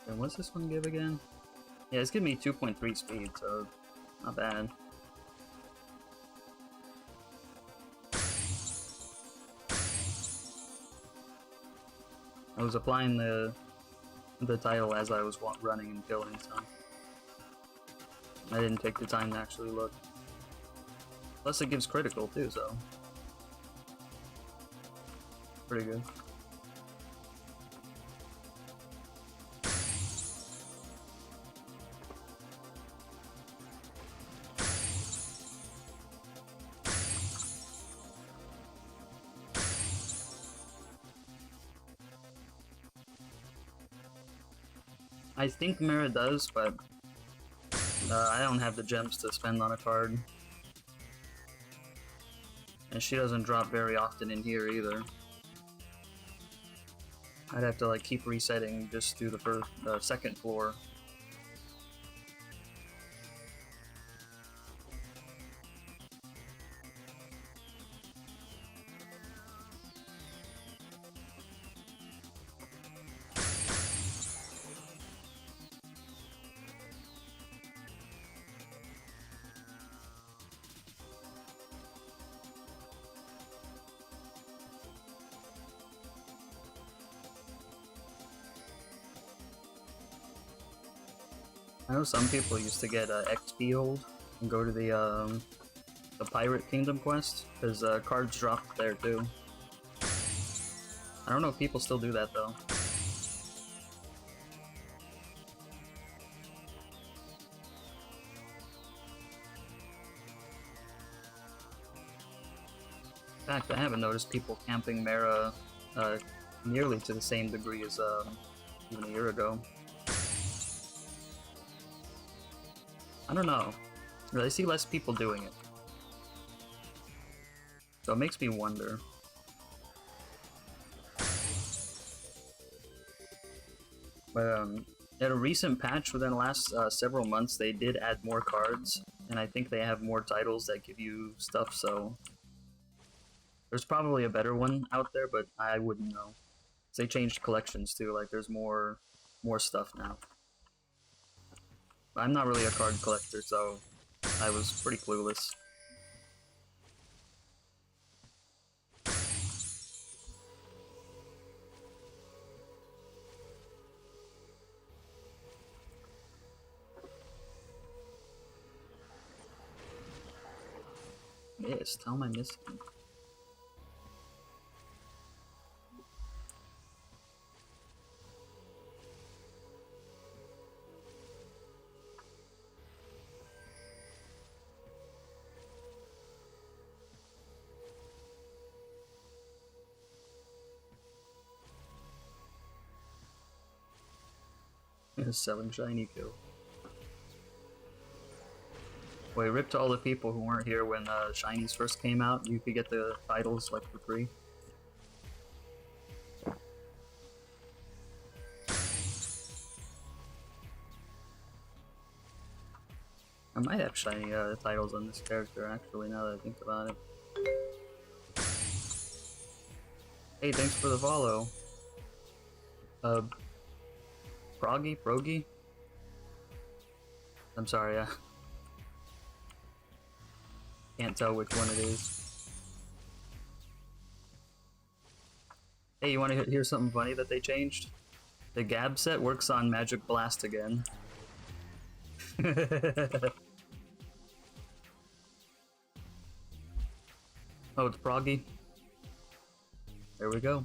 And what's this one give again? Yeah, it's giving me 2.3 speed, so not bad. I was applying the title as I was running and killing, so I didn't take the time to actually look. Plus it gives critical too, so pretty good. I think Mira does, but I don't have the gems to spend on a card. And she doesn't drop very often in here either. I'd have to like keep resetting just through the second floor. I know some people used to get XP hold and go to the Pirate Kingdom quest, because cards dropped there too. I don't know if people still do that though. In fact, I haven't noticed people camping Mara nearly to the same degree as even a year ago. I don't know. I see less people doing it. So it makes me wonder. But at a recent patch within the last several months, they did add more cards, and I think they have more titles that give you stuff, so there's probably a better one out there, but I wouldn't know. 'Cause they changed collections too, like there's more stuff now. I'm not really a card collector, so I was pretty clueless. Yes, tell my missing. Selling shiny kill. Wait, rip to all the people who weren't here when shinies first came out. You could get the titles like for free. I might have shiny titles on this character actually, now that I think about it. Hey, thanks for the follow. Progi? I'm sorry, can't tell which one it is. Hey, you want to hear something funny that they changed? The Gab set works on Magic Blast again. Oh, it's Progi? There we go.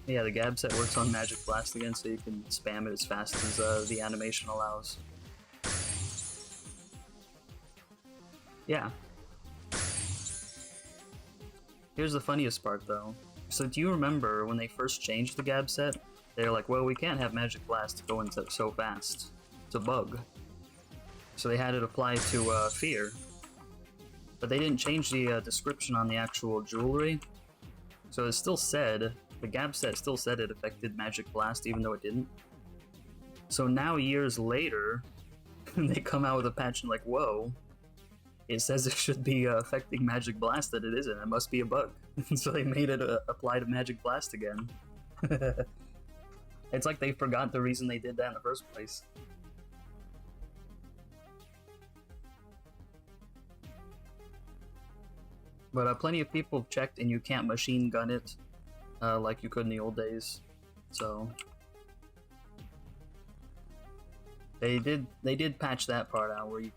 Yeah, the Gab set works on Magic Blast again, so you can spam it as fast as the animation allows. Yeah. Here's the funniest part, though. So do you remember when they first changed the Gab set? They were like, well, we can't have Magic Blast going so fast. It's a bug. So they had it apply to Fear. But they didn't change the description on the actual jewelry. So it still said the gap set still said it affected Magic Blast even though it didn't. So now years later, they come out with a patch and like, whoa, it says it should be affecting Magic Blast, that it isn't. It must be a bug. So they made it apply to Magic Blast again. It's like they forgot the reason they did that in the first place. But plenty of people have checked and you can't machine gun it like you could in the old days. So they did patch that part out where you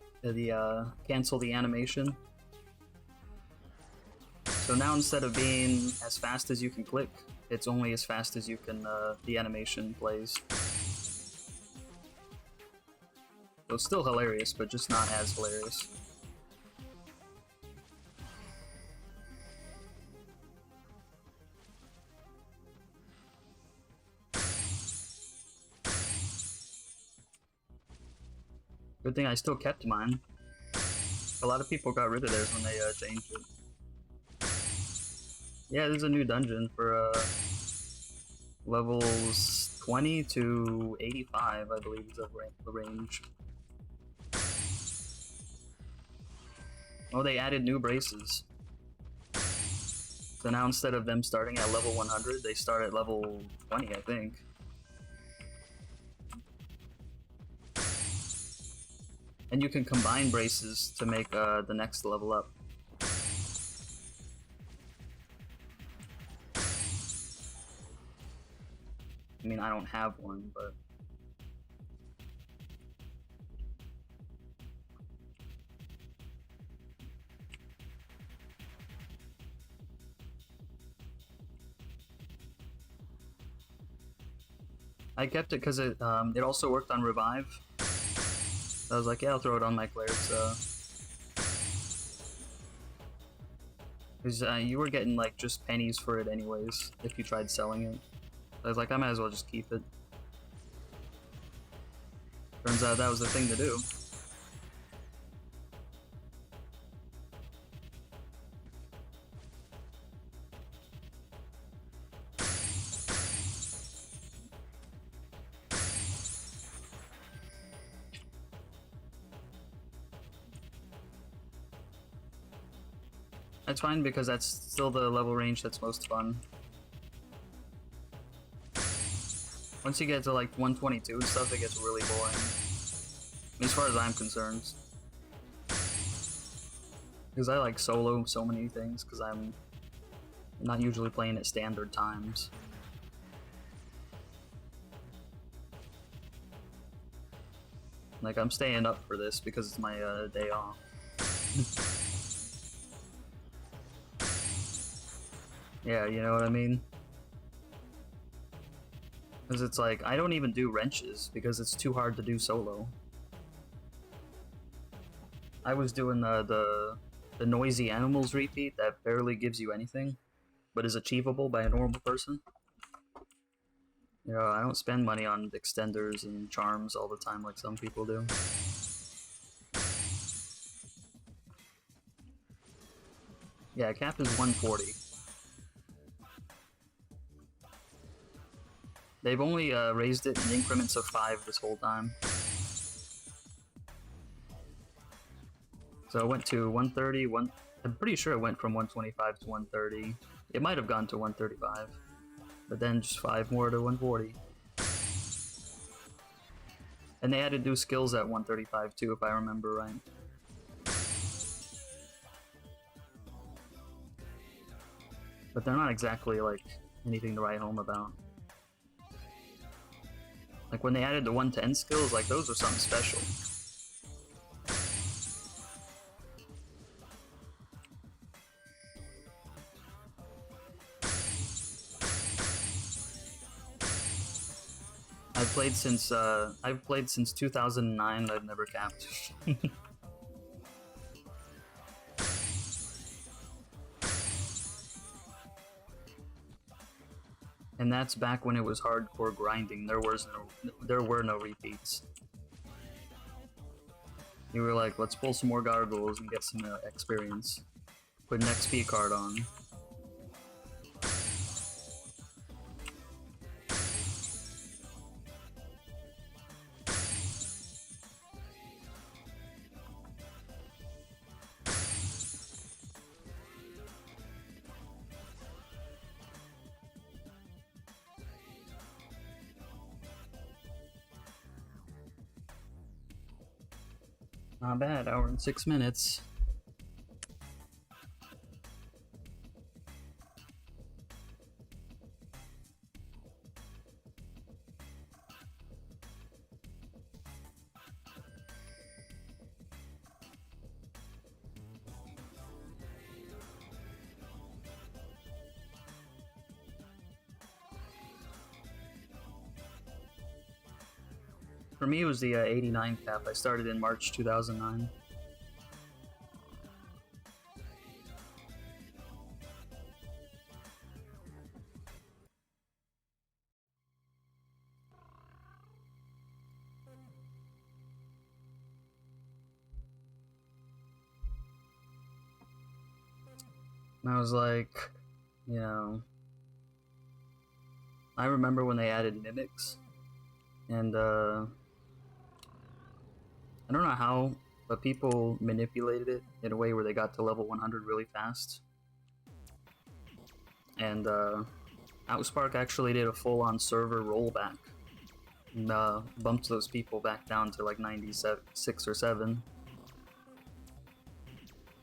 cancel the animation. So now instead of being as fast as you can click, it's only as fast as you can the animation plays. So it's still hilarious, but just not as hilarious. Good thing I still kept mine. A lot of people got rid of theirs when they changed it. Yeah, there's a new dungeon for levels 20 to 85, I believe is the range. Oh, they added new braces. So now instead of them starting at level 100, they start at level 20, I think. And you can combine braces to make the next level up. I mean, I don't have one, but... I kept it because it also worked on Revive. So I was like, yeah, I'll throw it on my clerics. Because you were getting like just pennies for it anyways, if you tried selling it. So I was like, I might as well just keep it. Turns out that was the thing to do. That's fine because that's still the level range that's most fun. Once you get to like 122 and stuff, it gets really boring. As far as I'm concerned. Because I like solo so many things, because I'm not usually playing at standard times. Like, I'm staying up for this because it's my day off. Yeah, you know what I mean? Because it's like, I don't even do wrenches because it's too hard to do solo. I was doing the noisy animals repeat that barely gives you anything, but is achievable by a normal person. You know, I don't spend money on extenders and charms all the time like some people do. Yeah, cap is 140. They've only raised it in increments of 5 this whole time. So it went to 130, I'm pretty sure it went from 125 to 130. It might have gone to 135, but then just 5 more to 140. And they added new skills at 135 too, if I remember right. But they're not exactly like anything to write home about. Like when they added the 110 skills, like those are something special. I've played since 2009. I've never capped. And that's back when it was hardcore grinding. There were no repeats. You were like, let's pull some more gargoyles and get some experience. Put an XP card on. Not bad, hour and 6 minutes. For me, it was the 89 cap. I started in March 2009. And I was like, you know, I remember when they added mimics, and I don't know how, but people manipulated it in a way where they got to level 100 really fast. And Outspark actually did a full-on server rollback and bumped those people back down to like 96 or 7.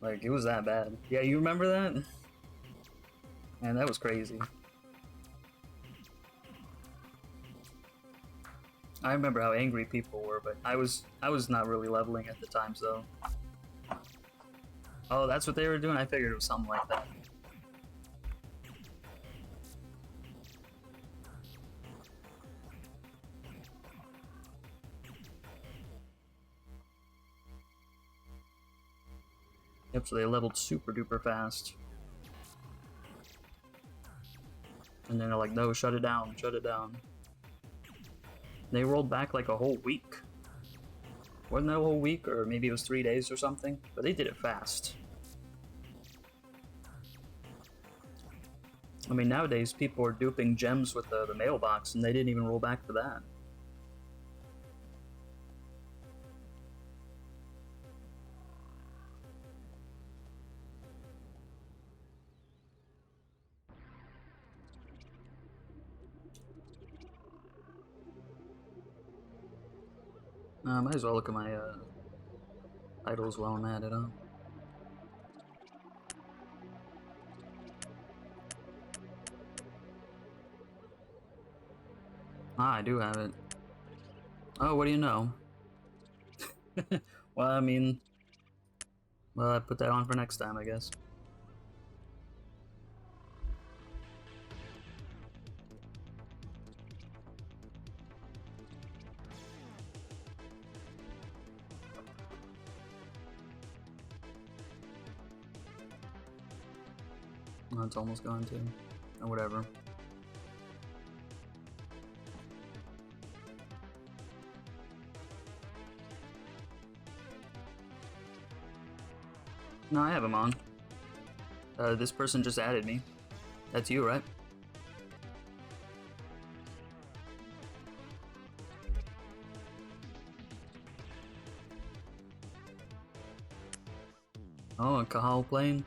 Like, it was that bad. Yeah, you remember that? Man, that was crazy. I remember how angry people were, but I was not really leveling at the time, so. Oh, that's what they were doing? I figured it was something like that. Yep, so they leveled super duper fast. And then they're like, no, shut it down, shut it down. They rolled back like a whole week. Wasn't that a whole week, or maybe it was 3 days or something? But they did it fast. I mean, nowadays people are duping gems with the mailbox, and they didn't even roll back for that. Might as well look at my titles while I'm at it, huh? Ah, I do have it. Oh, what do you know? Well, I mean... Well, I put that on for next time, I guess. Oh, it's almost gone too. Or whatever. No, I have him on. This person just added me. That's you, right? Oh, a Kahal plane?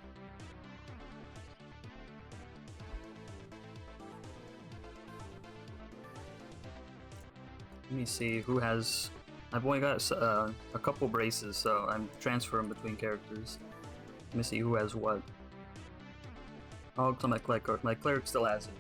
Let me see who has... I've only got a couple braces, so I'm transferring between characters. Let me see who has what. Oh, so my cleric still has it.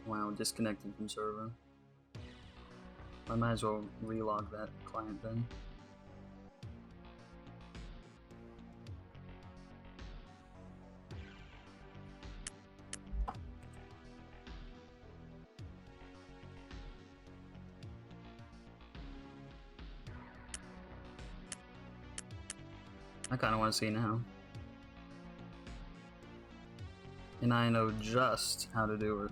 Wow, disconnected from server. I might as well relog that client then. I kind of want to see now. And I know just how to do it.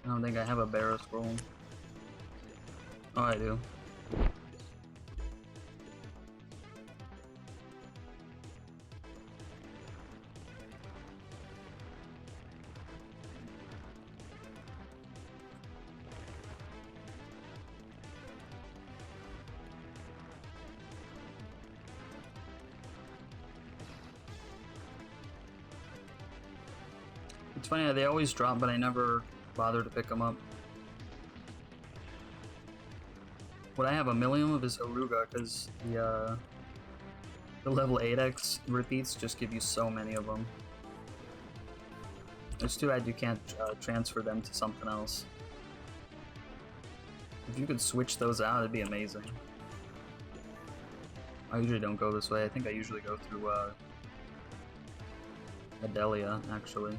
I don't think I have a barrel scroll. Oh, I do. It's funny how they always drop, but I never bother to pick them up. What I have a million of is Haruga, because the level 8x repeats just give you so many of them. It's too bad you can't transfer them to something else. If you could switch those out, it'd be amazing. I usually don't go this way. I think I usually go through Adelia, actually.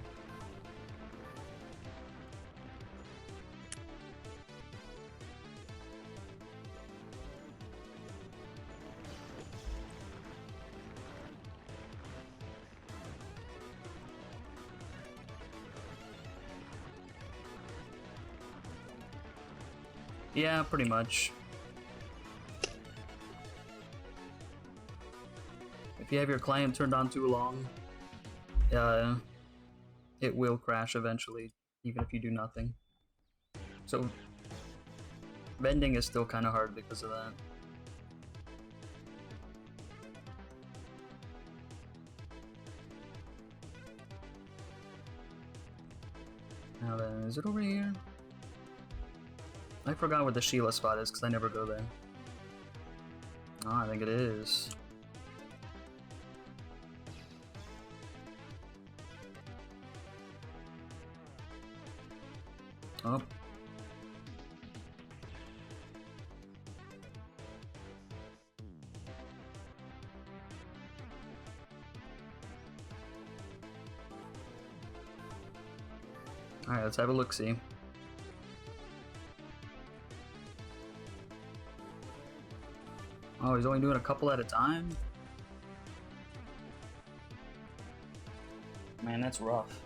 Yeah, pretty much. If you have your client turned on too long, it will crash eventually, even if you do nothing. So, vending is still kind of hard because of that. Now then, is it over here? I forgot what the Sheila spot is because I never go there. Oh, I think it is. Oh. Alright, let's have a look-see. Oh, he's only doing a couple at a time? Man, that's rough.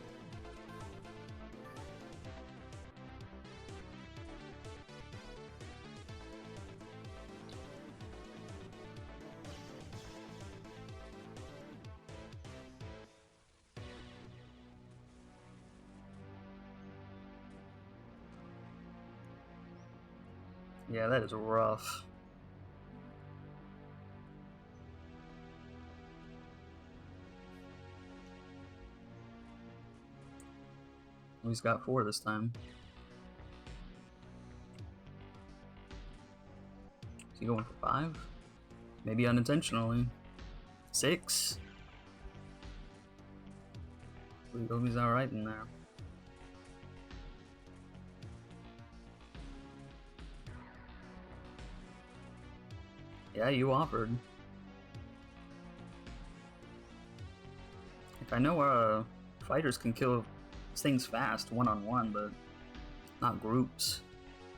Yeah, that is rough. He's got 4 this time. Is he going for 5? Maybe unintentionally. 6? We hope he's alright in there. Yeah, you offered. Like, I know fighters can kill things fast, one-on-one, but not groups.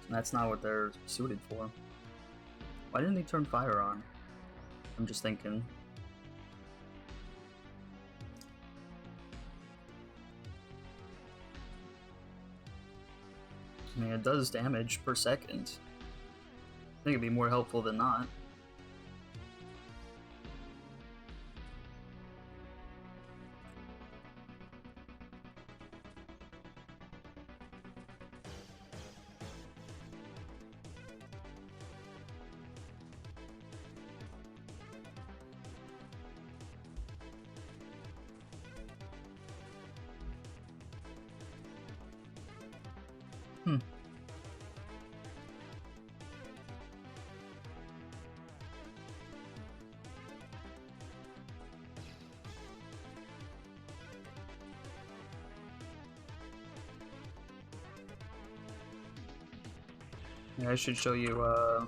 And that's not what they're suited for. Why didn't they turn fire on? I'm just thinking. I mean, it does damage per second. I think it'd be more helpful than not. Yeah, I should show you what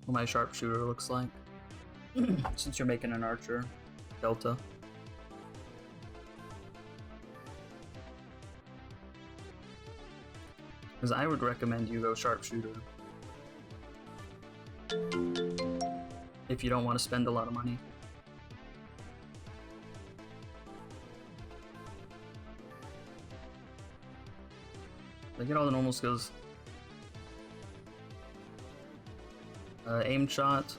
my sharpshooter looks like. Since you're making an archer, Delta. Because I would recommend you go sharpshooter. If you don't want to spend a lot of money. I get all the normal skills. Aim shot,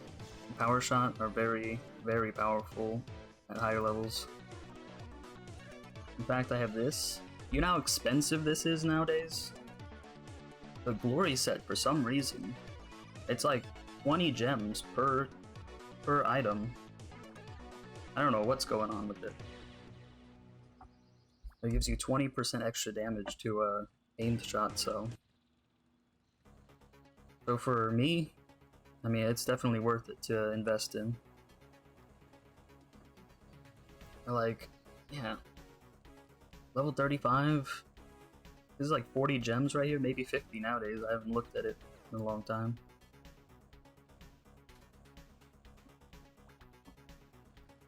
power shot are very, very powerful at higher levels. In fact, I have this. You know how expensive this is nowadays? The glory set, for some reason, it's like 20 gems per item. I don't know what's going on with it. It gives you 20% extra damage to aimed shot, so for me, I mean, it's definitely worth it to invest in. Like, yeah. Level 35. This is like 40 gems right here, maybe 50 nowadays. I haven't looked at it in a long time.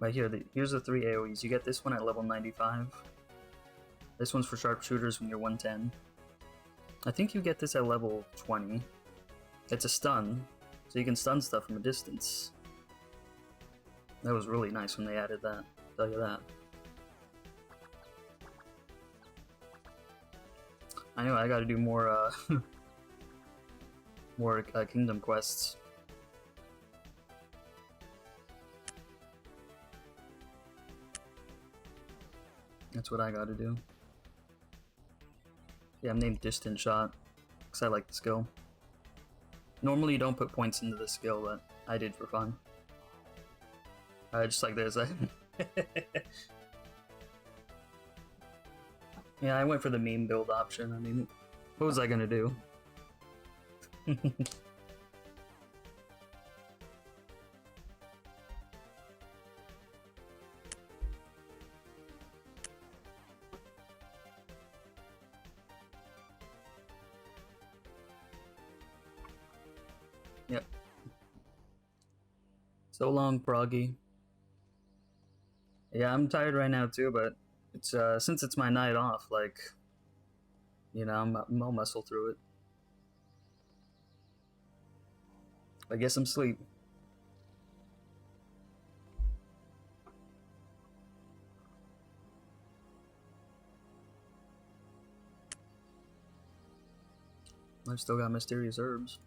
Right here, here's the 3 AoEs. You get this one at level 95. This one's for sharpshooters when you're 110. I think you get this at level 20. It's a stun, so you can stun stuff from a distance. That was really nice when they added that, I'll tell you that. I know I gotta do more, more kingdom quests. That's what I gotta do. Yeah, I'm named Distant Shot, because I like the skill. Normally you don't put points into the skill, but I did for fun. Just like this. Yeah, I went for the meme build option. I mean, what was I gonna do? Yep. So long, Proggy. Yeah, I'm tired right now too, but it's since it's my night off, like, you know, I'll muscle through it. I guess I'm asleep. I've still got mysterious herbs.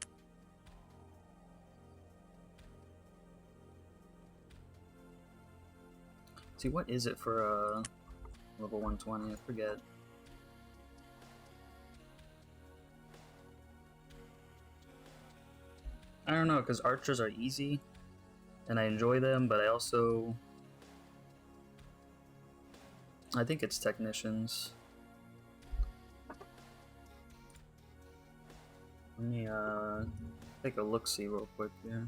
See, what is it for level 120? I forget. I don't know, because archers are easy, and I enjoy them, but I think it's technicians. Let me take a look-see real quick here.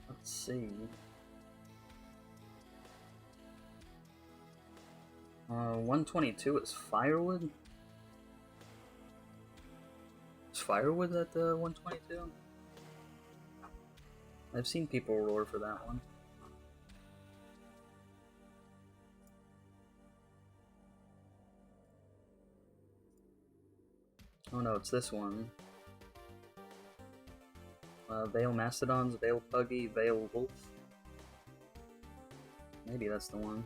Let's see. 122 is firewood? Is firewood at the 122? I've seen people roar for that one. Oh no, it's this one. Veil Mastodons, Veil Puggy, Veil Wolf. Maybe that's the one.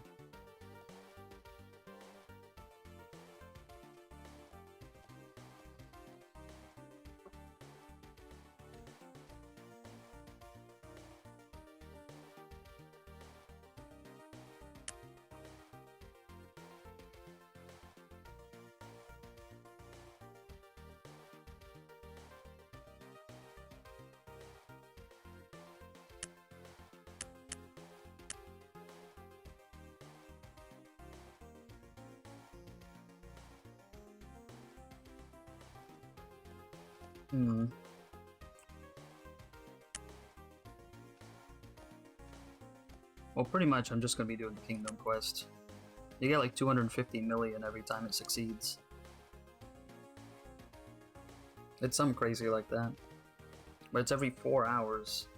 Well, pretty much I'm just gonna be doing the Kingdom Quest. You get like 250 million every time it succeeds. It's something crazy like that. But it's every 4 hours.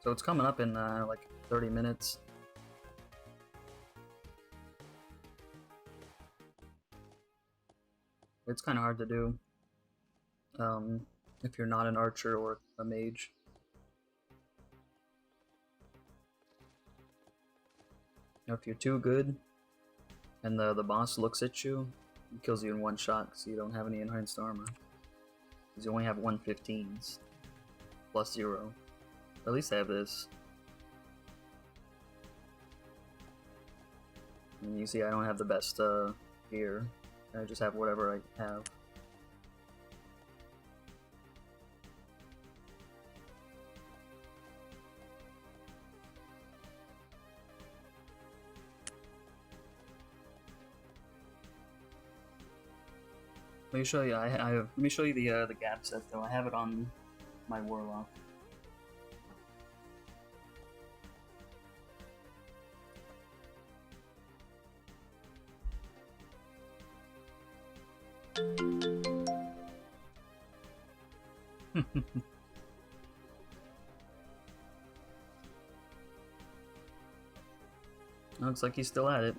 So it's coming up in like 30 minutes. It's kind of hard to do. if you're not an archer or a mage. Now, if you're too good, and the boss looks at you, he kills you in one shot because you don't have any enhanced armor. Because you only have 115s. Plus 0. Or at least I have this. And you see I don't have the best gear. I just have whatever I have. Let me show you. Let me show you the gap set though. I have it on my warlock. Looks like he's still at it.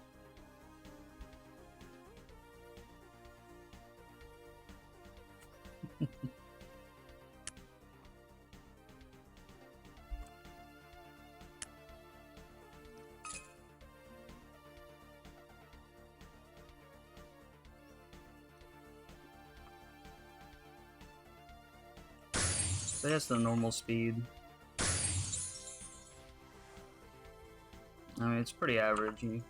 So that's the normal speed. I mean, it's pretty averagey.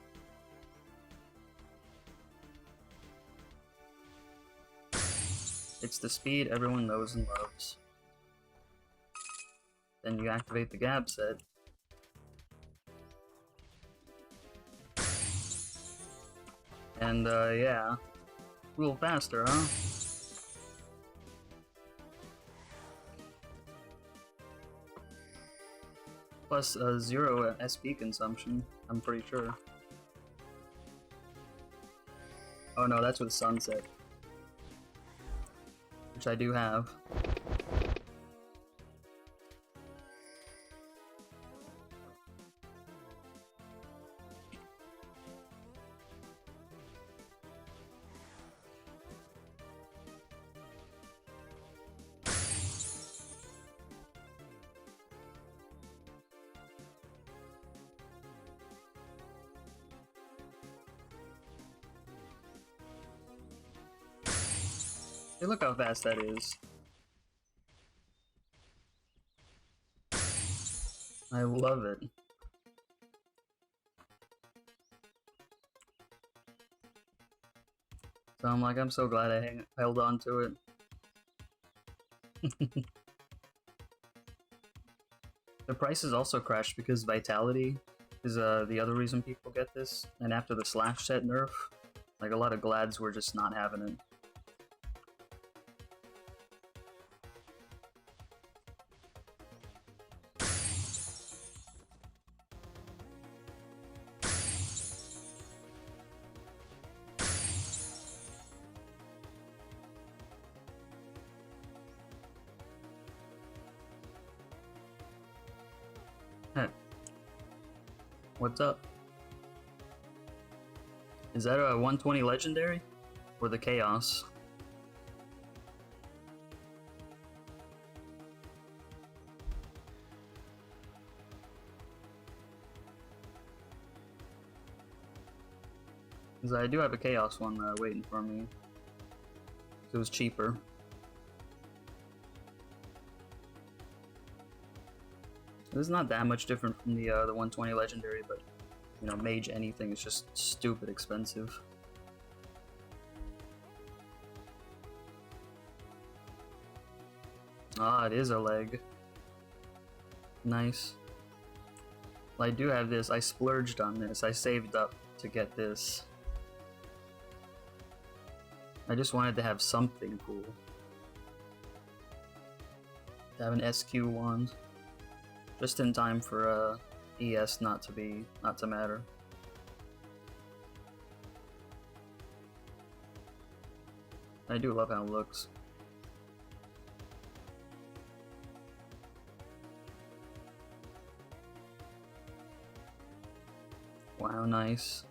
It's the speed everyone knows and loves. Then you activate the gap set. And yeah, a little faster, huh? Plus 0 SP consumption, I'm pretty sure. Oh no, that's with Sunset. Which I do have. Hey, look how fast that is. I love it. So I'm so glad I held on to it. The prices also crashed because Vitality is the other reason people get this, and after the Slash set nerf, like a lot of Glads were just not having it. What's up? Is that a 120 legendary? Or the Chaos? Because I do have a Chaos one waiting for me. It was cheaper. This is not that much different from the 120 legendary, but you know, mage anything is just stupid expensive. Ah, it is a leg. Nice. Well, I do have this. I splurged on this. I saved up to get this. I just wanted to have something cool. To have an SQ wand. Just in time for ES not to matter. I do love how it looks. Wow, nice.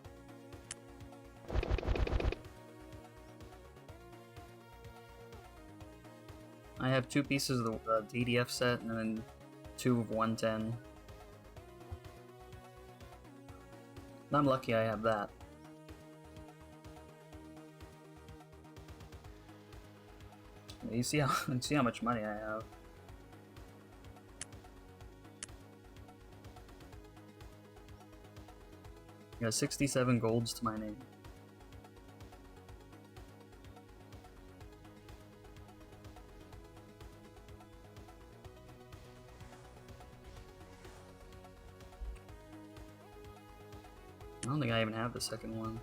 I have 2 pieces of the DDF set and then 2 of 110. I'm lucky I have that. You see how much money I have. I got 67 golds to my name. I don't think I even have the second one.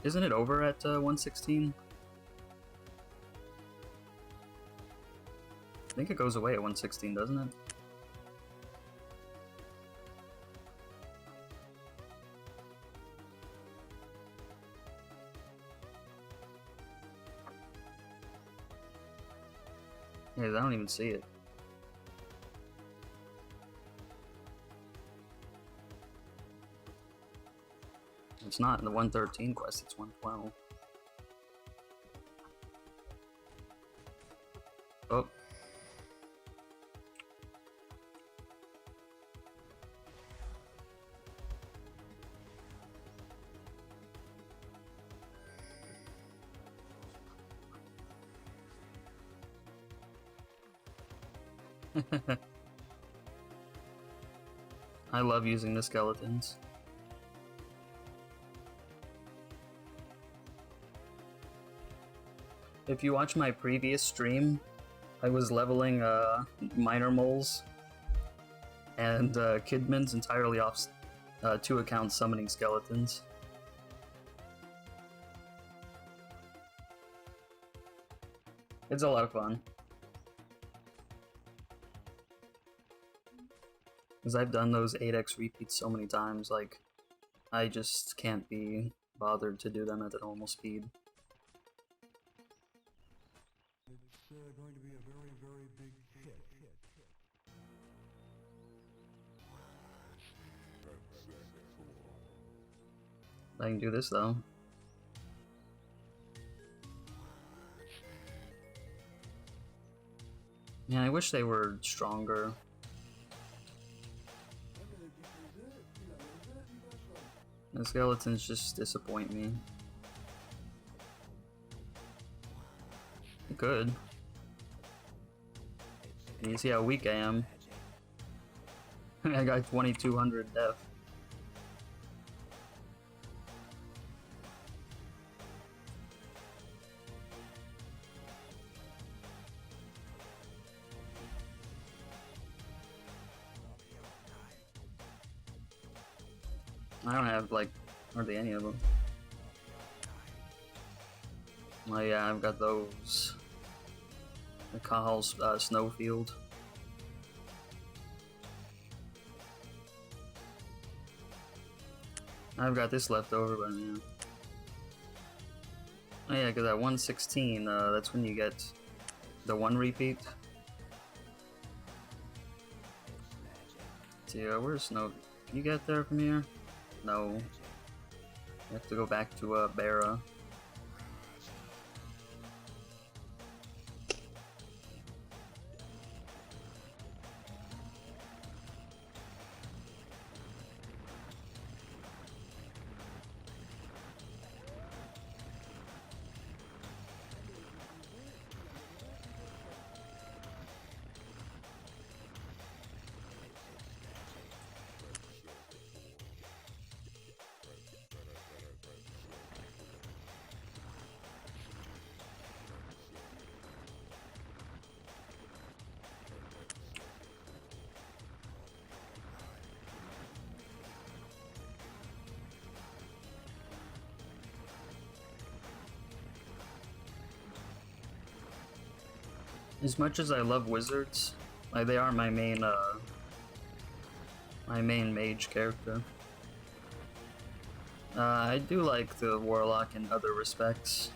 Isn't it over at 116? I think it goes away at 116, doesn't it? Yeah, I don't even see it. It's not in the 113 quest, it's 112. Oh. I love using the skeletons. If you watch my previous stream, I was leveling minor moles and Kidman's entirely off 2 accounts summoning skeletons. It's a lot of fun. Because I've done those 8x repeats so many times, like, I just can't be bothered to do them at the normal speed. It's going to be a very, very big hit. I can do this, though. Yeah, I wish they were stronger. The skeletons just disappoint me. Good. And you see how weak I am. I got 2200 def. I don't have, like, hardly any of them. Oh yeah, I've got those. The Kahal's snowfield. I've got this left over, but yeah. Oh yeah, because at 116, that's when you get the 1 repeat. See, where's Snow? Can you get there from here? No. You have to go back to Bara. As much as I love wizards, like they are my main mage character. I do like the warlock in other respects.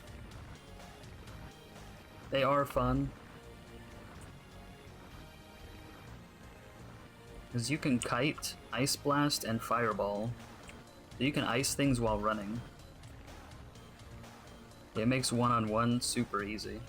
They are fun. Because you can kite, ice blast, and fireball. So you can ice things while running. It makes one-on-one super easy.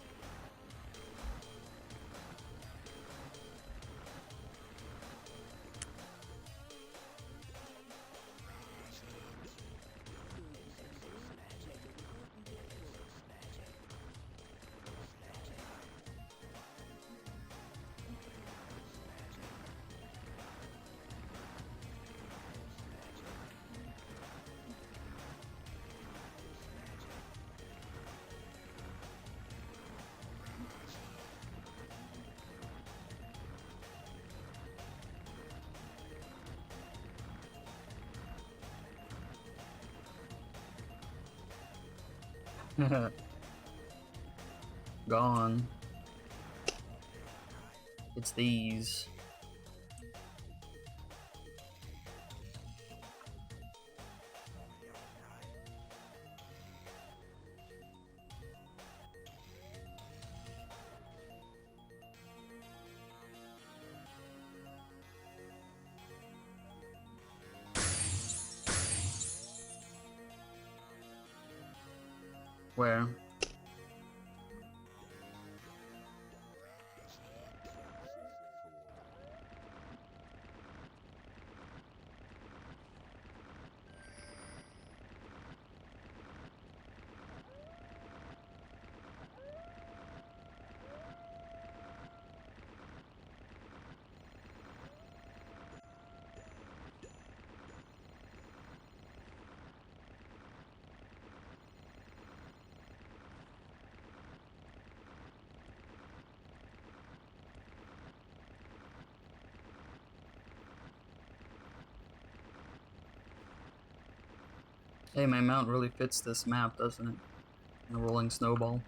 Gone. It's these. Where? Hey, my mount really fits this map, doesn't it? A rolling snowball.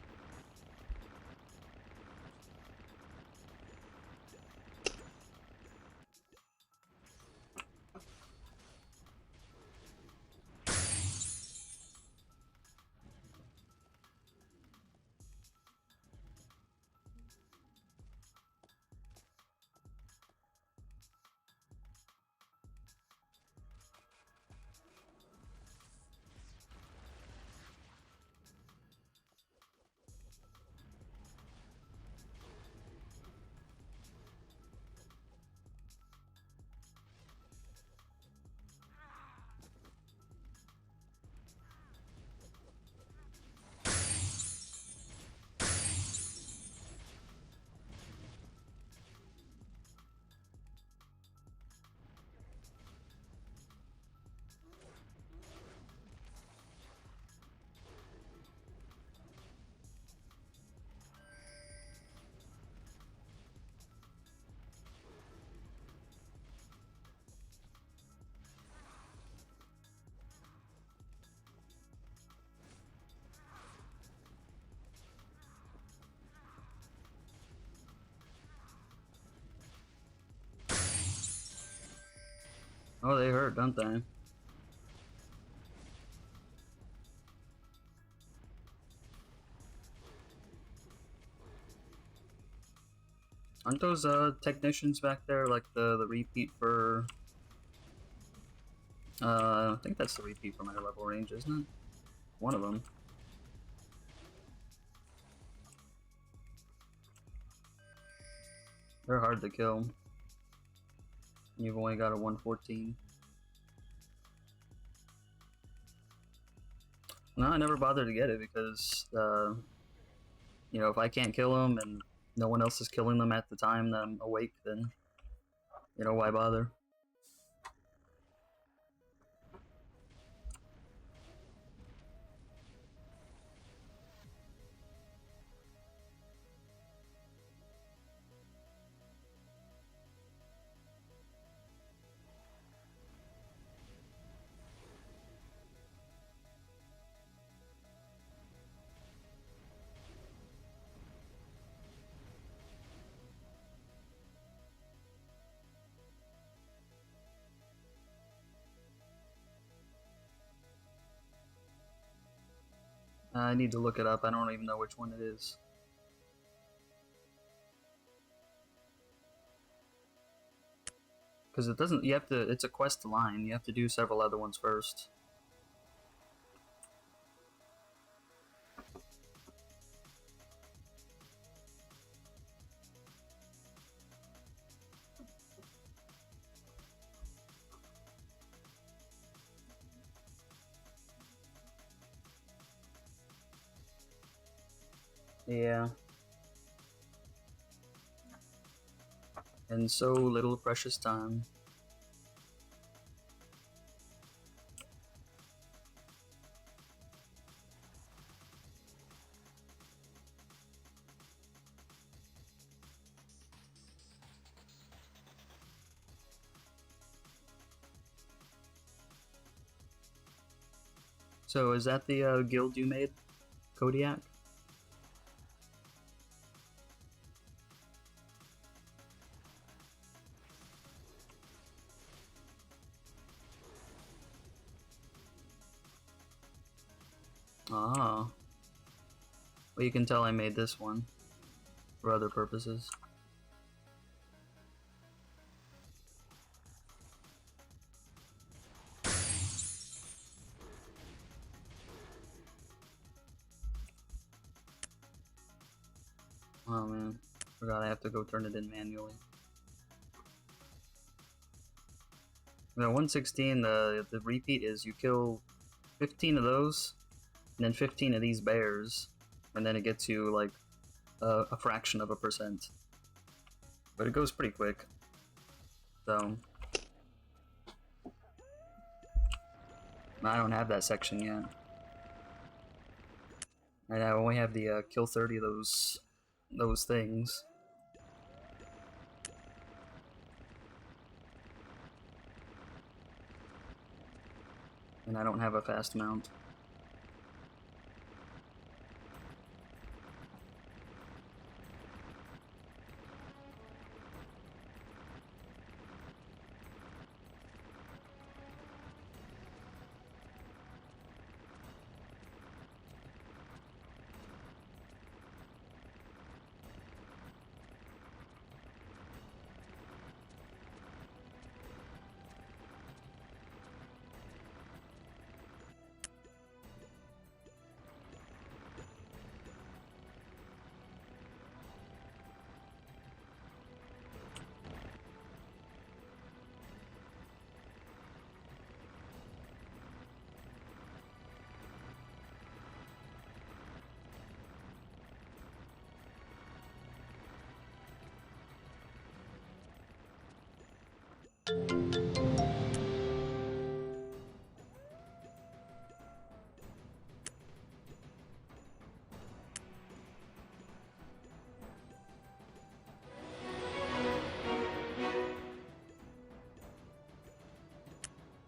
Oh, they hurt, don't they? Aren't those technicians back there like the repeat for I think that's the repeat for my level range, isn't it? One of them. They're hard to kill. You've only got a 114. No, I never bothered to get it because, you know, if I can't kill them and no one else is killing them at the time that I'm awake, then, you know, why bother? I need to look it up. I don't even know which one it is. Because it doesn't, you have to, it's a quest line. You have to do several other ones first. Yeah. And so little precious time. So is that the guild you made? Kodiak. Ah. Well, you can tell I made this one for other purposes. Oh man, forgot I have to go turn it in manually. The 116, the repeat is you kill 15 of those, and then 15 of these bears, and then it gets you like a fraction of a percent. But it goes pretty quick. So I don't have that section yet. And I only have the kill 30 of those things. And I don't have a fast mount.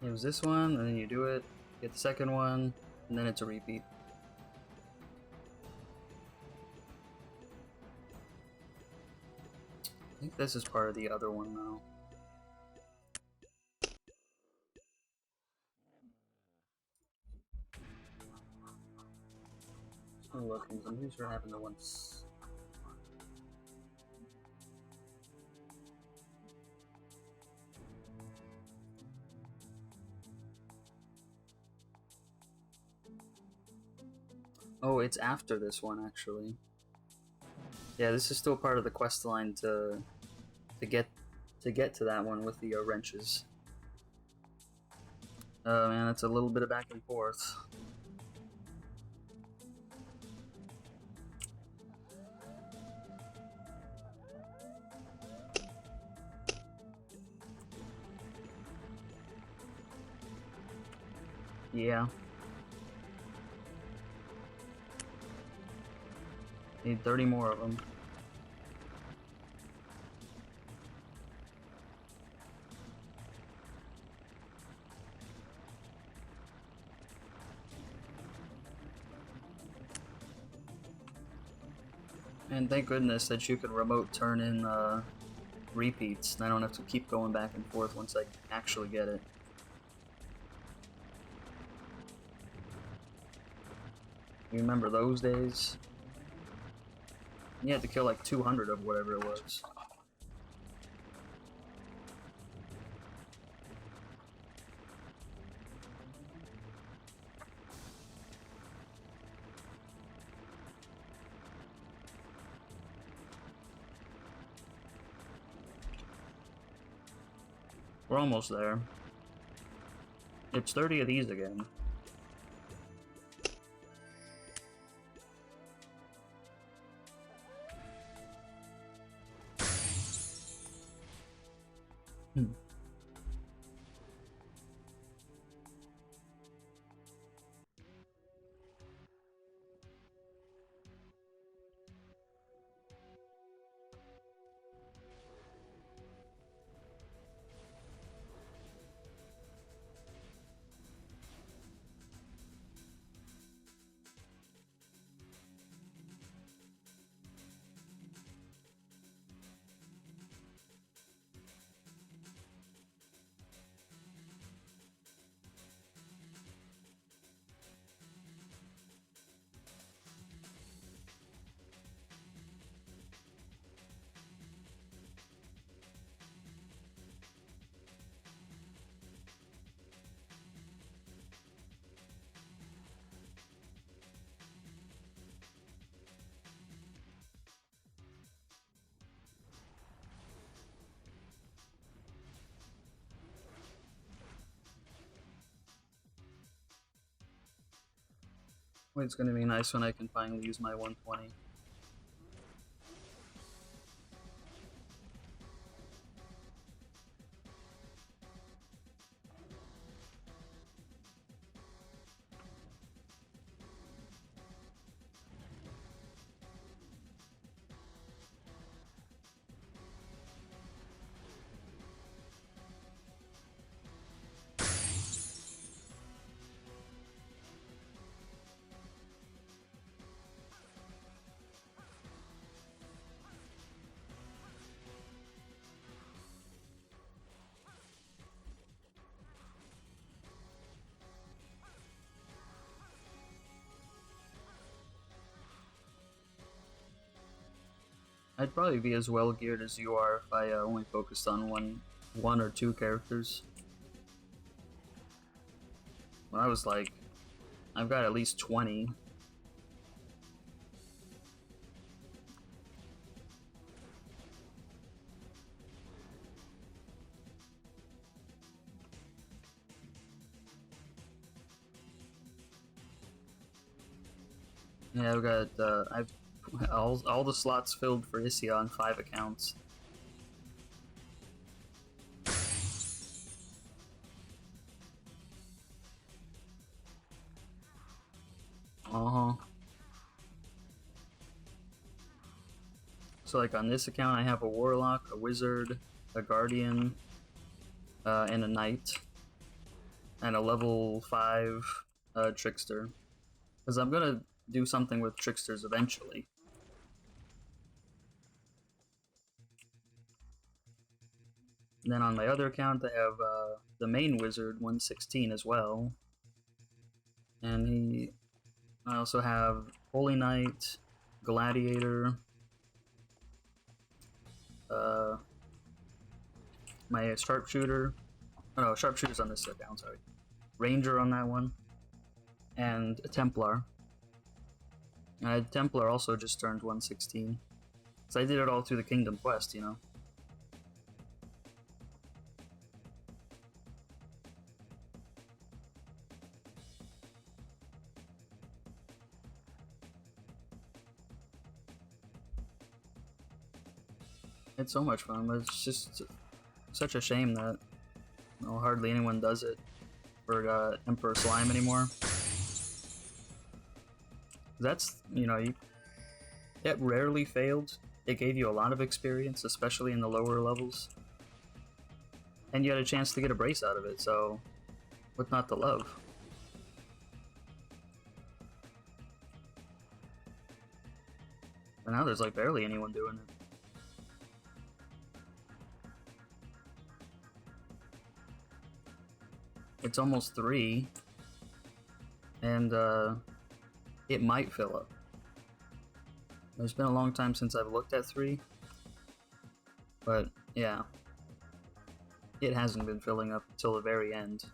It was this one, and then you do it, get the second one, and then it's a repeat. I think this is part of the other one now. Just gonna look, because I'm pretty sure it happened once. Oh, it's after this one, actually. Yeah, this is still part of the quest line to get to that one with the wrenches. Oh man, it's a little bit of back and forth. Yeah. Need 30 more of them. And thank goodness that you can remote turn in repeats, and I don't have to keep going back and forth once I actually get it. You remember those days? You had to kill like 200 of whatever it was. We're almost there. It's 30 of these again. Well, it's gonna be nice when I can finally use my 120. I'd probably be as well geared as you are if I only focused on one or two characters. When I was like, I've got at least 20. Yeah, I've got I've all the slots filled for Isia on 5 accounts. Uh-huh. So like on this account I have a Warlock, a Wizard, a Guardian, and a Knight. And a level 5 Trickster. Because I'm gonna do something with Tricksters eventually. And then on my other account I have the main Wizard, 116 as well. And I also have Holy Knight, Gladiator, my Sharpshooter. Oh no, Sharpshooter's on this account, sorry. Ranger on that one, and a Templar. And Templar also just turned 116. So I did it all through the Kingdom Quest, you know. It's so much fun, but it's just such a shame that hardly anyone does it for Emperor Slime anymore. That's, it rarely failed. It gave you a lot of experience, especially in the lower levels. And you had a chance to get a brace out of it, so what not to love? But now there's like barely anyone doing it. It's almost 3, and it might fill up. It's been a long time since I've looked at 3, but yeah, it hasn't been filling up until the very end.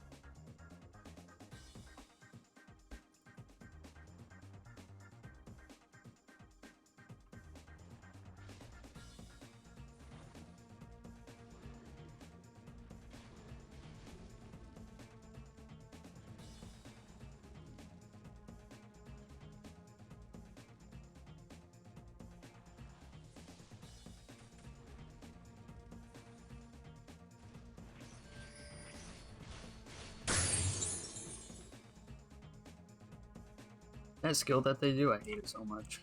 That skill that they do, I hate it so much.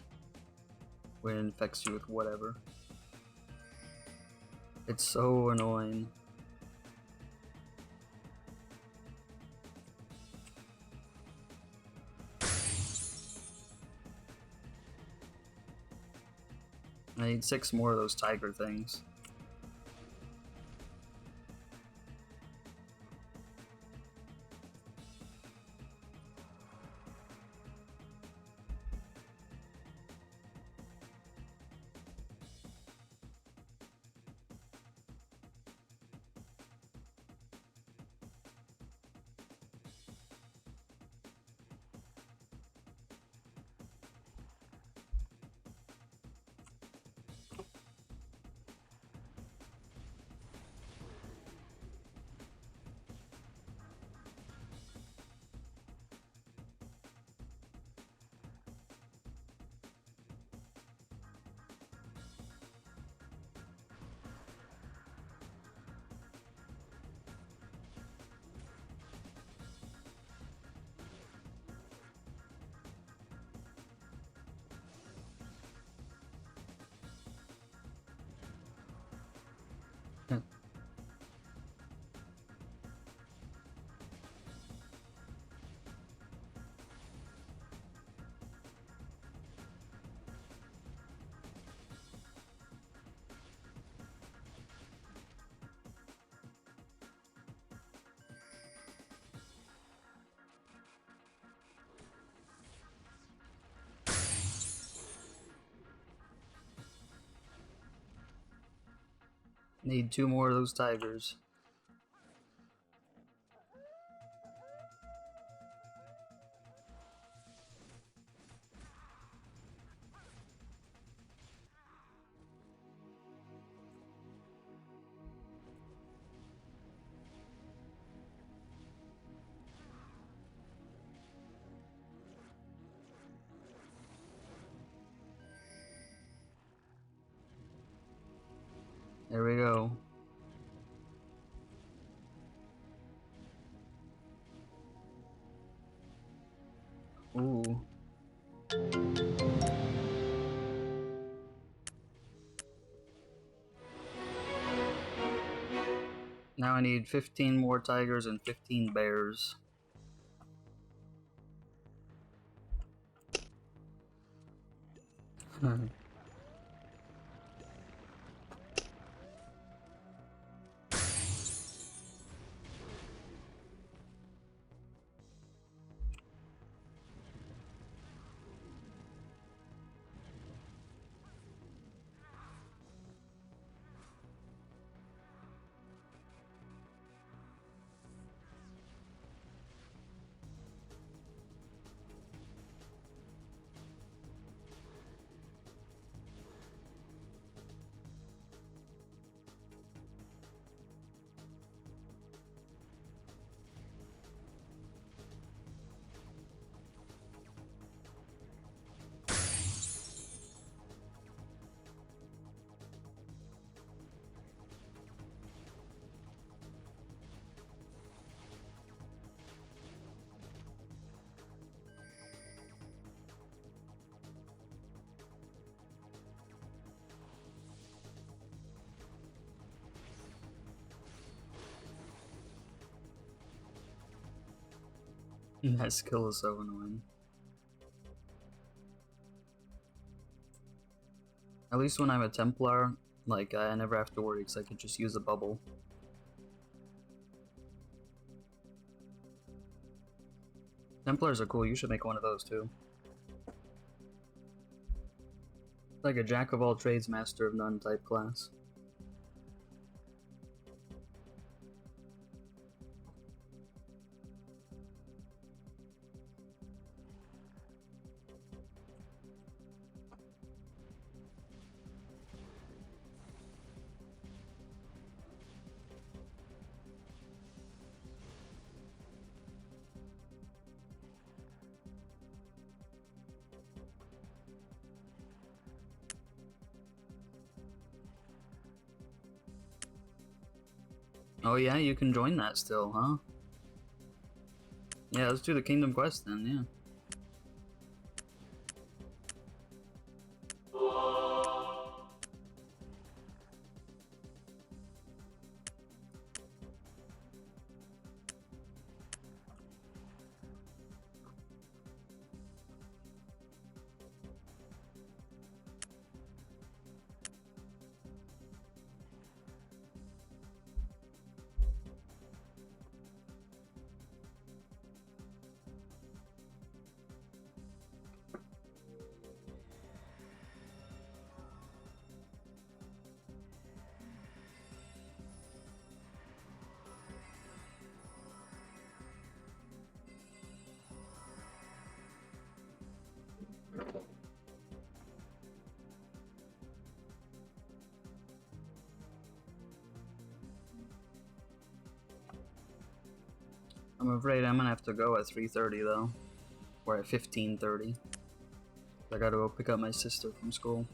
When it infects you with whatever. It's so annoying. I need 6 more of those tiger things. Need 2 more of those tigers. There we go. Ooh. Now I need 15 more tigers and 15 bears. That skill is so annoying. At least when I'm a Templar, like, I never have to worry because I can just use a bubble. Templars are cool, you should make one of those too. Like a jack of all trades, master of none type class. Oh yeah, you can join that still, huh? Yeah, let's do the Kingdom Quest then, yeah. I'm afraid I'm gonna have to go at 3:30 though. Or at 15:30. I gotta go pick up my sister from school.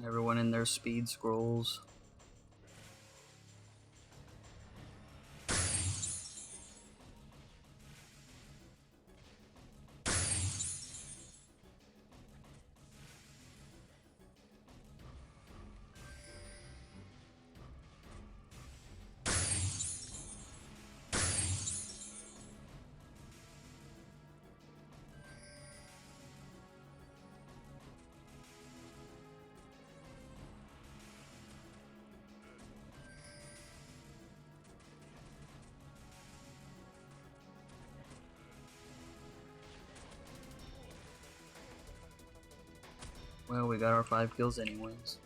Everyone in their speed scrolls. Well, we got our 5 kills anyways.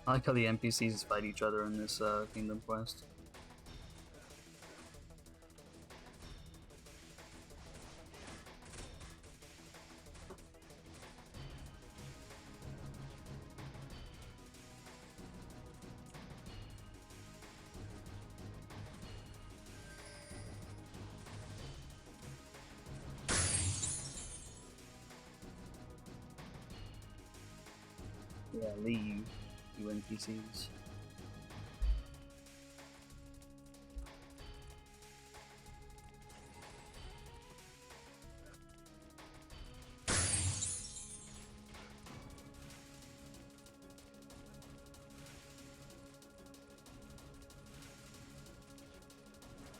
I like how the NPCs fight each other in this Kingdom Quest. Yeah, leave, you NPCs.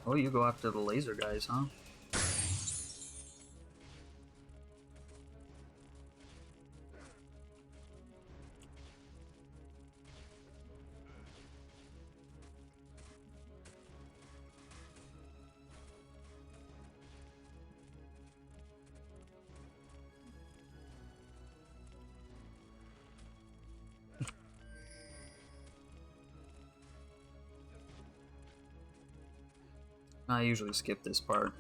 Oh, you go after the laser guys, huh? I usually skip this part.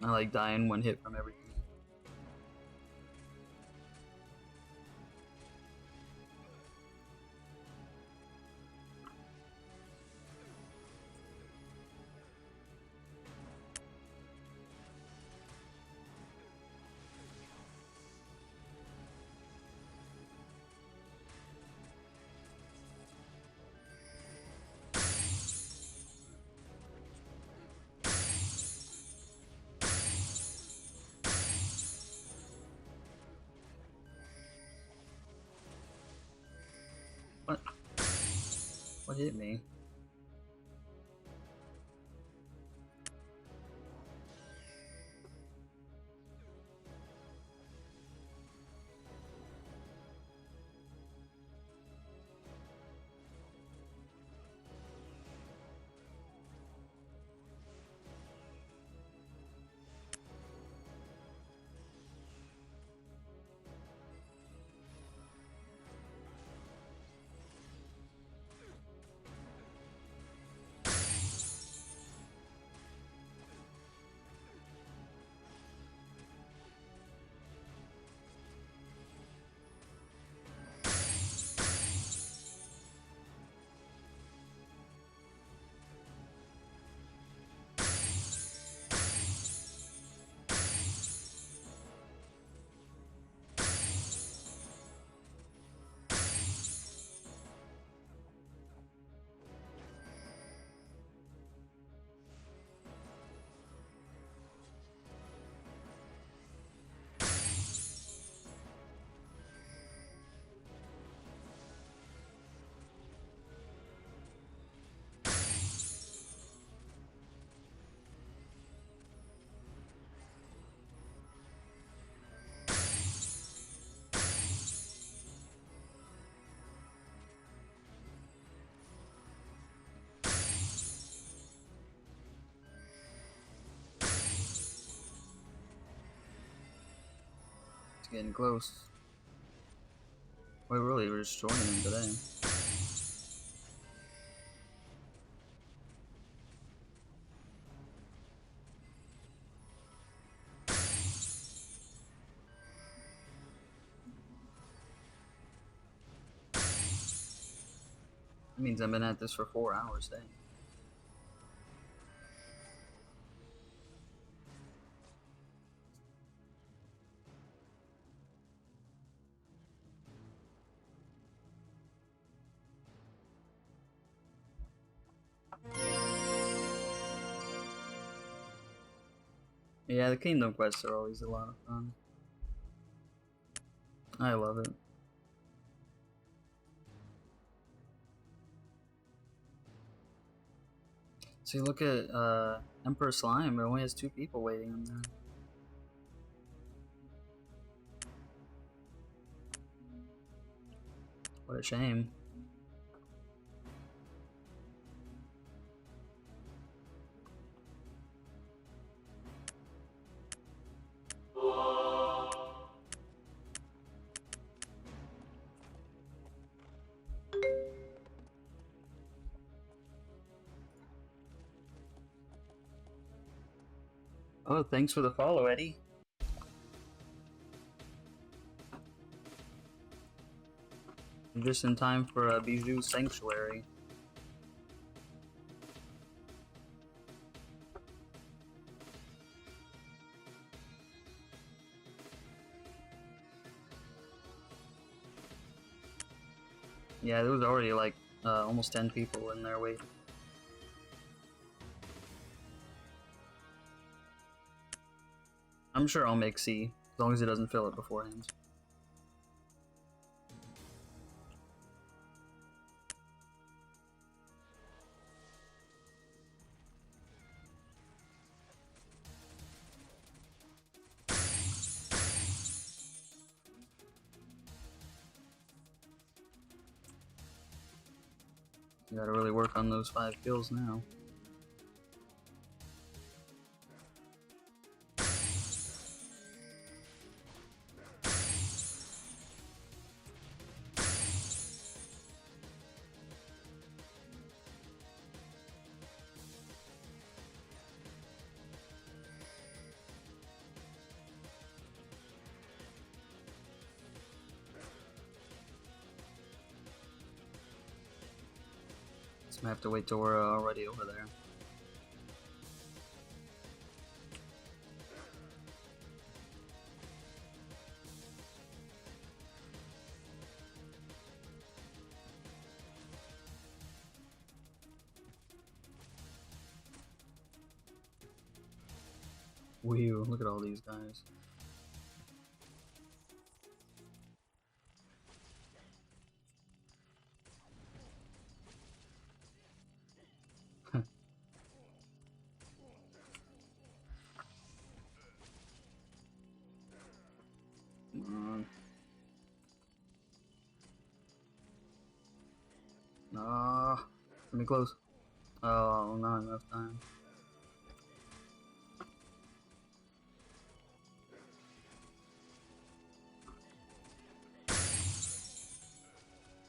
I like dying one hit from everything. What? What hit me? It's getting close. We're really destroying him today. That means I've been at this for 4 hours, dang. Yeah, the Kingdom quests are always a lot of fun. I love it. See, look at Emperor Slime. It only has 2 people waiting in there. What a shame. Oh, thanks for the follow, Eddie. Just in time for Bijou's Sanctuary. Yeah, there was already like almost 10 people in there waiting. I'm sure I'll make C, as long as it doesn't fill it beforehand. You gotta really work on those 5 kills now. So I have to wait till we're already over there. Whew, look at all these guys. Come on. Ah, let me close. Oh, not enough time.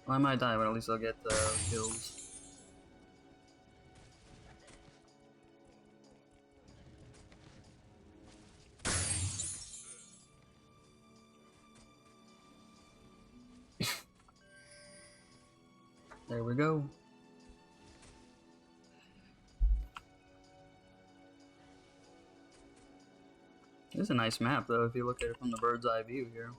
Well, I might die, but at least I'll get kills. There we go. This is a nice map, though, if you look at it from the bird's eye view here.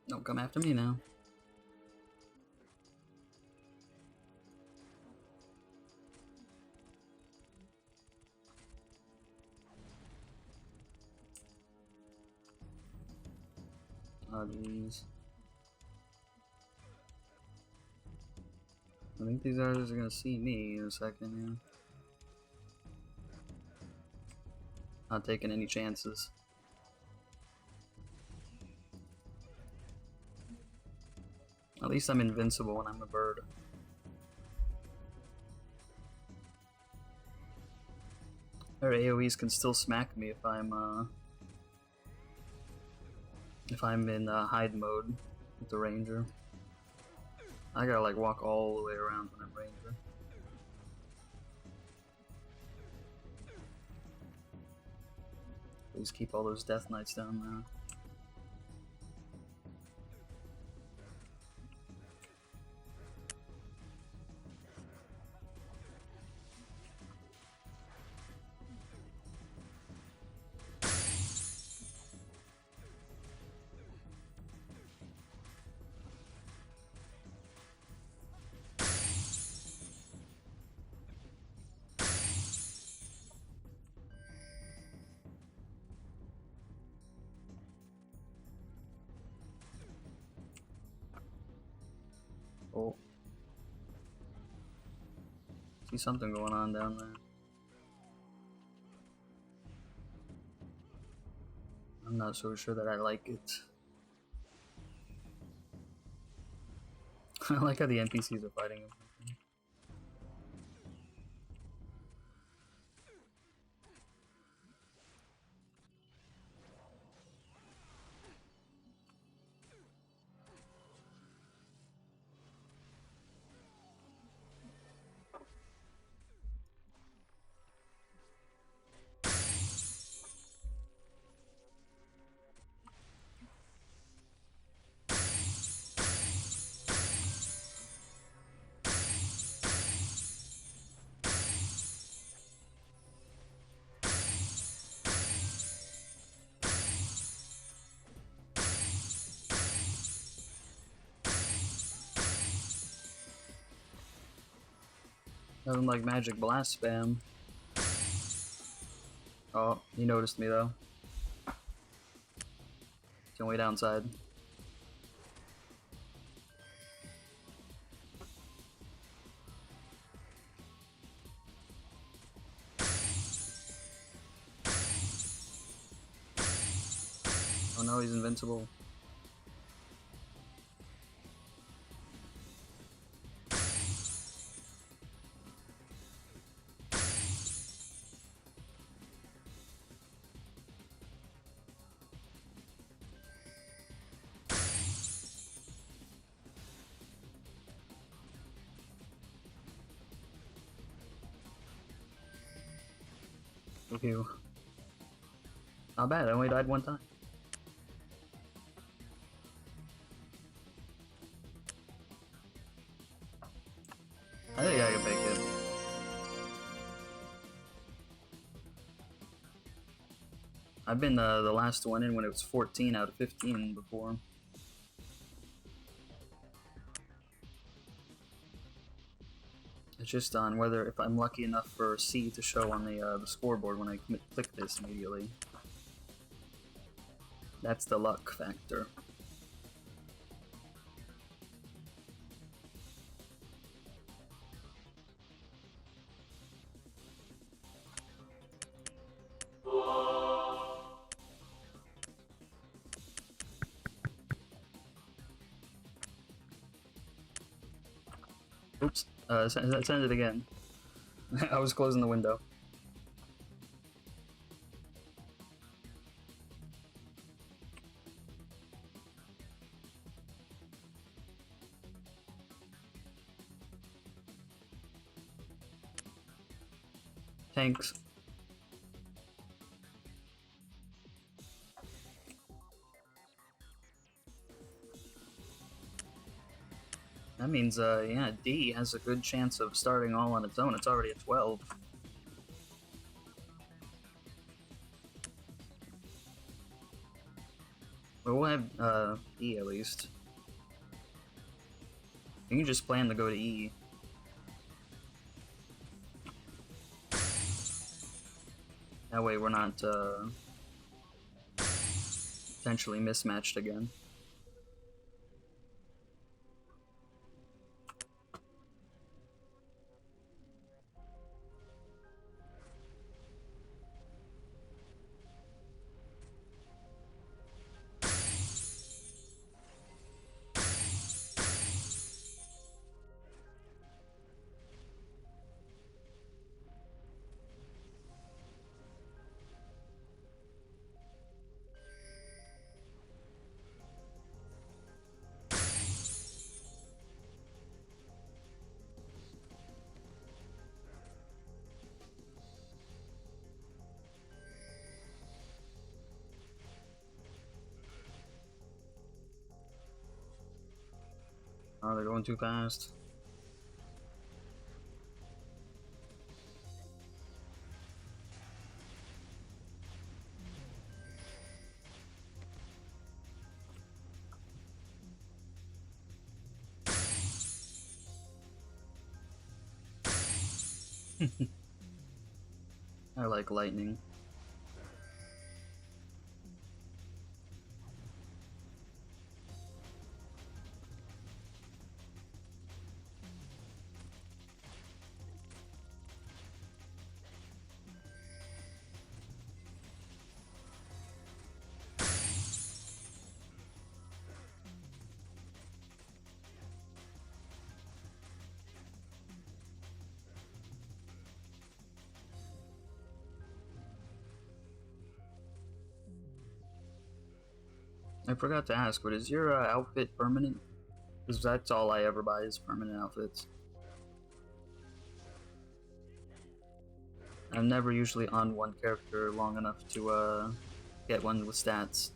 Don't come after me now. Oh, jeez. I think these guys are gonna see me in a second, yeah. Not taking any chances. At least I'm invincible when I'm a bird. Their AoEs can still smack me if I'm in hide mode with the ranger. I gotta like walk all the way around when I'm ranger. Please keep all those death knights down there. Oh. See something going on down there. I'm not so sure that I like it. I like how the NPCs are fighting him. Nothing like magic blast spam. Oh, he noticed me though. Can wait outside. Oh no, he's invincible. Phew. Not bad, I only died one time. I think I can make it. I've been the last one in when it was 14 out of 15 before. It's just on whether if I'm lucky enough for C to show on the scoreboard when I click this immediately. That's the luck factor. Oops, send it again. I was closing the window. Thanks. That means, yeah, D has a good chance of starting all on its own. It's already at 12. But we'll have, E at least. You can just plan to go to E. That way we're not, potentially mismatched again. Oh, they're going too fast. I like lightning. I forgot to ask, but is your outfit permanent? Because that's all I ever buy is permanent outfits. I'm never usually on one character long enough to get one with stats.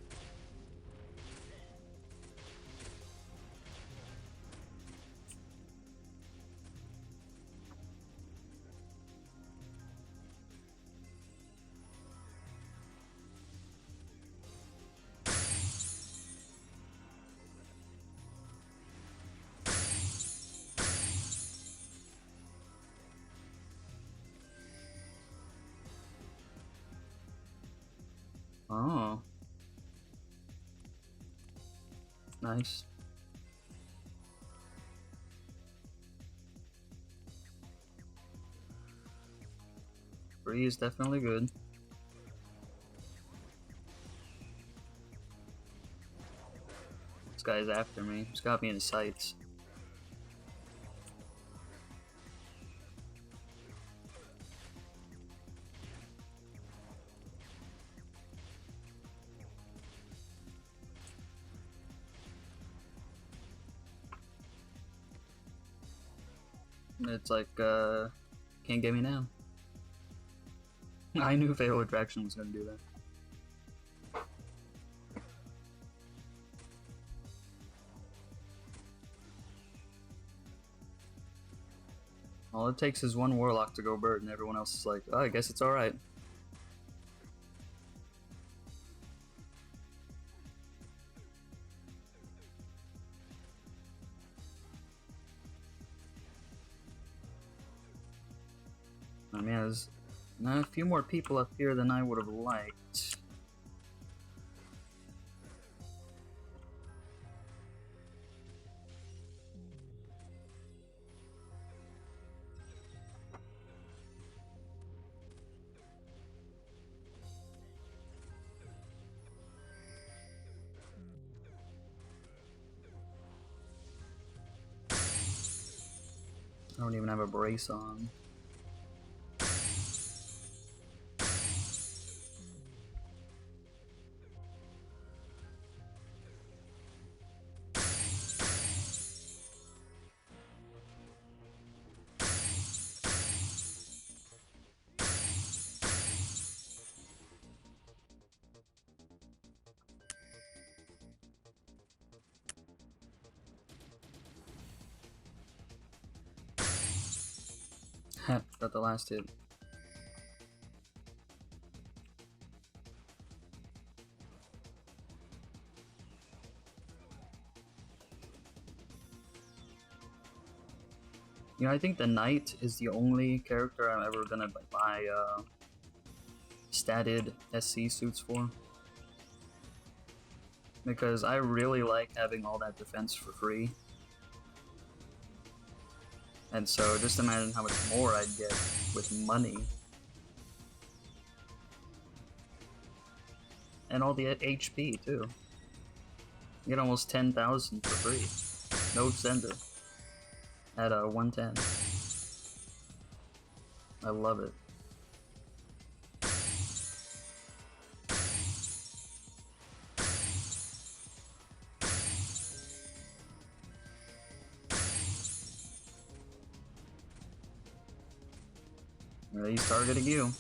Oh. Nice. Free is definitely good. This guy's after me. He's got me in his sights. It's like, can't get me now. I knew Fatal Attraction was gonna do that. All it takes is one Warlock to go bird, and everyone else is like, oh, I guess it's alright. I mean, there's a few more people up here than I would have liked. I don't even have a brace on. Got the last hit. You know, I think the Knight is the only character I'm ever gonna buy statted SC suits for. Because I really like having all that defense for free. And so just imagine how much more I'd get with money. And all the HP too. You get almost 10,000 for free. No extender. At 110. I love it. He's targeting you.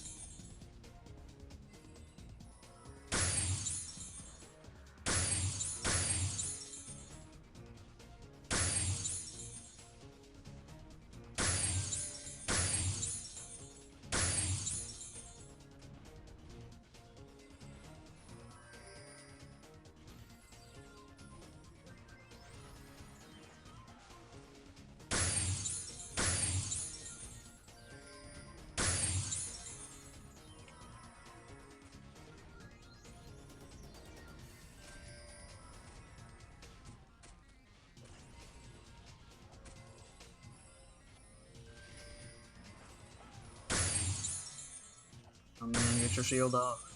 Oh man, get your shield off.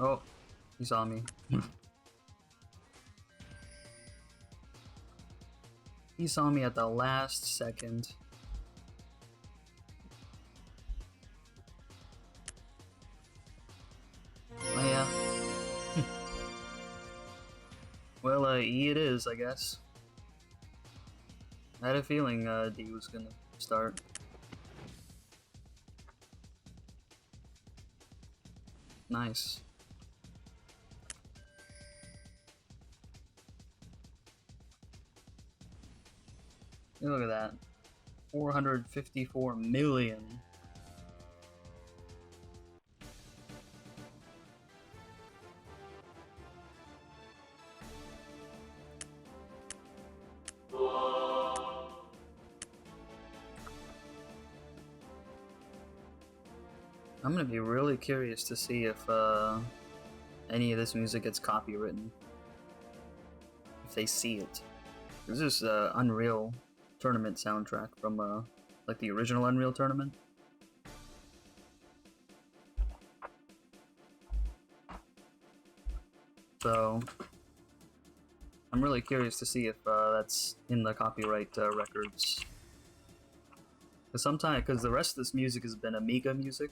Oh, he saw me. He saw me at the last second. Oh yeah. Well, E it is, I guess. I had a feeling D was gonna start. Nice. Look at that. 454 million. I'm gonna be really curious to see if any of this music gets copywritten. If they see it. This is Unreal Tournament soundtrack from like the original Unreal Tournament. So I'm really curious to see if that's in the copyright records. Because the rest of this music has been Amiga music.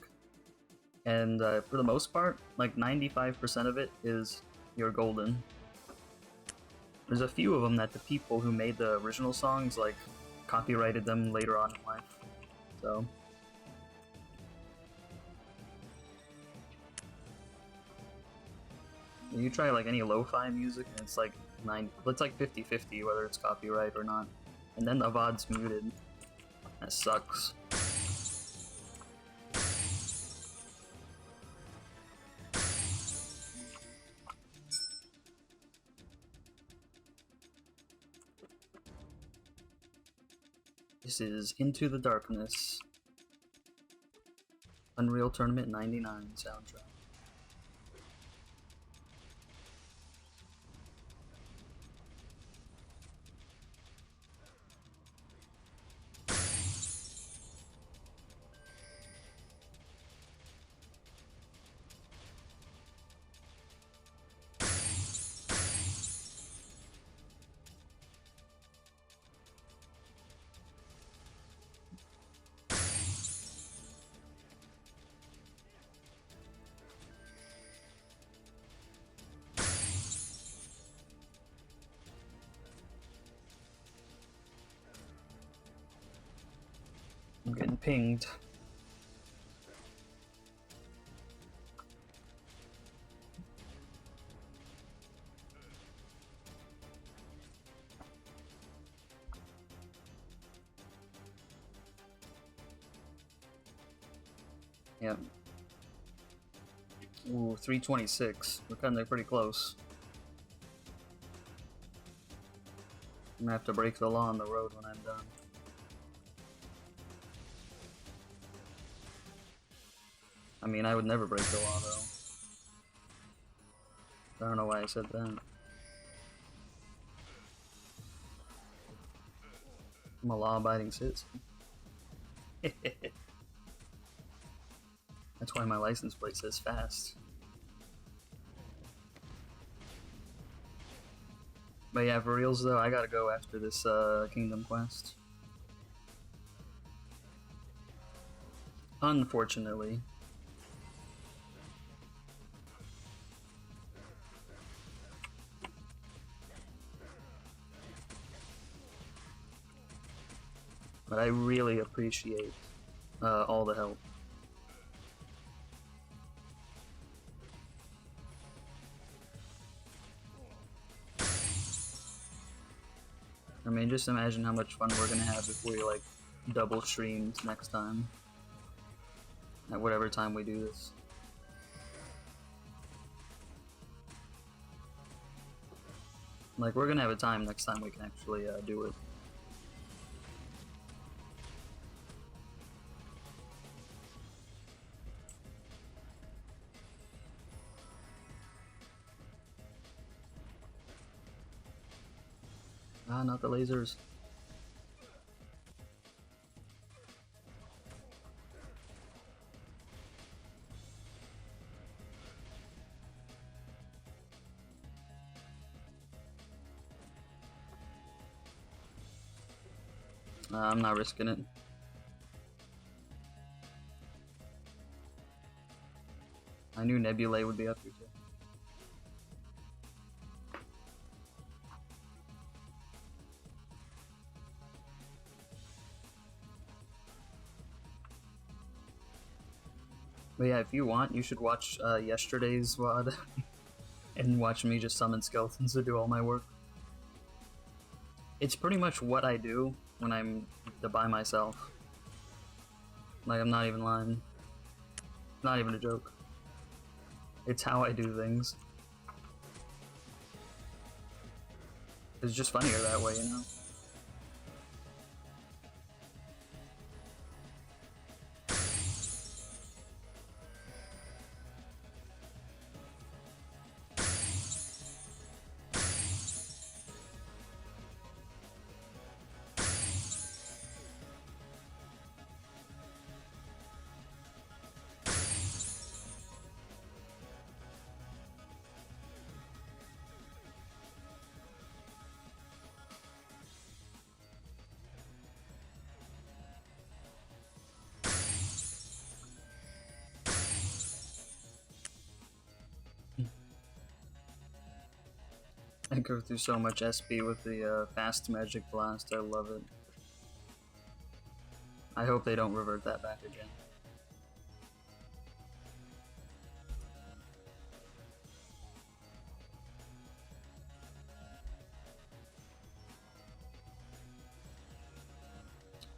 And for the most part, like 95% of it is You're Golden. There's a few of them that the people who made the original songs like copyrighted them later on in life. So you try like any lo-fi music and it's like 50-50 whether it's copyright or not. And then the VOD's muted. That sucks. This is Into the Darkness. Unreal Tournament 99 soundtrack. I'm getting pinged. Yep. Ooh, 326. We're kind of pretty close. I'm gonna have to break the law on the road when I'm done. I mean, I would never break the law, though. I don't know why I said that. I'm a law-abiding citizen. That's why my license plate says fast. But yeah, for reals though, I gotta go after this Kingdom Quest. Unfortunately. But I really appreciate all the help. I mean, just imagine how much fun we're gonna have if we like double streamed next time. At whatever time we do this. Like, we're gonna have a time next time we can actually do it. Ah, not the lasers. Nah, I'm not risking it. I knew Nebulae would be up here too. But yeah, if you want, you should watch yesterday's VOD and watch me just summon skeletons to do all my work. It's pretty much what I do when I'm by myself. Like, I'm not even lying. Not even a joke. It's how I do things. It's just funnier that way, you know? I go through so much SP with the fast magic blast. I love it. I hope they don't revert that back again.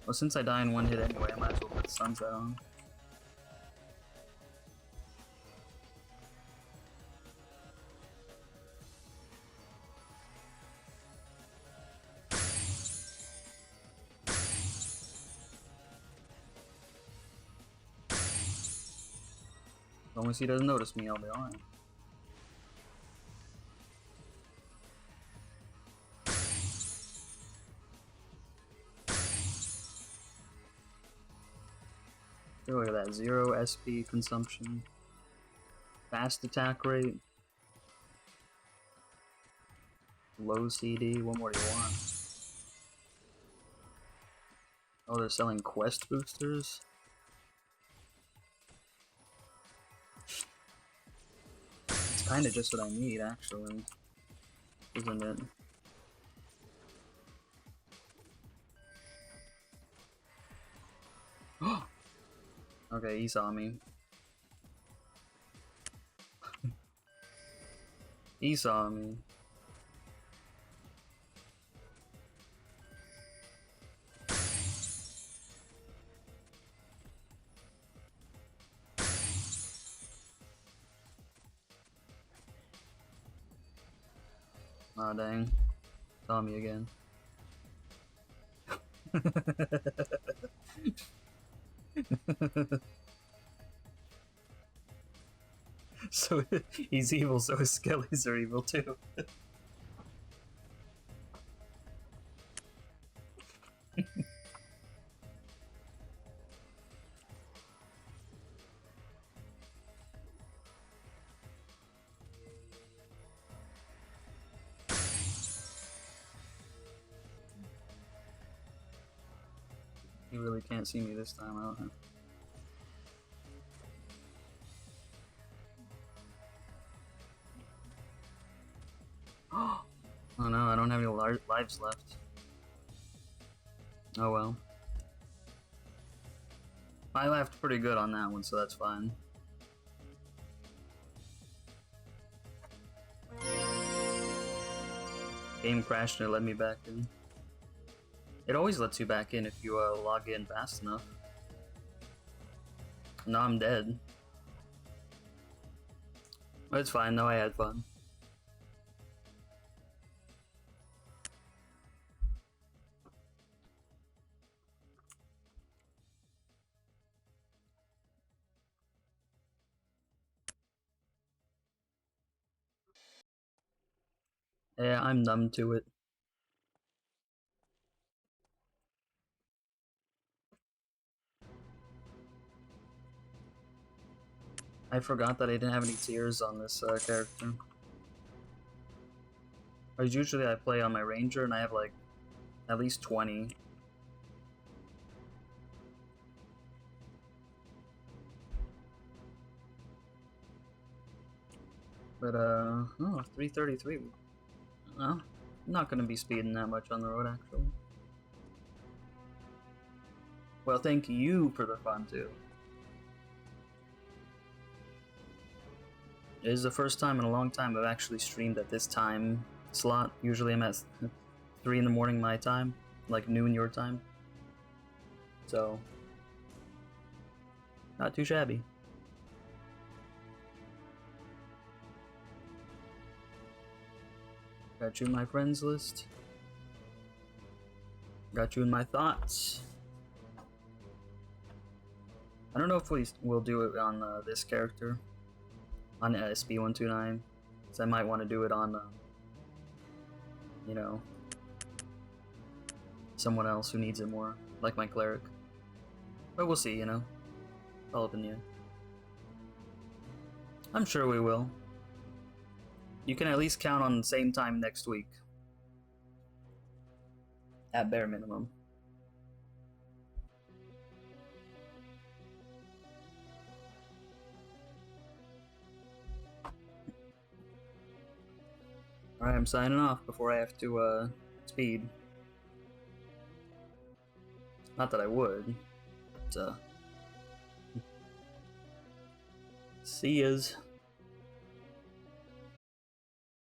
Well, since I die in one hit anyway, I might as well put Sunset on. As long as he doesn't notice me, I'll be alright. Look at that, 0 SP consumption, fast attack rate, low CD, what more do you want? Oh, they're selling quest boosters? It's kinda just what I need, actually, isn't it? Okay, he saw me. He saw me. Aw, dang. Saw me again. So he's evil, so his skellies are evil too. You really can't see me this time out, huh? Oh no, I don't have any lives left. Oh well. I laughed pretty good on that one, so that's fine. Game crashed and it let me back in. It always lets you back in if you log in fast enough. No, I'm dead. But it's fine though, I had fun. Yeah, I'm numb to it. I forgot that I didn't have any tears on this character. Usually I play on my ranger and I have like at least 20. But, oh, 333. No, I'm not gonna be speeding that much on the road, actually. Well, thank you for the fun, too. It is the first time in a long time I've actually streamed at this time slot. Usually I'm at 3 in the morning my time, like noon your time. So, not too shabby. Got you in my friends list. Got you in my thoughts. I don't know if we'll do it on this character, on SB129, so I might want to do it on, you know, someone else who needs it more, like my cleric. But we'll see, you know. All up in the air. I'm sure we will. You can at least count on the same time next week. At bare minimum. Alright, I'm signing off before I have to, speed. Not that I would, but, see yas.